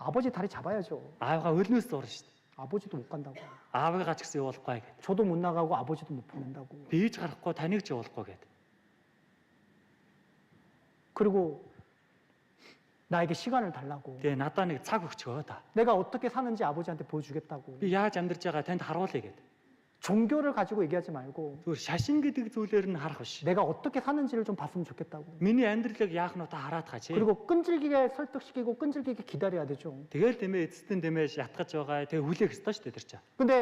아버지 다리 잡아야죠. Аавгаа өлнөөс зурна шүү дээ. 아버지도 못 간다고. Аавыг гач гэсэн явуулахгүй гэдэг. 저도 못 나가고 아버지도 못 보낸다고. Би ч гарахгүй таныг ч явуулахгүй гэдэг. 그리고 나에게 시간을 달라고. Тэгээ надаа нэг цаг өгчгөө та. 내가 어떻게 사는지 아버지한테 보여주겠다고. Би яаж амьдарч байгаа танд харуулъя гэдэг. 종교를 가지고 얘기하지 말고 Зүгээр шашин гэдэг зүйлээр нь харах биш. 내가 어떻게 사는지를 좀 봤으면 좋겠다고. Миний амьдралыг яах нь та хараад гаач. 그리고 끈질기게 설득시키고 끈질기게 기다려야 되죠. Тэгэл тэмээ эцэстэн тэмээ ятгаж байгаа. Тэгээ хүлээх ёстой шүү дээ тэр чинь. 근데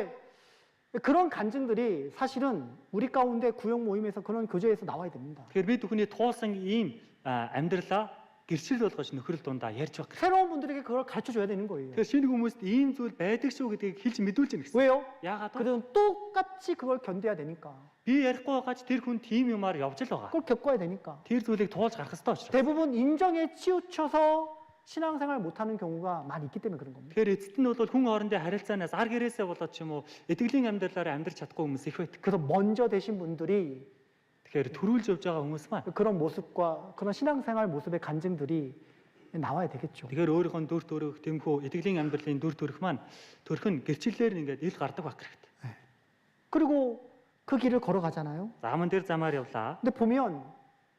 그런 간증들이 사실은 우리 가운데 구역 모임에서 그런 교제에서 나와야 됩니다. Тэгэхээр бид бүхний туулсан ийм амьдралаа гэрчил болгож нөхрөл дундаа ярьж байх. 새로운 분들에게 그걸 가르쳐 줘야 되는 거예요. Тэгэхээр шинэ хүмүүст ийм зүйл байдаг шүү гэдгийг хэлж мэдүүлж яах гэсэн. 왜요? Яагаад вэ? 그들은 똑같이 그걸 견뎌야 되니까. Би ярихгүй байгаач тэр хүн тийм юмар явж л байгаа. 그걸 겪어야 되니까. Тэр зүйлийг туулж гарах ёстой учраас. 대부분 인정에 치우쳐서 신앙생활 못하는 경우가 많이 있기 때문에 그런 겁니다. Тэгэхээр эцэст нь бол хүн хоорондын харилцаанаас ар гэрээсээ болоод ч юм уу итгэлийн амьдралаар амьдрч чадахгүй хүмүүс их байдаг. 그래서 먼저 되신 분들이 Тэгэхээр төрүүлж явж байгаа хүмүүс маань 그런 모습과 그런 신앙생활 모습의 간증들이 나와야 되겠죠. тэгэхээр өөрийнхөө дүр төрх тэмхүү итгэлийн амьдралын дүр төрх маань төрх нь гэрчлэлээр ингээд ил гардаг байх хэрэгтэй. 그리고 그 길을 걸어가잖아요. Заман дээр замаар явлаа. 근데 보면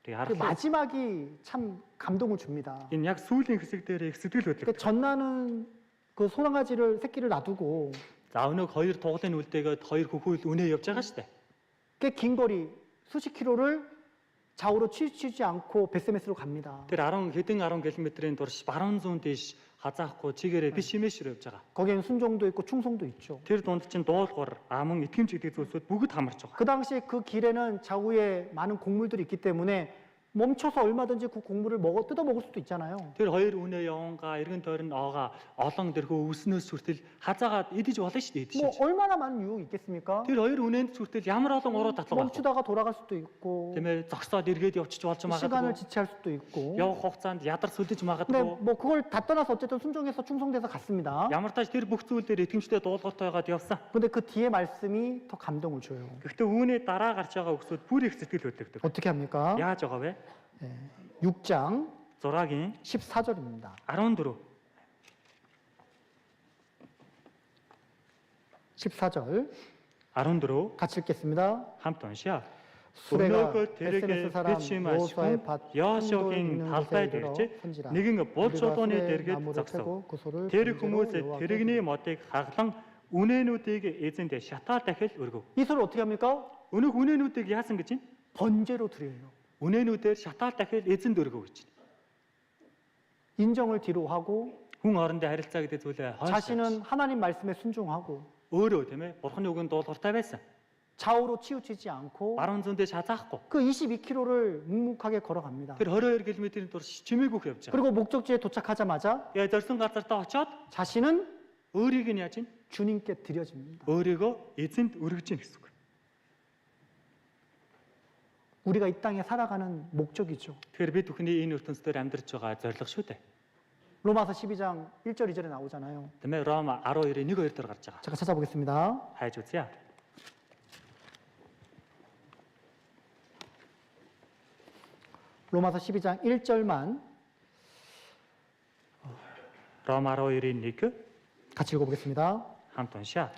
Тэгээ 그 харахад 마지막이 참 감동을 줍니다. энэ яг сүүлийн хэсэг дээр их сэтгэл хөдлөг. 그 전나는 그 소랑아지를 새끼를 놔두고 За өнөөг хоёр тугалын үлдээгээд хоёр хөхүүл үнэ явж байгаа шүү дээ. 꽤 긴 거리 수십 킬로를 좌우로 치우치지 않고 베세메스로 갑니다. Тэр 10 km-ийн турш баруун зүүн дэш хазаахгүй чигээрээ биш хэмээшрөө явж байгаа. 거기에는 순종도 있고 충성도 있죠. Тэр дунд чинь дуулуур, аман, итгэмж гэдэг зүйлсүүд бүгд хамарч байгаа. 그 당시에 그 길에는 좌우에 많은 곡물들이 있기 때문에 멈춰서 얼마든지 그 곡물을 뜯어 먹을 수도 있잖아요. Тэр хоёр үнэ явангаа эргэн тойрон оога олон дэрхүү өснөөс хүртэл хазаагаад идэж болно шүү дээ. 뭐 얼마나 많은 유혹이 있겠습니까? Тэр хоёр үнэнд хүртэл ямар олон уруу татлага байна. 멈추다가 돌아갈 수도 있고 Тэмээ зогсоод эргээд явчих болж 시간을 магадгүй. 지체할 수도 있고. Явах хугацаанд ядар сүлдэж 근데 магадгүй. 뭐 그걸 다 떠나서 어쨌든 순종해서 충성돼서 갔습니다. Ямар тач тэр бүх зүйл дээр итгэмжтэй дуулууртайгаад явсан. 근데 그 뒤에 말씀이 더 감동을 줘요. Гэхдээ үүний дараа гарч байгаа өгсөд бүр их сэтгэл хөдлөгдөг. 어떻게 합니까? Яаж байгаа вэ? 6장 6-гийн 14절입니다. 14. 14절 14 같이 읽겠습니다. хамт уншаа. 수레가 Өнөөгөө тэрэг 베세메스 사람 бичим 모서의 ашгүй 밭 Йошуагийн 있는 талбай 곳에 이르러 дэрж 선지라. нэгэн бул чулууны 우리가 дэргэд 나무를 зогсов. 캐고 그 소를 Тэр 번제로 хүмүүс 여호와께 тэрэгний мотыг хаглан үнээнүүдийг эзэнд шатаа дахил өргөв. 이 소를 어떻게 합니까? Өнөөх үнээнүүдийг яасан гэж юм? 번제로 드려요. Үнээнүүдээр шатаа дахил эзэнд өргөв гэж. 인정을 뒤로 하고 хүн хоорондын харилцаа гэдэг зүйлээ хойш 자신은 하나님 말씀에 순종하고 өөрөө тийм ээ бурхны үгэнд дуулууртай байсан. 좌우로 치우치지 않고 Баруун зүүндээ шатаахгүй. 그 22km를 묵묵하게 걸어갑니다. Тэр 22 км-ийн турш чимээгүйх явж байгаа. 그리고 목적지에 도착하자마자 Яа зорсон газартаа очиод 자신은 өөрийг нь яаж ийн? 주님께 드려집니다. өөрийгөө эзэнд өргөж ийн гэсэн үг. 우리가 이 땅에 살아가는 목적이죠. Тэгэхээр бид бүхний энэ ертөнцийн амьдарч байгаа зорилго шүү дээ. 로마서 12장 1절 2절에 나오잖아요. Тийм ээ Ром 12-ийн 1-2 дээр гарч байгаа. 잠깐 찾아보겠습니다. Хайж үзье. 로마서 12장 1절만 Ром 12-ийн 1 같이 읽어보겠습니다. хамт уншаа.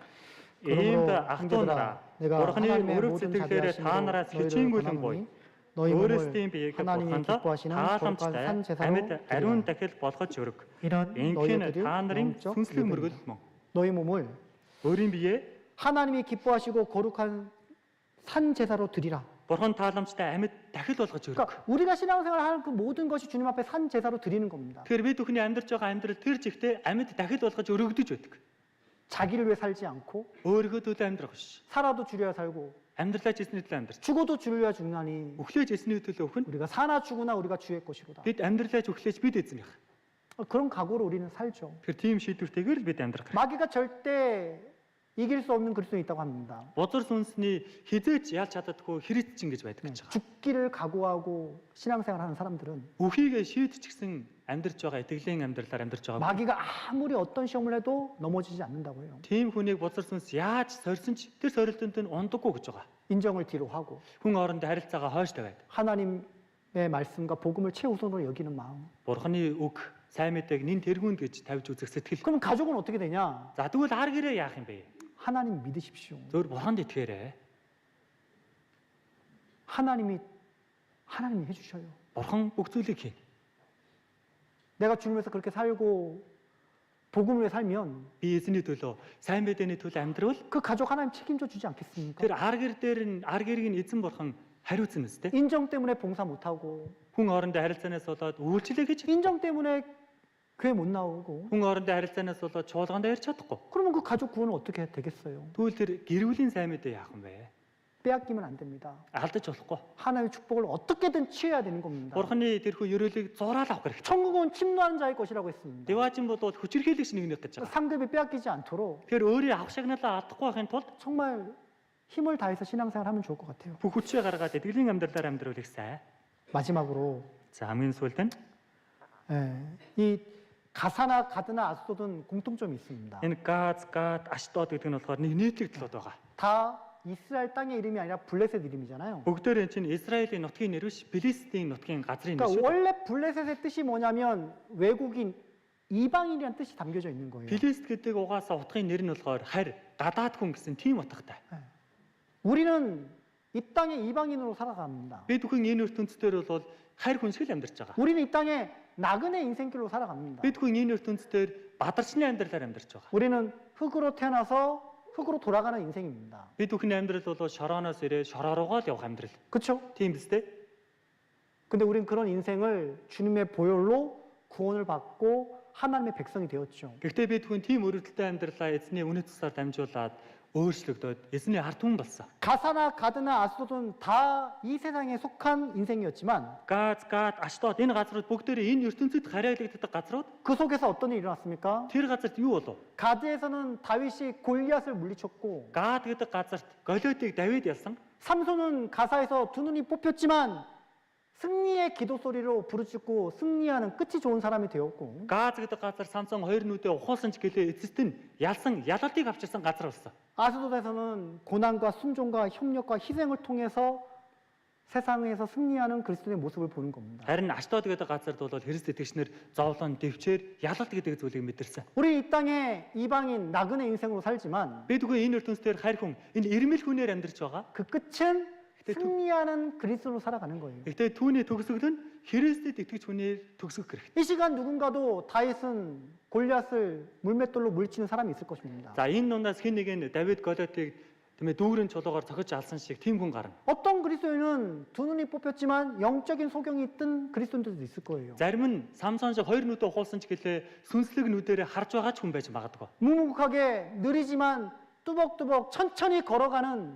그러므로 Иймд ах 2 нараа 내가 Бурхны 하나님의 өрөв 모든 сэтгэлээрээ та 자비하심으로 нараас 너희를 хичээнгүйлэн 권하노니 бой. 너희 Өөрөөсдийн 몸을 биеийг 하나님이 бурханд 기뻐하시는 거룩한 тааламжтай 산 제사로 амьд ариун 드리라. дахил болгож өрг. 이런 Инхийн 너희들이 та нарын 영적 сүнслэг 예배입니다. мөргөл мөн. 너희 몸을 Өөрийн биеэ 하나님이 기뻐하시고 거룩한 산 제사로 드리라. бурхан тааламжтай амьд дахил болгож өрг. 그러니까 우리가 신앙생활을 하는 그 모든 것이 주님 앞에 산 제사로 드리는 겁니다. Тэгэхээр бид бүхний амьдарч байгаа амьдрал тэр жигтэй амьд дахил болгож өргөдөж байдаг. 자기를 위해 살지 않고 өөрийнхөө төлөө амьдрах биш. 살아도 주려 살고 амьдралаа эзний төлөө амьдрч. 죽어도 주를 위해 죽나니 Өглөөж эзний төлөө өхөн. 우리가 사나 죽으나 우리가 주의 것이로다. Бид амьдралаач өглөөж бид эзнийх. 그런 각오로 우리는 살죠. Тэгэхээр тийм шийдвэртэйгээр л бид амьдрах. 마귀가 절대 이길 수 없는 그리스도인이 있다고 합니다. Бузар сүнсний хизээч ялч чаддаггүй хэрэгцэн гэж байдаг гэж байгаа. 죽기를 각오하고 신앙생활하는 사람들은 Үхийгээ шийдчихсэн амьдрч байгаа итгэлийн амьдралаар амьдрч байгаа. 마귀가 아무리 어떤 시험을 해도 넘어지지 않는다고 해요. Тийм хүнийг бузар сүнс яаж сорьсон ч тэр сорилтонд нь ундаггүй гэж байгаа. 인정을 뒤로 하고 Хүн хоорондын харилцаагаа хойш тавиад. 하나님의 말씀과 복음을 최우선으로 여기는 마음. Бурханы үг, сайн мэдээг нин тэргүүнд гэж тавьж үзэх сэтгэл. 그럼 가족은 어떻게 되냐? За тэгвэл ар гэрээ яах юм бэ? 하나님 믿으십시오. Зөвөр бурханд итгээрэй. 하나님이 해주셔요. Бурхан бүх зүйлийг хийнэ. 내가 주님 위해서 그렇게 살고 복음을 위해 살면 Би эзний төлөө, сайн мэдээний төлөө амьдрал 그 가족 하나님 책임져 주지 않겠습니까? тэр ар гэр дээр нь ар гэрийг нь эзэн бурхан хариуцна үстэй. 인정 때문에 봉사 못하고 Хүн хоорондын харилцаанаас болоод үйлчлээ гэж 인정 때문에 교회 못 나오고 хүн хоорондын харилцаанаас болоод чуулганд ярьж чадахгүй. 그러면 그 가족 구원은 어떻게 되겠어요? Тэгвэл тэр гэр бүлийн сайн мэдээ яах юм бэ? 빼앗기면 안 됩니다. Алдаж болохгүй. 하나님의 축복을 어떻게든 취해야 되는 겁니다. Бурханы тэрхүү ёроолыг зураал авах хэрэгтэй. 천국은 침노하는 자의 것이라고 했습니다. Деважин бол хүчирхийлэгч нэгний утгаж байгаа. 상급이 빼앗기지 않도록 Тэгэхээр өөрийн авах шагналаа алдахгүй байхын тулд 정말 힘을 다해서 신앙생활 하면 좋을 것 같아요. бүх хүчээ гаргаад итгэлийн амьдралаар амьдруулах сайн. 마지막으로 За хамгийн сүүлд нь 이 가사나 가드나 아스돗은 공통점이 있습니다. энэ Газ, Гад, Аштод гэдэг нь болохоор нэг нийтлэгдлүүд байгаа. 다 이스라엘 땅의 이름이 아니라 블레셋 이름이잖아요. Бүгдээр энэ чинь Израилийн нутгийн нэр биш, Филистийн нутгийн газрын нэр 그러니까 шүү. 원래 블레셋의 뜻이 뭐냐면 외국인 이방인이라는 뜻이 담겨져 있는 거예요. Филист гэдэг угаасаа утгын нэр нь болохоор харь, гадаад хүн гэсэн тийм утгатай. 우리는 이 땅에 이방인으로 살아갑니다. Бид бүхэн энэ ертөнцийн бол харь хүн шиг л амьдарч байгаа. 우리는 이 땅에 나그네 인생길로 살아갑니다. Бид бүхэн энэ ертөнцийн бадарчны амьдралаар амьдарч байгаа. 우리는 흙으로 태어나서 흙으로 돌아가는 인생입니다. Бид бүхний амьдрал бол шорооноос ирээ шороо руугаа л явах амьдрал. 그렇죠? Тийм биз дээ. 근데 우리는 그런 인생을 주님의 보혈로 구원을 받고 하나님의 백성이 되었죠. Гэхдээ бид бүхэн тийм өрөвдөлтэй амьдралаа эзний үнэт цусаар дамжуулаад өөрчлөгдөд эзний ард түмэн болсон. 가사나 가드나 아스돗은 다 이 세상에 속한 인생이었지만 Газ, Гад, Аштод энэ газрууд бүгдээрээ энэ ертөнцид харьяалагддаг газрууд. 그 속에서 어떤 일이 일어났습니까? Тэр газарт юу болов? 가드에서는 다윗이 골리앗을 물리쳤고 Гад гэдэг газарт Голиотыг Давид ялсан. 삼손은 가사에서 두 눈이 뽑혔지만 승리의 기도 소리로 부르짖고 승리하는 끝이 좋은 사람이 되었고 Газ гэдэг газар Самсон хоёр нүдээ ухуулсан ч гэлээ эцэст нь ялсан ялалтыг авчирсан газар болсон. 아스돗에서는 고난과 순종과 협력과 희생을 통해서 세상에서 승리하는 그리스도의 모습을 보는 겁니다. Харин Аштод гэдэг газарт бол Христ итгэгчнэр зовлон, дэвчээр, ялалт гэдэг зүйлийг мэдэрсэн. 우리 이 땅에 이방인 나그네 인생으로 살지만 Бид үгүй энэ ертөнцийн харь хүн энэ ирмэл хүнээр амьдарч байгаа. 그 끝은 승리하는 그리스도로 살아가는 거예요. Гэхдээ түүний төгсгөл нь Христэд итгэж хүнээр төгсөх хэрэгтэй. 이 시간 누군가도 다윗은 골리앗을 물맷돌로 물리치는 사람이 있을 것입니다. За энэ нунаас хэн нэг нь Давид Голиотыг Тэмээ дүүрэн чулуугаар цохиж алсан шиг тийм хүн гарна. 어떤 그리스도인은 두 눈이 뽑혔지만 영적인 소경이 있던 그리스도인들도 있을 거예요. Зарим нь Самсон шиг хоёр нүдээ ухуулсан ч гэлээ сүнслэг нүдээрээ харж байгаа ч хүн байж магадгүй. 묵묵하게 느리지만 뚜벅뚜벅 천천히 걸어가는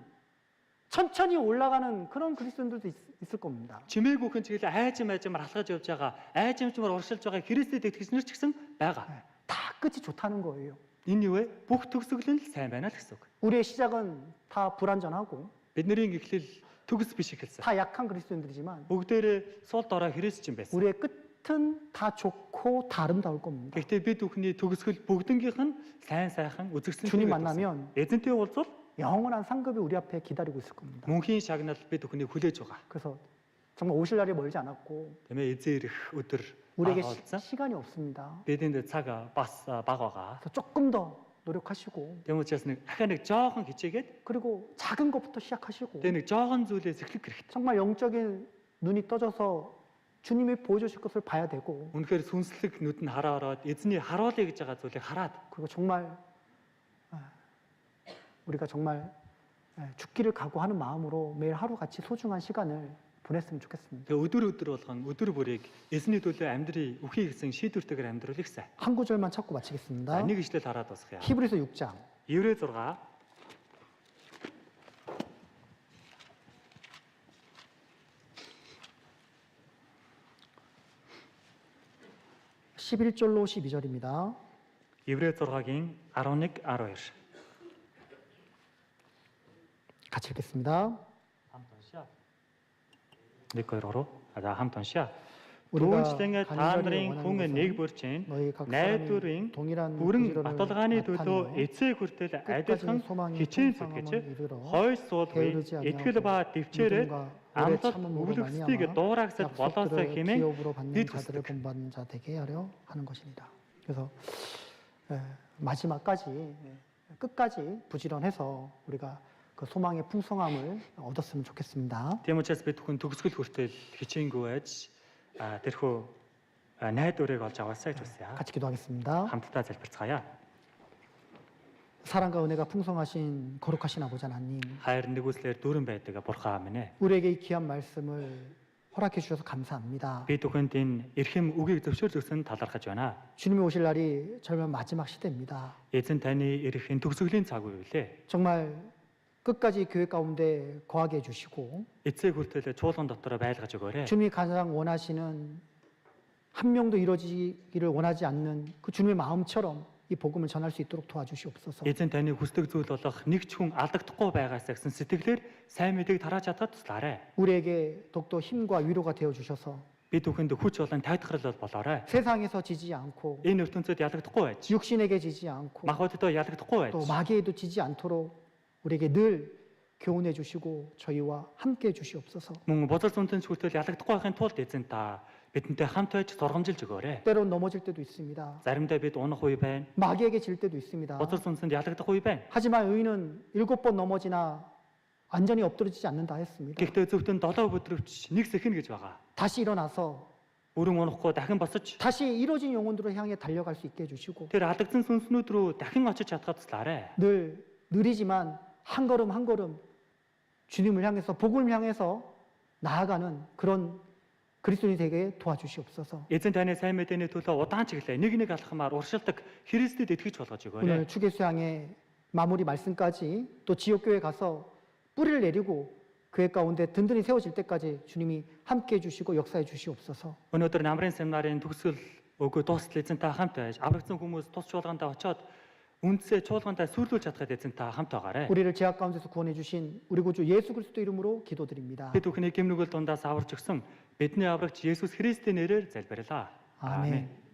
천천히 올라가는 그런 그리스도인들도 있을 겁니다. Чимээгүй хүн ч гэлээ айжмаар алхаж явж байгаа, айжмаар уршилж байгаа Христэд итгэгчнэр ч гэсэн байгаа. 다 끝이 좋다는 거예요. Энэ юу вэ? Бүх төгсгөл нь л сайн байна л гэсэн үг. 우리의 시작은 다 불완전하고 Бидний эхлэл төгс биш эхэлсэн. 다 약한 그리스도인들이지만 Бүгдээрээ сул дорой Христчин байсан. 우리의 끝은 다 좋고 다 아름다울 겁니다. Гэхдээ бид бүхний төгсгөл бүгднгийнх нь сайн сайхан үзэгсэн. 주님 만나면 эзэнтэй уулзвал 영원한 상급이 우리 앞에 기다리고 있을 겁니다. мөнхийн шагнал бид бүхнийг хүлээж байгаа. 그래서 정말 오실 날이 멀지 않았고 Тэмээ эзэн ирэх өдөр 우리에게 олцсон. 시간이 없습니다. Бидэнд цаг бас бага байгаа. 그래서 조금 더 노력하시고 Тэм учраас нэг жоохон хичээгээд 그리고 작은 것부터 시작하시고 нэг жоохон зүйлээс эхлэх хэрэгтэй. 정말 영적인 눈이 떠져서 주님이 보여주실 것을 봐야 되고 Үнэхээр сүнслэг нүд нь хараа ороод эзний харуулъя гэж байгаа зүйлийг хараад 그리고 정말 우리가 정말 죽기를 각오하는 마음으로 매일 하루같이 소중한 시간을 보냈으면 좋겠습니다. тэгээ өдөр болгон өдөр бүрийг эзний төлөө амьдрий үхий гэсэн шийдвэртэйгээр амьдруулах гэсэн. 한 구절만 찾고 마치겠습니다. Нэг ишлэл хараад басгая. 히브리서 6장 Еврей 6 11절로 12절입니다. Еврей 6-гийн 11, 12. 같이 읽겠습니다. Хамт уншаа. 1 2 3. За хамт уншаа. 우리가 Түүнчлэн та нарын хүн нэг бүрчин 너희 각 найдварын 사람이 동일한 бүрэн 부지런을 баталгааны төлөө 나타내어 эцэг хүртэл 끝까지 адилхан 소망의 хичээн 풍성함을 зүтгэж 이루러 хойш суулгыг 게으르지 итгэл ба 아니하고 дэвчээрээ 믿음과 오래 амлалт 참음으로 өвлөгсдгийг 말미암아 дуурайгсад болоосоо 약속들을 хэмээн 기업으로 받는 бид 자들을 хүсдэг. 본받는 자 되게 하려 하는 것입니다. 그래서 마지막까지 끝까지 부지런해서 우리가 그 소망의 풍성함을 얻었으면 좋겠습니다. Тийм учраас бид хүн төгсгөл хүртэл хичээнгүй байж тэрхүү найдварыг олж аваасаа гэж хүсье. 같이 기도하겠습니다. хамтдаа залбирцгаая. 사랑과 은혜가 풍성하신 거룩하신 아버지 하나님, Хайр нэгүслэр дүүрэн байдаг бурхан минь ээ. 우리에게 이 귀한 말씀을 허락해 주셔서 감사합니다. Би түүхэнд энэ эрхэм үгийг зөвшөөрсөн талархаж байна. 주님이 오실 날이 절반 마지막 시대입니다. Эзэн таны ирэх энэ төгсгөлийн цаг үе үлээ. 정말 끝까지 교회 가운데 거하게 해주시고 Эцэг хүртэл чуулган дотор байлгаж өгөөрэй. 주님이 가장 원하시는 한 명도 이루어지기를 원하지 않는 그 주님의 마음처럼 이 복음을 전할 수 있도록 도와주시옵소서. Эзэн таны хүсдэг зүйл болох нэг ч хүн алдагдахгүй байгаасаа гэсэн сэтгэлээр сайн мэдээг тарааж чадаад туслаарай. 우리에게 더욱더 힘과 위로가 되어 주셔서 Би түүхэнд хүч болон тайтгарал болоорой. 세상에서 지지 않고 Энэ ертөнцид ялагдахгүй байж, 육신에게 지지 않고 махбоддоо ялагдахгүй байж, 또 마귀에도 지지 않도록 우리에게 늘 교훈해 주시고 저희와 함께 해 주시옵소서. мөн бузар зүнтэн хүртэл ялагдахгүй байхын тулд эзэн та бидэнтэй хамт байж сургамжилж өгөөрэй. 때론 넘어질 때도 있습니다. Заримдаа бид унах үе байна. 마귀에게 질 때도 있습니다. Бузар зүнсэнд ялагдах үе байна. 하지만 의인은 7번 넘어지나 완전히 엎드러지지 않는다 했습니다. Гэхдээ зөвхөн 7 өдрөвч нэг сэхэн гэж байгаа. 다시 일어나서 Өрөн унахгүй дахин босож 다시 이루어진 영혼들을 향해 달려갈 수 있게 해주시고 тэр алдагдсан сүнснүүд рүү дахин очиж чадхад туслаарай. 늘 느리지만 한 걸음 한 걸음 주님을 향해서 복음을 향해서 나아가는 그런 그리스도인이 되게 도와주시옵소서. Эзэн таны сайн мэдээний төлөө удаан чиглэлээ нэг алхамаар уршилдаг Христэд итгэж болгож өгөөрэй. 오늘 추계수양의 마무리 말씀까지 또 지역교회 가서 뿌리를 내리고 교회 가운데 든든히 세워질 때까지 주님이 함께해 주시고 역사해 주시옵소서. Өнөөдөр намрын семинарын төгсгөл өгөө дуустал эзэн та хамт байж, аврагдсан хүмүүс тус чуулгандаа очиод үндсээ чуулгандаа сүрлүүлж чадхад эзэн та хамт байгаарай. 우리를 제약 가운데서 구원해 주신 우리 구주 예수 그리스도 이름으로 기도드립니다. Бид бүхний гэмнүгэл дундаас аварч өгсөн бидний аврагч Есүс Христийн нэрээр залбирлаа. 아멘.